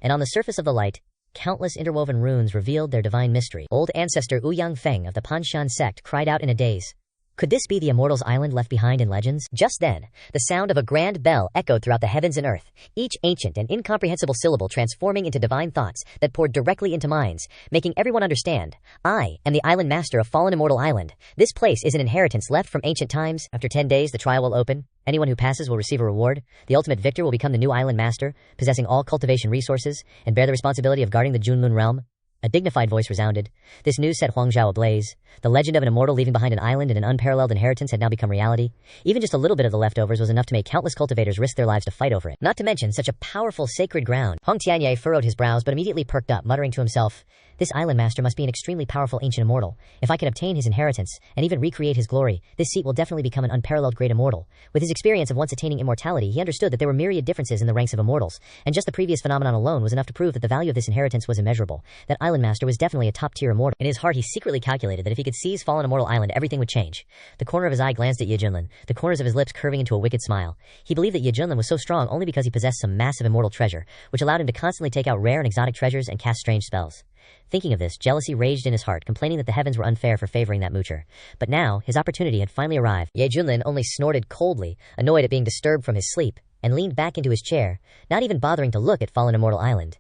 And on the surface of the light, countless interwoven runes revealed their divine mystery. Old ancestor Ouyang Feng of the Panshan sect cried out in a daze. Could this be the Immortals Island left behind in legends? Just then, the sound of a grand bell echoed throughout the heavens and earth, each ancient and incomprehensible syllable transforming into divine thoughts that poured directly into minds, making everyone understand. I am the island master of fallen Immortal Island. This place is an inheritance left from ancient times. After 10 days, the trial will open. Anyone who passes will receive a reward. The ultimate victor will become the new island master, possessing all cultivation resources, and bear the responsibility of guarding the Junlun realm. A dignified voice resounded. This news set Huangzhou ablaze. The legend of an immortal leaving behind an island and an unparalleled inheritance had now become reality. Even just a little bit of the leftovers was enough to make countless cultivators risk their lives to fight over it. Not to mention such a powerful sacred ground. Hong Tianye furrowed his brows but immediately perked up, muttering to himself, "This island master must be an extremely powerful ancient immortal. If I can obtain his inheritance, and even recreate his glory, this seat will definitely become an unparalleled great immortal." With his experience of once attaining immortality, he understood that there were myriad differences in the ranks of immortals, and just the previous phenomenon alone was enough to prove that the value of this inheritance was immeasurable. That island master was definitely a top-tier immortal. In his heart he secretly calculated that if he could seize fallen Immortal Island, everything would change. The corner of his eye glanced at Ye Junlin, the corners of his lips curving into a wicked smile. He believed that Ye Junlin was so strong only because he possessed some massive immortal treasure, which allowed him to constantly take out rare and exotic treasures and cast strange spells. Thinking of this, jealousy raged in his heart, complaining that the heavens were unfair for favoring that moocher. But now, his opportunity had finally arrived. Ye Junlin only snorted coldly, annoyed at being disturbed from his sleep, and leaned back into his chair, not even bothering to look at fallen Immortal Island.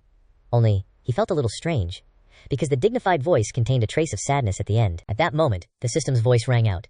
Only, he felt a little strange, because the dignified voice contained a trace of sadness at the end. At that moment, the system's voice rang out.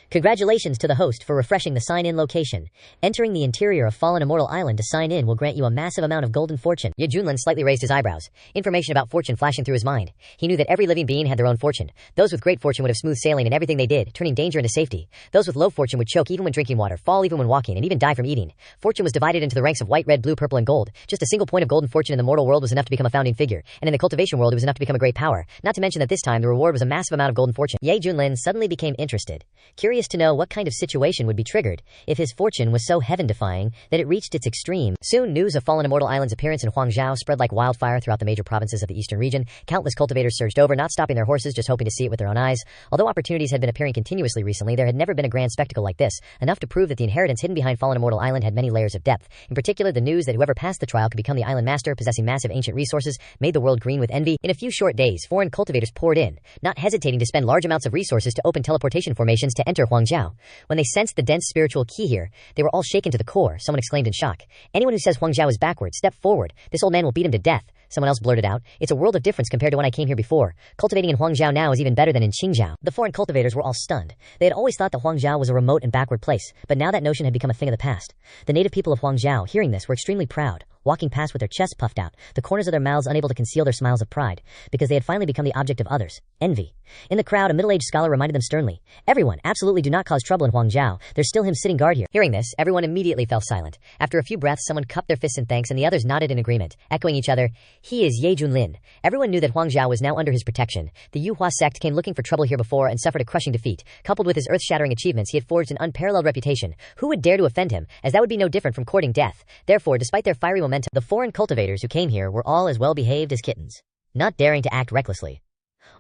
"Congratulations to the host for refreshing the sign-in location. Entering the interior of Fallen Immortal Island to sign in will grant you a massive amount of golden fortune." Ye Junlin slightly raised his eyebrows, information about fortune flashing through his mind. He knew that every living being had their own fortune. Those with great fortune would have smooth sailing in everything they did, turning danger into safety. Those with low fortune would choke even when drinking water, fall even when walking, and even die from eating. Fortune was divided into the ranks of white, red, blue, purple, and gold. Just a single point of golden fortune in the mortal world was enough to become a founding figure, and in the cultivation world it was enough to become a great power. Not to mention that this time the reward was a massive amount of golden fortune. Ye Junlin suddenly became interested, curious to know what kind of situation would be triggered if his fortune was so heaven-defying that it reached its extreme. Soon, news of Fallen Immortal Island's appearance in Huangzhou spread like wildfire throughout the major provinces of the eastern region. Countless cultivators surged over, not stopping their horses, just hoping to see it with their own eyes. Although opportunities had been appearing continuously recently, there had never been a grand spectacle like this, enough to prove that the inheritance hidden behind Fallen Immortal Island had many layers of depth. In particular, the news that whoever passed the trial could become the island master, possessing massive ancient resources, made the world green with envy. In a few short days, foreign cultivators poured in, not hesitating to spend large amounts of resources to open teleportation formations to enter Huangzhou. When they sensed the dense spiritual key here, they were all shaken to the core. Someone exclaimed in shock, "Anyone who says Huangzhou is backward, step forward. This old man will beat him to death." Someone else blurted out, "It's a world of difference compared to when I came here before. Cultivating in Huangzhou now is even better than in Qingzhou." The foreign cultivators were all stunned. They had always thought that Huangzhou was a remote and backward place, but now that notion had become a thing of the past. The native people of Huangzhou, hearing this, were extremely proud, walking past with their chests puffed out, the corners of their mouths unable to conceal their smiles of pride, because they had finally become the object of others' envy. In the crowd, a middle-aged scholar reminded them sternly, "Everyone, absolutely do not cause trouble in Huangzhou. There's still him sitting guard here." Hearing this, everyone immediately fell silent. After a few breaths, someone cupped their fists in thanks and the others nodded in agreement, echoing each other. "He is Ye Junlin." Everyone knew that Huangzhou was now under his protection. The Yuhua sect came looking for trouble here before and suffered a crushing defeat. Coupled with his earth-shattering achievements, he had forged an unparalleled reputation. Who would dare to offend him, as that would be no different from courting death? Therefore, despite their fiery momentum, the foreign cultivators who came here were all as well behaved as kittens, not daring to act recklessly,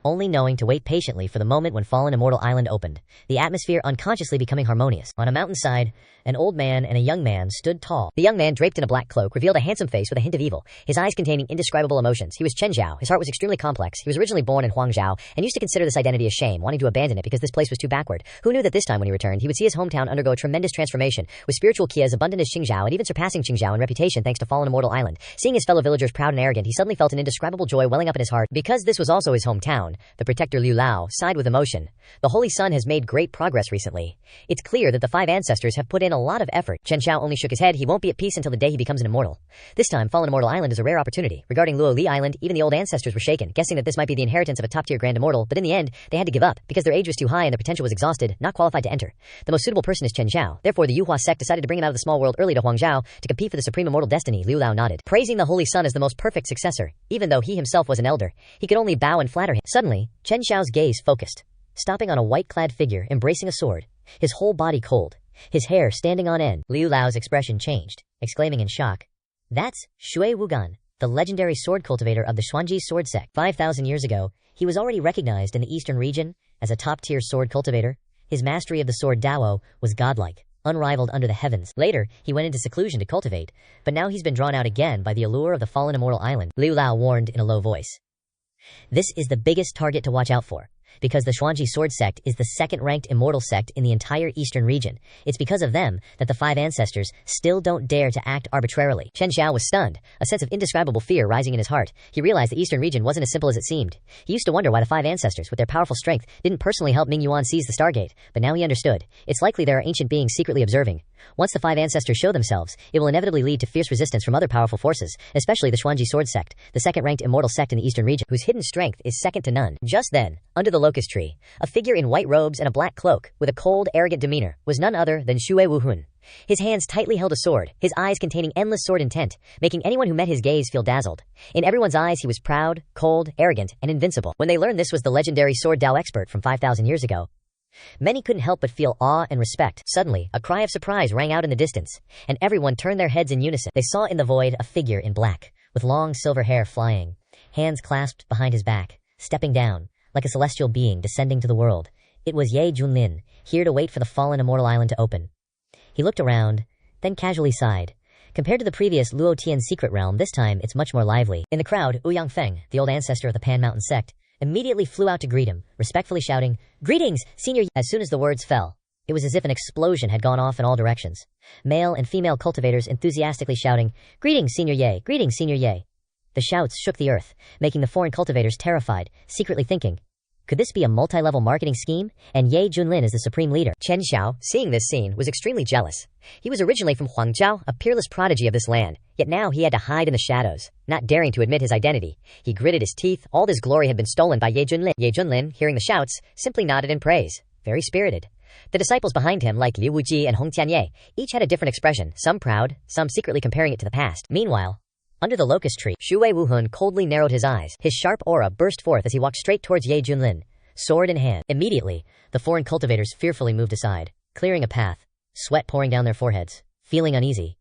only knowing to wait patiently for the moment when Fallen Immortal Island opened, the atmosphere unconsciously becoming harmonious. On a mountainside, an old man and a young man stood tall. The young man, draped in a black cloak, revealed a handsome face with a hint of evil, his eyes containing indescribable emotions. He was Chen Zhao. His heart was extremely complex. He was originally born in Huangzhou and used to consider this identity a shame, wanting to abandon it because this place was too backward. Who knew that this time when he returned, he would see his hometown undergo a tremendous transformation, with spiritual ki as abundant as Qingzhou and even surpassing Qingzhou in reputation thanks to Fallen Immortal Island. Seeing his fellow villagers proud and arrogant, he suddenly felt an indescribable joy welling up in his heart. Because this was also his hometown, the protector Liu Lao sighed with emotion. The Holy Sun has made great progress recently. It's clear that the 5 ancestors have put in a lot of effort. Chen Xiao only shook his head. He won't be at peace until the day he becomes an immortal. This time, Fallen Immortal Island is a rare opportunity. Regarding Luo Li Island, even the old ancestors were shaken, guessing that this might be the inheritance of a top-tier grand immortal, but in the end, they had to give up, because their age was too high and their potential was exhausted, not qualified to enter. The most suitable person is Chen Xiao. Therefore, the Yuhua sect decided to bring him out of the small world early to Huangzhou to compete for the supreme immortal destiny. Liu Lao nodded, praising the Holy Sun as the most perfect successor. Even though he himself was an elder, he could only bow and flatter him. Suddenly, Chen Xiao's gaze focused, stopping on a white-clad figure embracing a sword, his whole body cold, his hair standing on end. Liu Lao's expression changed, exclaiming in shock, "That's Shui Wugan, the legendary sword cultivator of the Xuanji sword sect." 5,000 years ago, he was already recognized in the eastern region as a top-tier sword cultivator. His mastery of the sword Dao was godlike, unrivaled under the heavens. Later, he went into seclusion to cultivate, but now he's been drawn out again by the allure of the Fallen Immortal Island. Liu Lao warned in a low voice, "This is the biggest target to watch out for. because the Xuanji sword sect is the second-ranked immortal sect in the entire eastern region. It's because of them that the 5 ancestors still don't dare to act arbitrarily. Chen Xiao was stunned, a sense of indescribable fear rising in his heart. He realized the eastern region wasn't as simple as it seemed. He used to wonder why the 5 ancestors, with their powerful strength, didn't personally help Ming Yuan seize the Stargate, but now he understood. It's likely there are ancient beings secretly observing. Once the 5 ancestors show themselves, it will inevitably lead to fierce resistance from other powerful forces, especially the Xuanji sword sect, the second-ranked immortal sect in the eastern region, whose hidden strength is second to none. Just then, under the locust tree, a figure in white robes and a black cloak, with a cold, arrogant demeanor, was none other than Xue Wuhun. His hands tightly held a sword, his eyes containing endless sword intent, making anyone who met his gaze feel dazzled. In everyone's eyes he was proud, cold, arrogant, and invincible. When they learned this was the legendary sword Dao expert from 5,000 years ago, many couldn't help but feel awe and respect. Suddenly, a cry of surprise rang out in the distance, and everyone turned their heads in unison. They saw in the void a figure in black, with long silver hair flying, hands clasped behind his back, stepping down, like a celestial being descending to the world. It was Ye Junlin, here to wait for the fallen immortal island to open. He looked around, then casually sighed. Compared to the previous Luo Tian secret realm, this time it's much more lively. In the crowd, Ouyang Feng, the old ancestor of the Pan Mountain sect, immediately flew out to greet him, respectfully shouting, "Greetings, Senior Ye." As soon as the words fell, it was as if an explosion had gone off in all directions. Male and female cultivators enthusiastically shouting, "Greetings, Senior Ye! Greetings, Senior Ye!" The shouts shook the earth, making the foreign cultivators terrified, secretly thinking, could this be a multi-level marketing scheme? And Ye Junlin is the supreme leader. Chen Xiao, seeing this scene, was extremely jealous. He was originally from Huangzhou, a peerless prodigy of this land, yet now he had to hide in the shadows, not daring to admit his identity. He gritted his teeth. All his glory had been stolen by Ye Junlin. Ye Junlin, hearing the shouts, simply nodded in praise. Very spirited. The disciples behind him, like Liu Wuji and Hong Tianye, each had a different expression, some proud, some secretly comparing it to the past. Meanwhile, under the locust tree, Xue Wuhun coldly narrowed his eyes. His sharp aura burst forth as he walked straight towards Ye Junlin, sword in hand. Immediately, the foreign cultivators fearfully moved aside, clearing a path, sweat pouring down their foreheads, feeling uneasy.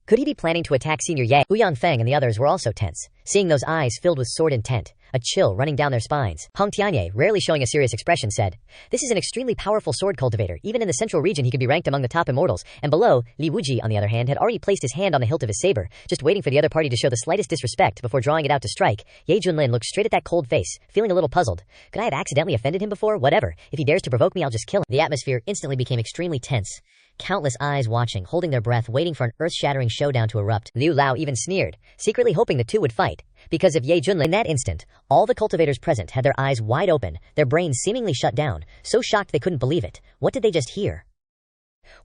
Could he be planning to attack Senior Ye? Ouyang Feng and the others were also tense, seeing those eyes filled with sword intent, a chill running down their spines. Hong Tianye, rarely showing a serious expression, said, "This is an extremely powerful sword cultivator. Even in the central region he could be ranked among the top immortals." And below, Li Wuji, on the other hand, had already placed his hand on the hilt of his saber, just waiting for the other party to show the slightest disrespect before drawing it out to strike. Ye Junlin looked straight at that cold face, feeling a little puzzled. Could I have accidentally offended him before? Whatever. If he dares to provoke me, I'll just kill him. The atmosphere instantly became extremely tense. Countless eyes watching, holding their breath, waiting for an earth-shattering showdown to erupt. Liu Lao even sneered, secretly hoping the two would fight. Because of Ye Junlin, in that instant, all the cultivators present had their eyes wide open, their brains seemingly shut down, so shocked they couldn't believe it. What did they just hear?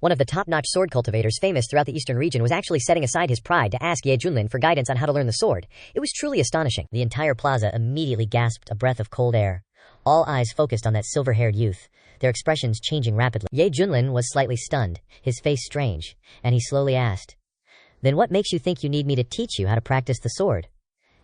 One of the top-notch sword cultivators famous throughout the eastern region was actually setting aside his pride to ask Ye Junlin for guidance on how to learn the sword. It was truly astonishing. The entire plaza immediately gasped a breath of cold air. All eyes focused on that silver-haired youth, their expressions changing rapidly. Ye Junlin was slightly stunned, his face strange, and he slowly asked, "Then what makes you think you need me to teach you how to practice the sword?"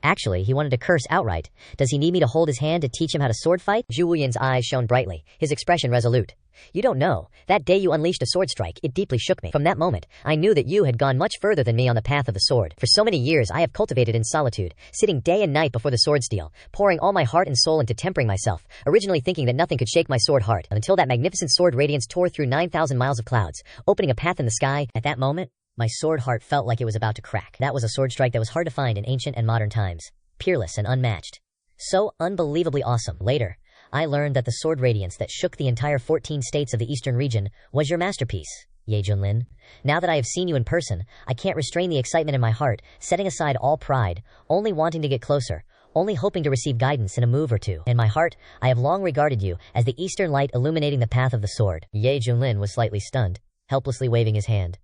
Actually, he wanted to curse outright. Does he need me to hold his hand to teach him how to sword fight? Zhu Wuyan's eyes shone brightly, his expression resolute. "You don't know. That day you unleashed a sword strike, it deeply shook me. From that moment, I knew that you had gone much further than me on the path of the sword. For so many years I have cultivated in solitude, sitting day and night before the sword steel, pouring all my heart and soul into tempering myself, originally thinking that nothing could shake my sword heart, until that magnificent sword radiance tore through 9,000 miles of clouds, opening a path in the sky. At that moment, my sword heart felt like it was about to crack. That was a sword strike that was hard to find in ancient and modern times. Peerless and unmatched. So unbelievably awesome. Later, I learned that the sword radiance that shook the entire 14 states of the eastern region was your masterpiece, Ye Junlin. Now that I have seen you in person, I can't restrain the excitement in my heart, setting aside all pride, only wanting to get closer, only hoping to receive guidance in a move or two. In my heart, I have long regarded you as the eastern light illuminating the path of the sword." Ye Junlin was slightly stunned, helplessly waving his hand.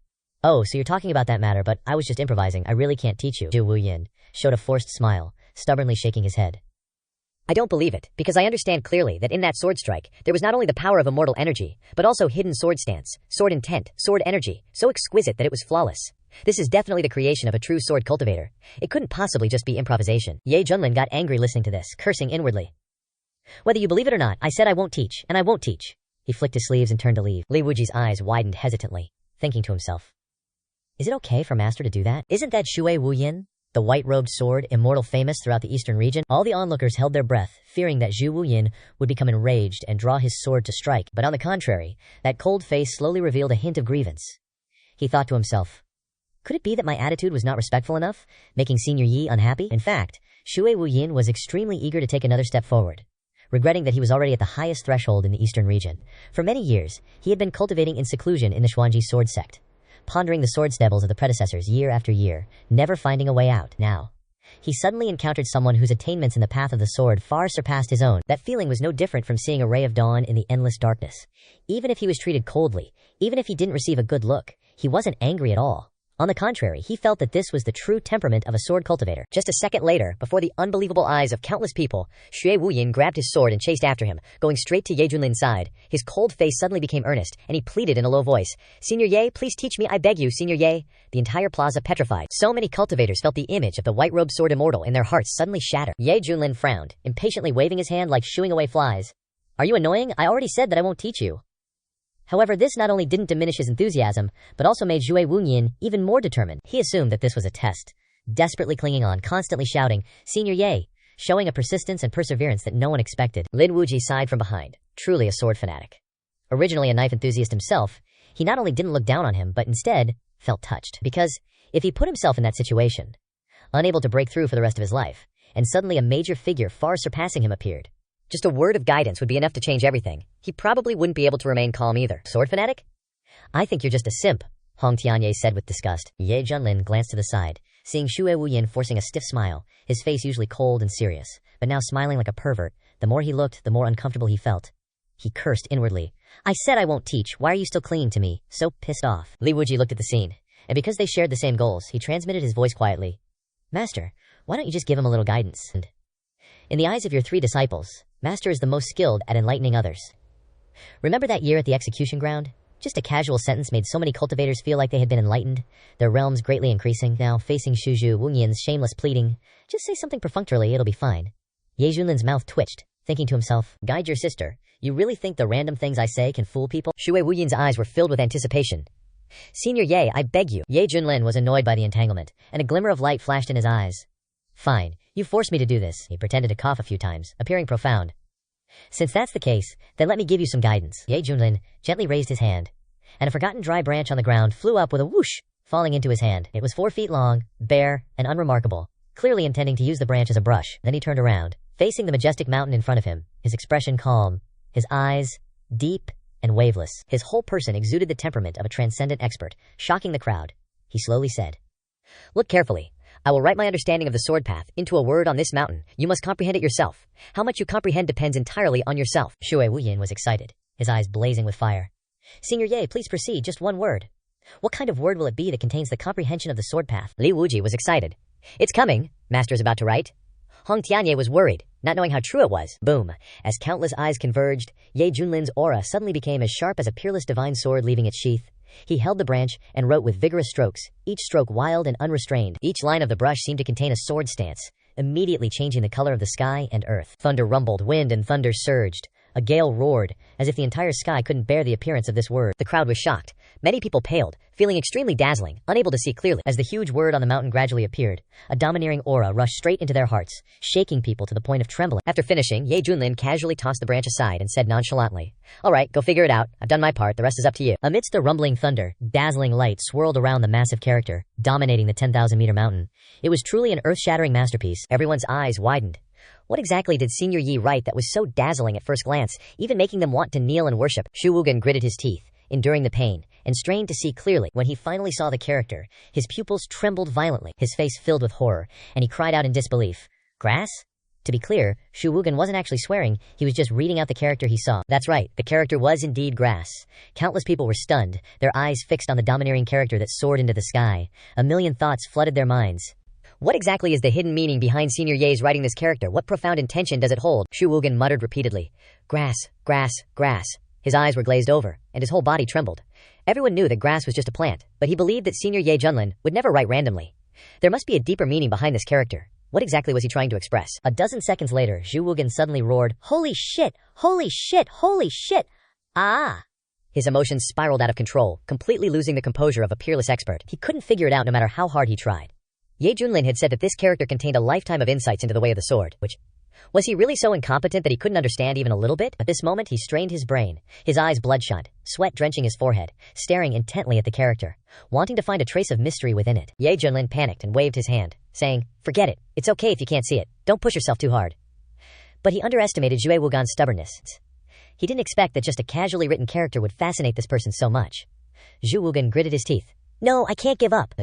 "Oh, so you're talking about that matter, but I was just improvising. I really can't teach you." Zhu Wuyan showed a forced smile, stubbornly shaking his head. "I don't believe it, because I understand clearly that in that sword strike, there was not only the power of immortal energy, but also hidden sword stance, sword intent, sword energy, so exquisite that it was flawless. This is definitely the creation of a true sword cultivator. It couldn't possibly just be improvisation." Ye Junlin got angry listening to this, cursing inwardly. "Whether you believe it or not, I said I won't teach, and I won't teach." He flicked his sleeves and turned to leave. Li Wuji's eyes widened hesitantly, thinking to himself, "Is it okay for Master to do that? Isn't that Xue Wuyan, the white-robed sword, immortal famous throughout the eastern region?" All the onlookers held their breath, fearing that Zhu Wuyan would become enraged and draw his sword to strike. But on the contrary, that cold face slowly revealed a hint of grievance. He thought to himself, could it be that my attitude was not respectful enough, making Senior Yi unhappy? In fact, Xue Wuyan was extremely eager to take another step forward. regretting that he was already at the highest threshold in the eastern region. For many years, he had been cultivating in seclusion in the Xuanji sword sect, pondering the sword stebbles of the predecessors year after year, never finding a way out. Now, he suddenly encountered someone whose attainments in the path of the sword far surpassed his own. That feeling was no different from seeing a ray of dawn in the endless darkness. Even if he was treated coldly, even if he didn't receive a good look, he wasn't angry at all. On the contrary, he felt that this was the true temperament of a sword cultivator. Just a second later, before the unbelievable eyes of countless people, Xue Wuyin grabbed his sword and chased after him, going straight to Ye Junlin's side. His cold face suddenly became earnest, and he pleaded in a low voice, "Senior Ye, please teach me, I beg you, Senior Ye." The entire plaza petrified. So many cultivators felt the image of the white-robed sword immortal in their hearts suddenly shatter. Ye Junlin frowned, impatiently waving his hand like shooing away flies. "Are you annoying? I already said that I won't teach you." However, this not only didn't diminish his enthusiasm, but also made Xue Wuyin even more determined. He assumed that this was a test, desperately clinging on, constantly shouting, "Senior Ye," showing a persistence and perseverance that no one expected. Lin Wuji sighed from behind, truly a sword fanatic. Originally a knife enthusiast himself, he not only didn't look down on him, but instead felt touched. Because if he put himself in that situation, unable to break through for the rest of his life, and suddenly a major figure far surpassing him appeared, just a word of guidance would be enough to change everything. He probably wouldn't be able to remain calm either. Sword fanatic? "I think you're just a simp," Hong Tianye said with disgust. Ye Junlin glanced to the side, seeing Xue Wuyin forcing a stiff smile, his face usually cold and serious, but now smiling like a pervert. The more he looked, the more uncomfortable he felt. He cursed inwardly. "I said I won't teach. Why are you still clinging to me? So pissed off." Li Wuji looked at the scene, and because they shared the same goals, he transmitted his voice quietly. "Master, why don't you just give him a little guidance? And in the eyes of your 3 disciples, Master is the most skilled at enlightening others. Remember that year at the execution ground? Just a casual sentence made so many cultivators feel like they had been enlightened, their realms greatly increasing. Now, facing Shuju Wuyin's shameless pleading, just say something perfunctorily, it'll be fine." Ye Junlin's mouth twitched, thinking to himself, "Guide your sister. You really think the random things I say can fool people?" Xue Wuyin's eyes were filled with anticipation. "Senior Ye, I beg you." Ye Junlin was annoyed by the entanglement, and a glimmer of light flashed in his eyes. "Fine. You forced me to do this." He pretended to cough a few times, appearing profound. "Since that's the case, then let me give you some guidance." Ye Junlin gently raised his hand, and a forgotten dry branch on the ground flew up with a whoosh, falling into his hand. It was 4 feet long, bare, and unremarkable, clearly intending to use the branch as a brush. Then he turned around, facing the majestic mountain in front of him, his expression calm, his eyes deep and waveless. His whole person exuded the temperament of a transcendent expert, shocking the crowd. He slowly said, "Look carefully. I will write my understanding of the sword path into a word on this mountain. You must comprehend it yourself. How much you comprehend depends entirely on yourself." Xue Wuyin was excited, his eyes blazing with fire. "Senior Ye, please proceed, just one word. What kind of word will it be that contains the comprehension of the sword path?" Li Wuji was excited. "It's coming, Master's about to write." Hong Tianye was worried, not knowing how true it was. Boom. As countless eyes converged, Ye Junlin's aura suddenly became as sharp as a peerless divine sword leaving its sheath. He held the branch and wrote with vigorous strokes, each stroke wild and unrestrained. Each line of the brush seemed to contain a sword stance, immediately changing the color of the sky and earth. Thunder rumbled, wind and thunder surged. A gale roared, as if the entire sky couldn't bear the appearance of this word. The crowd was shocked. Many people paled, feeling extremely dazzling, unable to see clearly. As the huge word on the mountain gradually appeared, a domineering aura rushed straight into their hearts, shaking people to the point of trembling. After finishing, Ye Junlin casually tossed the branch aside and said nonchalantly, "All right, go figure it out. I've done my part. The rest is up to you." Amidst the rumbling thunder, dazzling light swirled around the massive character, dominating the 10,000-meter mountain. It was truly an earth-shattering masterpiece. Everyone's eyes widened. What exactly did Senior Yi write that was so dazzling at first glance, even making them want to kneel and worship? Xu Wugen gritted his teeth, enduring the pain, and strained to see clearly. When he finally saw the character, his pupils trembled violently, his face filled with horror, and he cried out in disbelief, "Grass?" To be clear, Xu Wugen wasn't actually swearing, he was just reading out the character he saw. That's right, the character was indeed grass. Countless people were stunned, their eyes fixed on the domineering character that soared into the sky. A million thoughts flooded their minds. What exactly is the hidden meaning behind Senior Ye's writing this character? What profound intention does it hold? Xu Wugen muttered repeatedly, "Grass, grass, grass." His eyes were glazed over, and his whole body trembled. Everyone knew that grass was just a plant, but he believed that Senior Ye Junlin would never write randomly. There must be a deeper meaning behind this character. What exactly was he trying to express? A dozen seconds later, Xu Wugen suddenly roared, "Holy shit! Holy shit! Holy shit! Ah!" His emotions spiraled out of control, completely losing the composure of a peerless expert. He couldn't figure it out no matter how hard he tried. Ye Junlin had said that this character contained a lifetime of insights into the way of the sword, which... Was he really so incompetent that he couldn't understand even a little bit? At this moment he strained his brain, his eyes bloodshot, sweat drenching his forehead, staring intently at the character, wanting to find a trace of mystery within it. Ye Junlin panicked and waved his hand, saying, "Forget it. It's okay if you can't see it. Don't push yourself too hard." But he underestimated Zhue Wugan's stubbornness. He didn't expect that just a casually written character would fascinate this person so much. Zhu Wugan gritted his teeth. No, I can't give up.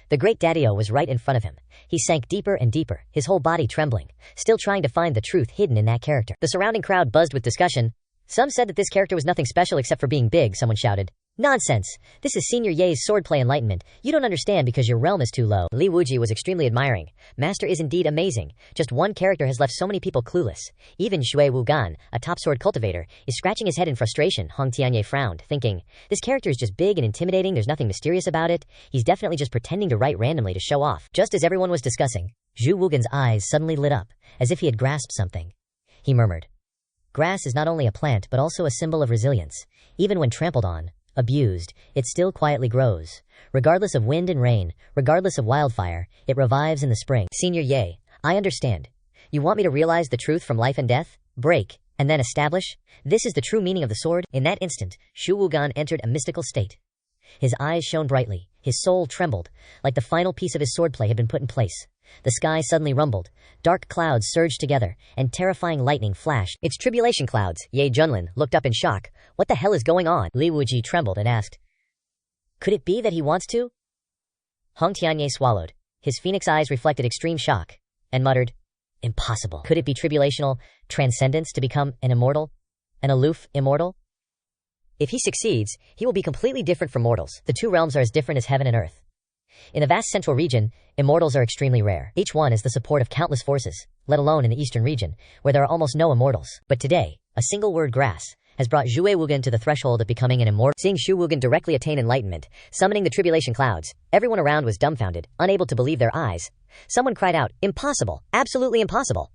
The great Daddio was right in front of him. He sank deeper and deeper, his whole body trembling, still trying to find the truth hidden in that character. The surrounding crowd buzzed with discussion. Some said that this character was nothing special except for being big, someone shouted. Nonsense! This is Senior Ye's swordplay enlightenment. You don't understand because your realm is too low. Li Wuji was extremely admiring. Master is indeed amazing. Just one character has left so many people clueless. Even Zhue Wugan, a top sword cultivator, is scratching his head in frustration. Hong Tianye frowned, thinking, this character is just big and intimidating, there's nothing mysterious about it. He's definitely just pretending to write randomly to show off. Just as everyone was discussing, Zhu Wugan's eyes suddenly lit up, as if he had grasped something. He murmured, grass is not only a plant but also a symbol of resilience. Even when trampled on, abused, it still quietly grows. Regardless of wind and rain, regardless of wildfire, it revives in the spring. Senior Ye, I understand. You want me to realize the truth from life and death? Break, and then establish? This is the true meaning of the sword? In that instant, Zhu Wugan entered a mystical state. His eyes shone brightly, his soul trembled, like the final piece of his swordplay had been put in place. The sky suddenly rumbled, dark clouds surged together, and terrifying lightning flashed. It's tribulation clouds. Ye Junlin looked up in shock. What the hell is going on? Li Wuji trembled and asked, could it be that he wants to? Hong Tianye swallowed. His phoenix eyes reflected extreme shock, and muttered, impossible. Could it be tribulational transcendence to become an immortal? An aloof immortal? If he succeeds, he will be completely different from mortals. The two realms are as different as heaven and earth. In the vast central region, immortals are extremely rare. Each one is the support of countless forces, let alone in the eastern region, where there are almost no immortals. But today, a single word, grass, has brought Zhue Wugan to the threshold of becoming an immortal. Seeing Zhu Wugan directly attain enlightenment, summoning the tribulation clouds, everyone around was dumbfounded, unable to believe their eyes. Someone cried out, impossible, absolutely impossible.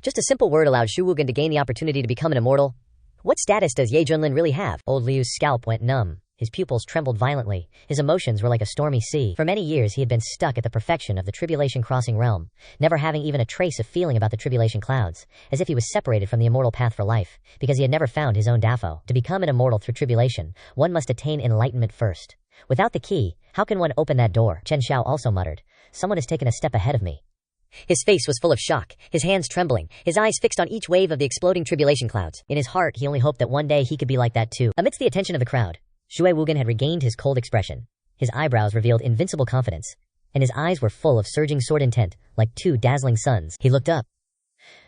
Just a simple word allowed Zhu Wugan to gain the opportunity to become an immortal. What status does Ye Junlin really have? Old Liu's scalp went numb. His pupils trembled violently. His emotions were like a stormy sea. For many years he had been stuck at the perfection of the tribulation crossing realm, never having even a trace of feeling about the tribulation clouds, as if he was separated from the immortal path for life, because he had never found his own Dafo. To become an immortal through tribulation, one must attain enlightenment first. Without the key, how can one open that door? Chen Xiao also muttered, someone has taken a step ahead of me. His face was full of shock, his hands trembling, his eyes fixed on each wave of the exploding tribulation clouds. In his heart, he only hoped that one day he could be like that too. Amidst the attention of the crowd, Zhue Wugan had regained his cold expression. His eyebrows revealed invincible confidence, and his eyes were full of surging sword intent, like two dazzling suns. He looked up.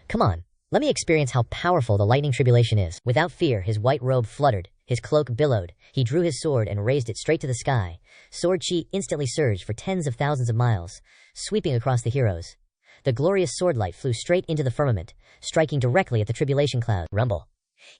Come on, let me experience how powerful the lightning tribulation is. Without fear, his white robe fluttered, his cloak billowed. He drew his sword and raised it straight to the sky. Sword chi instantly surged for tens of thousands of miles, sweeping across the heroes. The glorious sword light flew straight into the firmament, striking directly at the tribulation cloud. Rumble.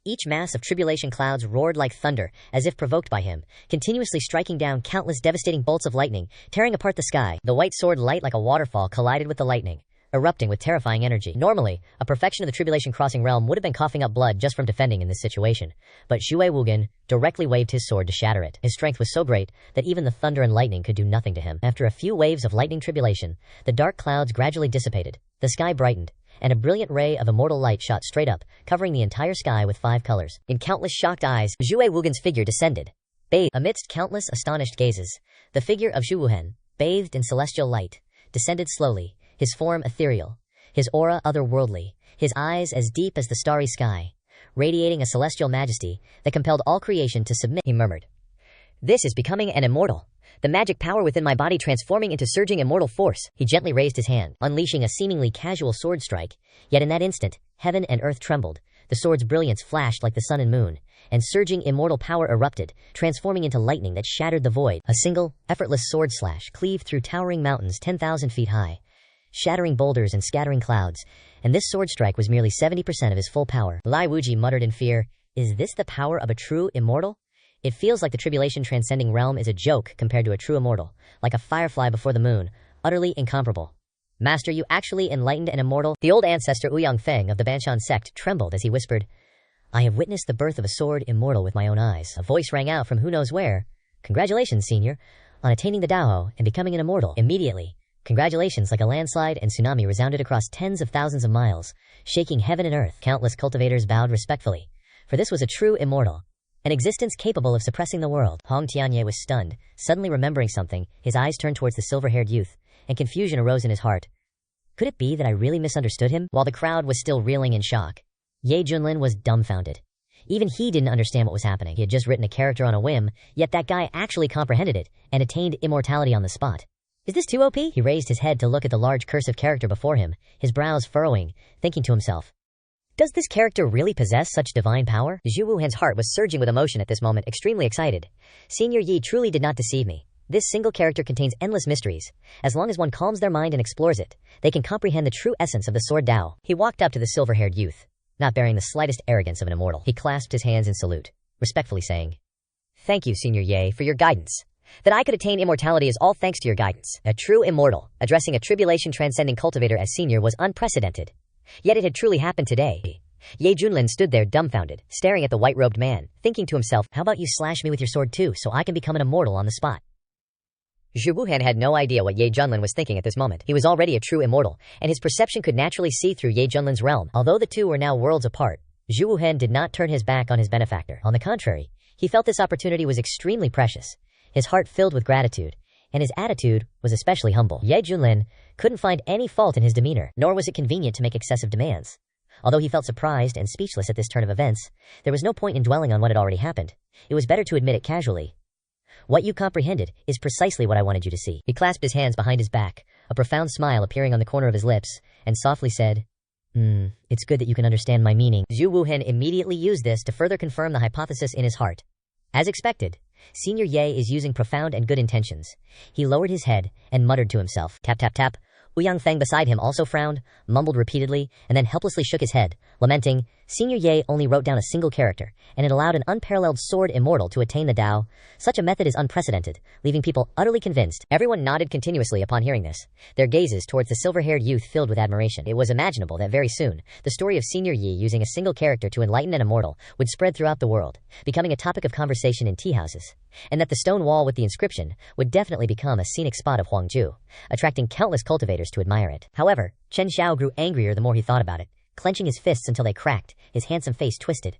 Each mass of tribulation clouds roared like thunder, as if provoked by him, continuously striking down countless devastating bolts of lightning, tearing apart the sky. The white sword light like a waterfall collided with the lightning, erupting with terrifying energy. Normally, a perfection of the tribulation crossing realm would have been coughing up blood just from defending in this situation, but Zhue Wugan directly waved his sword to shatter it. His strength was so great that even the thunder and lightning could do nothing to him. After a few waves of lightning tribulation, the dark clouds gradually dissipated, the sky brightened, and a brilliant ray of immortal light shot straight up, covering the entire sky with 5 colors. In countless shocked eyes, Zhue Wugan's figure descended. Bathed amidst countless astonished gazes, the figure of Zhu Wuhen, bathed in celestial light, descended slowly, his form ethereal, his aura otherworldly, his eyes as deep as the starry sky, radiating a celestial majesty that compelled all creation to submit. He murmured, this is becoming an immortal. The magic power within my body transforming into surging immortal force. He gently raised his hand, unleashing a seemingly casual sword strike. Yet in that instant, heaven and earth trembled. The sword's brilliance flashed like the sun and moon, and surging immortal power erupted, transforming into lightning that shattered the void. A single, effortless sword slash cleaved through towering mountains 10,000 feet high, shattering boulders and scattering clouds, and this sword strike was merely 70% of his full power. Lai Wuji muttered in fear, is this the power of a true immortal? It feels like the tribulation transcending realm is a joke compared to a true immortal, like a firefly before the moon, utterly incomparable. Master, you actually enlightened an immortal? The old ancestor Ouyang Feng of the Banshan sect trembled as he whispered, I have witnessed the birth of a sword immortal with my own eyes. A voice rang out from who knows where. Congratulations, senior, on attaining the Dao and becoming an immortal. Immediately, congratulations like a landslide and tsunami resounded across tens of thousands of miles, shaking heaven and earth. Countless cultivators bowed respectfully, for this was a true immortal. An existence capable of suppressing the world. Hong Tianye was stunned, suddenly remembering something. His eyes turned towards the silver-haired youth, and confusion arose in his heart. Could it be that I really misunderstood him? While the crowd was still reeling in shock, Ye Junlin was dumbfounded. Even he didn't understand what was happening. He had just written a character on a whim, yet that guy actually comprehended it and attained immortality on the spot. Is this too OP? He raised his head to look at the large cursive character before him, his brows furrowing, thinking to himself, does this character really possess such divine power? Zhu Wuhan's heart was surging with emotion at this moment, extremely excited. Senior Yi truly did not deceive me. This single character contains endless mysteries. As long as one calms their mind and explores it, they can comprehend the true essence of the sword Dao. He walked up to the silver-haired youth, not bearing the slightest arrogance of an immortal. He clasped his hands in salute, respectfully saying, thank you, Senior Ye, for your guidance. That I could attain immortality is all thanks to your guidance. A true immortal, addressing a tribulation-transcending cultivator as senior was unprecedented. Yet it had truly happened today. Ye Junlin stood there dumbfounded, staring at the white-robed man, thinking to himself, how about you slash me with your sword too, so I can become an immortal on the spot? Zhu Wuhan had no idea what Ye Junlin was thinking at this moment. He was already a true immortal, and his perception could naturally see through Ye Junlin's realm. Although the two were now worlds apart, Zhu Wuhan did not turn his back on his benefactor. On the contrary, he felt this opportunity was extremely precious, his heart filled with gratitude, and his attitude was especially humble. Ye Junlin couldn't find any fault in his demeanor, nor was it convenient to make excessive demands. Although he felt surprised and speechless at this turn of events, there was no point in dwelling on what had already happened. It was better to admit it casually. What you comprehended is precisely what I wanted you to see. He clasped his hands behind his back, a profound smile appearing on the corner of his lips, and softly said, it's good that you can understand my meaning. Zhu Wuhan immediately used this to further confirm the hypothesis in his heart. As expected, Senior Ye is using profound and good intentions. He lowered his head and muttered to himself, tap tap tap. Ouyang Feng beside him also frowned, mumbled repeatedly, and then helplessly shook his head, lamenting, Senior Ye only wrote down a single character, and it allowed an unparalleled sword immortal to attain the Dao. Such a method is unprecedented, leaving people utterly convinced. Everyone nodded continuously upon hearing this, their gazes towards the silver-haired youth filled with admiration. It was imaginable that very soon, the story of Senior Yi using a single character to enlighten an immortal would spread throughout the world, becoming a topic of conversation in tea houses, and that the stone wall with the inscription would definitely become a scenic spot of Huangju, attracting countless cultivators to admire it. However, Chen Xiao grew angrier the more he thought about it, clenching his fists until they cracked, his handsome face twisted.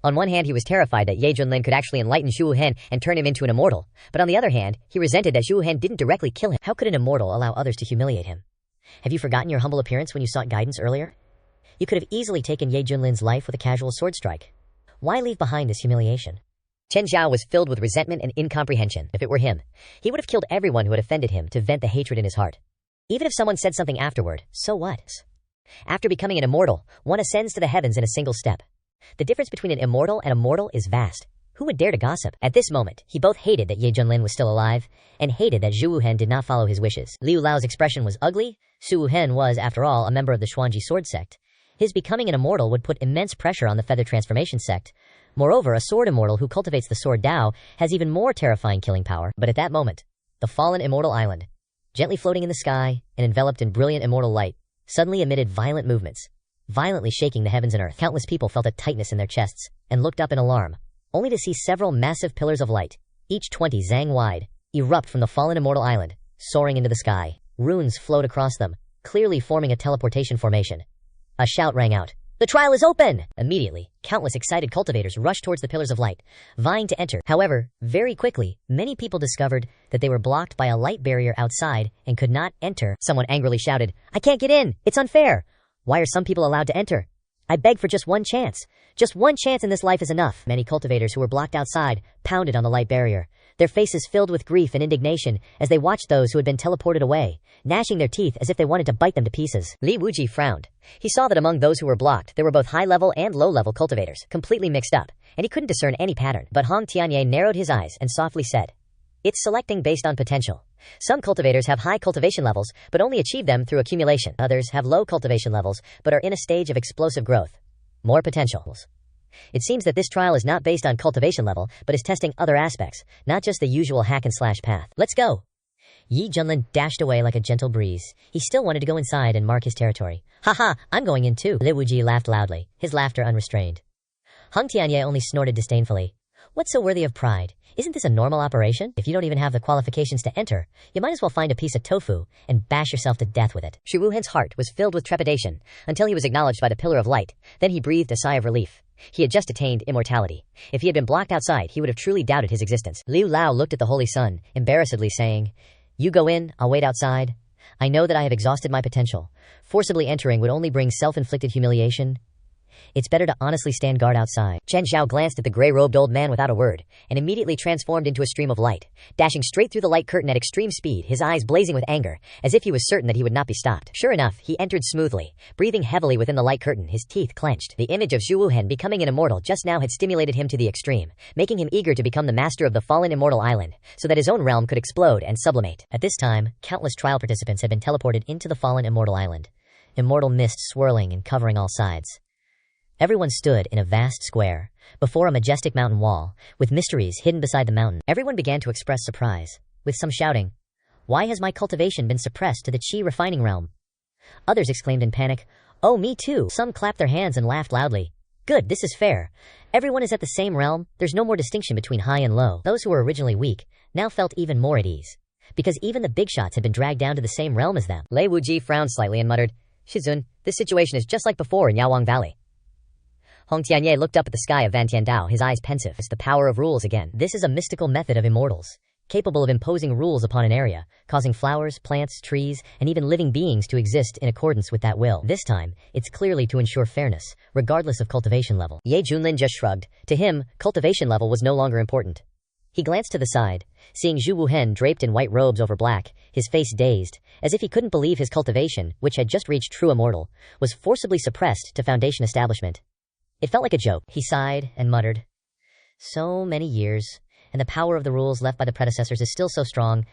On one hand, he was terrified that Ye Junlin could actually enlighten Zhu Wuhan and turn him into an immortal, but on the other hand, he resented that Zhu Wuhan didn't directly kill him. How could an immortal allow others to humiliate him? Have you forgotten your humble appearance when you sought guidance earlier? You could have easily taken Ye Junlin's life with a casual sword strike. Why leave behind this humiliation? Chen Xiao was filled with resentment and incomprehension. If it were him, he would have killed everyone who had offended him to vent the hatred in his heart. Even if someone said something afterward, so what? After becoming an immortal, one ascends to the heavens in a single step. The difference between an immortal and a mortal is vast. Who would dare to gossip? At this moment, he both hated that Ye Junlin was still alive, and hated that Zhu Wuhan did not follow his wishes. Liu Lao's expression was ugly. Su Wuhan was, after all, a member of the Xuanji sword sect. His becoming an immortal would put immense pressure on the feather transformation sect. Moreover, a sword immortal who cultivates the sword Dao has even more terrifying killing power. But at that moment, the fallen immortal island, gently floating in the sky and enveloped in brilliant immortal light, suddenly emitted violent movements, violently shaking the heavens and earth. Countless people felt a tightness in their chests and looked up in alarm, only to see several massive pillars of light, each 20 zang wide, erupt from the fallen immortal island, soaring into the sky. Runes flowed across them, clearly forming a teleportation formation. A shout rang out. The trial is open! Immediately, countless excited cultivators rushed towards the pillars of light, vying to enter. However, very quickly, many people discovered that they were blocked by a light barrier outside and could not enter. Someone angrily shouted, I can't get in! It's unfair! Why are some people allowed to enter? I beg for just one chance. Just one chance in this life is enough. Many cultivators who were blocked outside pounded on the light barrier, their faces filled with grief and indignation as they watched those who had been teleported away, gnashing their teeth as if they wanted to bite them to pieces. Li Wuji frowned. He saw that among those who were blocked, there were both high-level and low-level cultivators, completely mixed up, and he couldn't discern any pattern. But Hong Tianye narrowed his eyes and softly said, It's selecting based on potential. Some cultivators have high cultivation levels, but only achieve them through accumulation. Others have low cultivation levels, but are in a stage of explosive growth. More potentials. It seems that this trial is not based on cultivation level, but is testing other aspects, not just the usual hack-and-slash path. Let's go! Yi Junlin dashed away like a gentle breeze. He still wanted to go inside and mark his territory. Haha, I'm going in too. Li Wuji laughed loudly, his laughter unrestrained. Hong Tianye only snorted disdainfully. What's so worthy of pride? Isn't this a normal operation? If you don't even have the qualifications to enter, you might as well find a piece of tofu and bash yourself to death with it. Zhu Wuhan's heart was filled with trepidation until he was acknowledged by the pillar of light. Then he breathed a sigh of relief. He had just attained immortality. If he had been blocked outside, he would have truly doubted his existence. Liu Lao looked at the holy sun, embarrassedly saying, You go in, I'll wait outside. I know that I have exhausted my potential. Forcibly entering would only bring self-inflicted humiliation. It's better to honestly stand guard outside. Chen Xiao glanced at the gray-robed old man without a word, and immediately transformed into a stream of light, dashing straight through the light curtain at extreme speed, his eyes blazing with anger, as if he was certain that he would not be stopped. Sure enough, he entered smoothly, breathing heavily within the light curtain, his teeth clenched. The image of Zhu Wuhen becoming an immortal just now had stimulated him to the extreme, making him eager to become the master of the fallen immortal island, so that his own realm could explode and sublimate. At this time, countless trial participants had been teleported into the fallen immortal island, immortal mist swirling and covering all sides. Everyone stood in a vast square, before a majestic mountain wall, with mysteries hidden beside the mountain. Everyone began to express surprise, with some shouting, "Why has my cultivation been suppressed to the Qi refining realm?" Others exclaimed in panic, "Oh, me too!" Some clapped their hands and laughed loudly. "Good, this is fair. Everyone is at the same realm, there's no more distinction between high and low." Those who were originally weak, now felt even more at ease, because even the big shots had been dragged down to the same realm as them. Lei Wuji frowned slightly and muttered, "Shizun, this situation is just like before in Yaowang Valley." Hong Tianye looked up at the sky of Van Tiandao, his eyes pensive. It's the power of rules again. This is a mystical method of immortals, capable of imposing rules upon an area, causing flowers, plants, trees, and even living beings to exist in accordance with that will. This time, it's clearly to ensure fairness, regardless of cultivation level. Ye Junlin just shrugged. To him, cultivation level was no longer important. He glanced to the side, seeing Zhu Wuhen draped in white robes over black, his face dazed, as if he couldn't believe his cultivation, which had just reached true immortal, was forcibly suppressed to foundation establishment. It felt like a joke. He sighed and muttered, "So many years, and the power of the rules left by the predecessors is still so strong.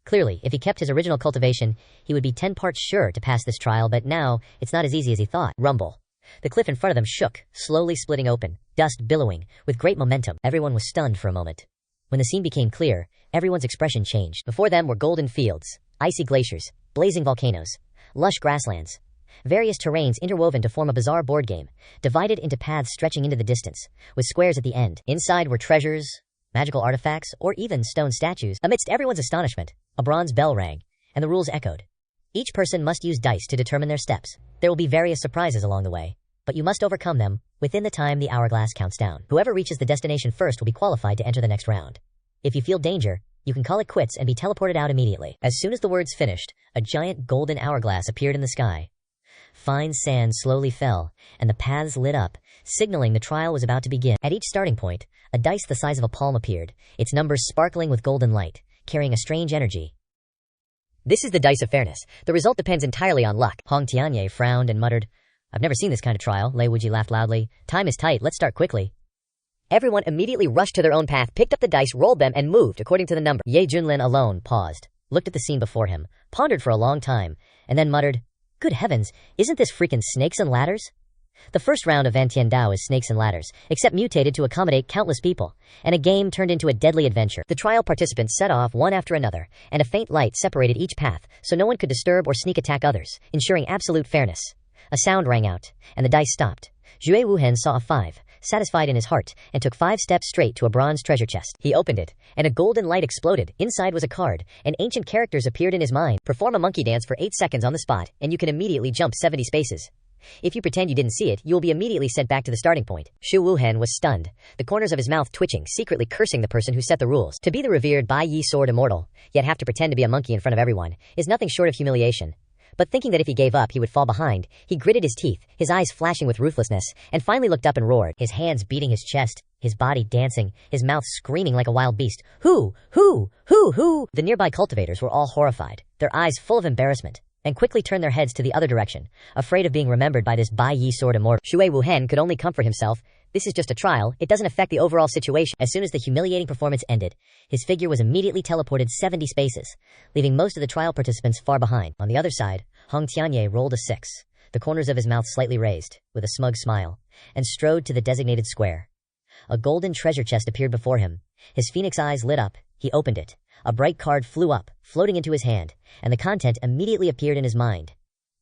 Clearly, if he kept his original cultivation, he would be 10 parts sure to pass this trial, but now, it's not as easy as he thought." Rumble. The cliff in front of them shook, slowly splitting open, dust billowing, with great momentum. Everyone was stunned for a moment. When the scene became clear, everyone's expression changed. Before them were golden fields, icy glaciers, blazing volcanoes, lush grasslands, various terrains interwoven to form a bizarre board game, divided into paths stretching into the distance, with squares at the end. Inside were treasures, magical artifacts, or even stone statues. Amidst everyone's astonishment, a bronze bell rang, and the rules echoed. Each person must use dice to determine their steps. There will be various surprises along the way, but you must overcome them within the time the hourglass counts down. Whoever reaches the destination first will be qualified to enter the next round. If you feel danger, you can call it quits and be teleported out immediately. As soon as the words finished, a giant golden hourglass appeared in the sky. Fine sand slowly fell, and the paths lit up, signaling the trial was about to begin. At each starting point, a dice the size of a palm appeared, its numbers sparkling with golden light, carrying a strange energy. "This is the dice of fairness. The result depends entirely on luck." Hong Tianye frowned and muttered, "I've never seen this kind of trial." Lei Wuji laughed loudly. "Time is tight, let's start quickly." Everyone immediately rushed to their own path, picked up the dice, rolled them, and moved according to the number. Ye Junlin alone paused, looked at the scene before him, pondered for a long time, and then muttered, "Good heavens, isn't this freaking snakes and ladders?" The first round of Van Tiandao is snakes and ladders, except mutated to accommodate countless people, and a game turned into a deadly adventure. The trial participants set off one after another, and a faint light separated each path, so no one could disturb or sneak attack others, ensuring absolute fairness. A sound rang out, and the dice stopped. Zhu Wuhen saw a 5, satisfied in his heart, and took 5 steps straight to a bronze treasure chest. He opened it, and a golden light exploded. Inside was a card, and ancient characters appeared in his mind. Perform a monkey dance for 8 seconds on the spot, and you can immediately jump 70 spaces. If you pretend you didn't see it, you will be immediately sent back to the starting point. Zhu Wuhen was stunned, the corners of his mouth twitching, secretly cursing the person who set the rules. To be the revered Bai Yi Sword Immortal, yet have to pretend to be a monkey in front of everyone, is nothing short of humiliation. But thinking that if he gave up he would fall behind, he gritted his teeth, his eyes flashing with ruthlessness, and finally looked up and roared, his hands beating his chest, his body dancing, his mouth screaming like a wild beast. Who? The nearby cultivators were all horrified, their eyes full of embarrassment, and quickly turned their heads to the other direction, afraid of being remembered by this Bai Yi Sword Immortal. Shui Wuhen could only comfort himself. This is just a trial, it doesn't affect the overall situation. As soon as the humiliating performance ended, his figure was immediately teleported 70 spaces, leaving most of the trial participants far behind. On the other side, Hong Tianye rolled a 6, the corners of his mouth slightly raised, with a smug smile, and strode to the designated square. A golden treasure chest appeared before him. His phoenix eyes lit up. He opened it. A bright card flew up, floating into his hand, and the content immediately appeared in his mind.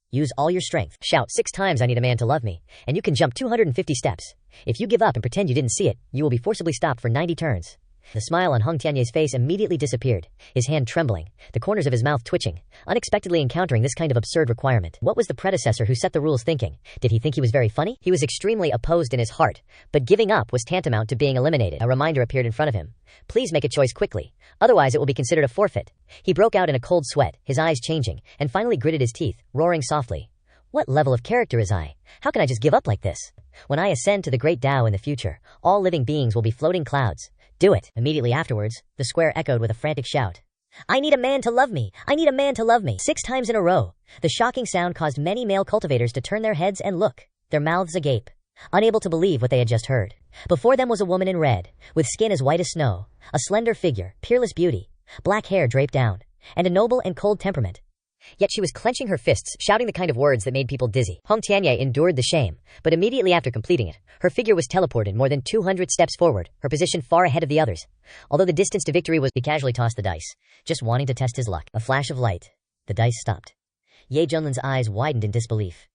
Use all your strength. Shout 6 times, "I need a man to love me," and you can jump 250 steps. If you give up and pretend you didn't see it, you will be forcibly stopped for 90 turns. The smile on Hong Tianye's face immediately disappeared, his hand trembling, the corners of his mouth twitching, unexpectedly encountering this kind of absurd requirement. What was the predecessor who set the rules thinking? Did he think he was very funny? He was extremely opposed in his heart, but giving up was tantamount to being eliminated. A reminder appeared in front of him. Please make a choice quickly, otherwise it will be considered a forfeit. He broke out in a cold sweat, his eyes changing, and finally gritted his teeth, roaring softly. What level of character is I? How can I just give up like this? When I ascend to the great Tao in the future, all living beings will be floating clouds. Do it. Immediately afterwards, the square echoed with a frantic shout. I need a man to love me! I need a man to love me! 6 times in a row. The shocking sound caused many male cultivators to turn their heads and look, their mouths agape, unable to believe what they had just heard. Before them was a woman in red, with skin as white as snow, a slender figure, peerless beauty, black hair draped down, and a noble and cold temperament. Yet she was clenching her fists, shouting the kind of words that made people dizzy. Hong Tianye endured the shame, but immediately after completing it, her figure was teleported more than 200 steps forward, her position far ahead of the others. Although the distance to victory was, he casually tossed the dice, just wanting to test his luck. A flash of light. The dice stopped. Ye Junlin's eyes widened in disbelief.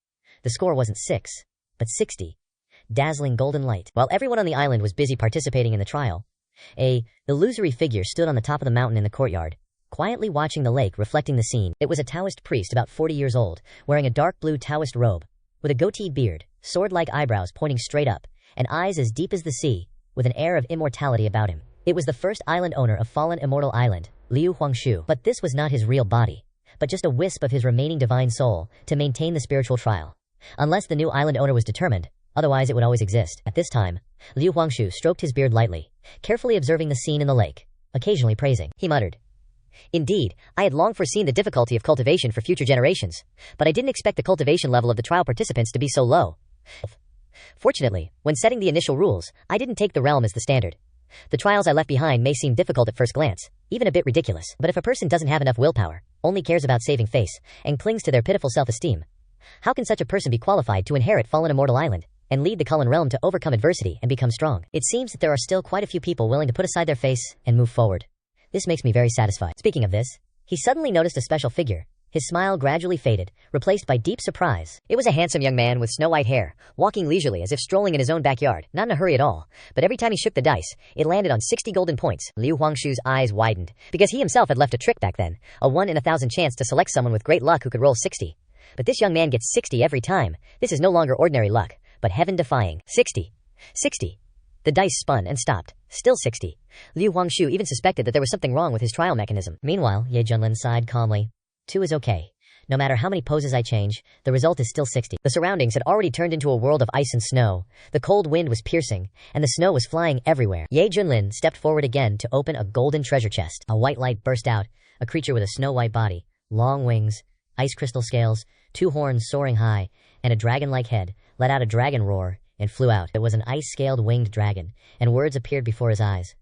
The score wasn't 6, but 60. Dazzling golden light. While everyone on the island was busy participating in the trial, the illusory figure stood on the top of the mountain in the courtyard, quietly watching the lake reflecting the scene. It was a Taoist priest about 40 years old, wearing a dark blue Taoist robe, with a goatee beard, sword-like eyebrows pointing straight up, and eyes as deep as the sea, with an air of immortality about him. It was the first island owner of fallen immortal island, Liu Huangshu. But this was not his real body, but just a wisp of his remaining divine soul, to maintain the spiritual trial. Unless the new island owner was determined, otherwise it would always exist. At this time, Liu Huangshu stroked his beard lightly, carefully observing the scene in the lake, occasionally praising. He muttered, Indeed, I had long foreseen the difficulty of cultivation for future generations, but I didn't expect the cultivation level of the trial participants to be so low. Fortunately, when setting the initial rules, I didn't take the realm as the standard. The trials I left behind may seem difficult at first glance, even a bit ridiculous, but if a person doesn't have enough willpower, only cares about saving face, and clings to their pitiful self-esteem, how can such a person be qualified to inherit fallen immortal island, and lead the Cullen realm to overcome adversity and become strong? It seems that there are still quite a few people willing to put aside their face and move forward. This makes me very satisfied. Speaking of this, he suddenly noticed a special figure. His smile gradually faded, replaced by deep surprise. It was a handsome young man with snow-white hair, walking leisurely as if strolling in his own backyard, not in a hurry at all. But every time he shook the dice, it landed on 60 golden points. Liu Huangshu's eyes widened, because he himself had left a trick back then, a 1 in 1,000 chance to select someone with great luck who could roll 60. But this young man gets 60 every time. This is no longer ordinary luck, but heaven-defying. 60. 60. The dice spun and stopped. Still 60. Liu Huangshu even suspected that there was something wrong with his trial mechanism. Meanwhile, Ye Junlin sighed calmly. 2 is okay. No matter how many poses I change, the result is still 60. The surroundings had already turned into a world of ice and snow. The cold wind was piercing, and the snow was flying everywhere. Ye Junlin stepped forward again to open a golden treasure chest. A white light burst out, a creature with a snow-white body, long wings, ice crystal scales, 2 horns soaring high, and a dragon-like head, let out a dragon roar, and flew out. It was an ice-scaled winged dragon, and words appeared before his eyes.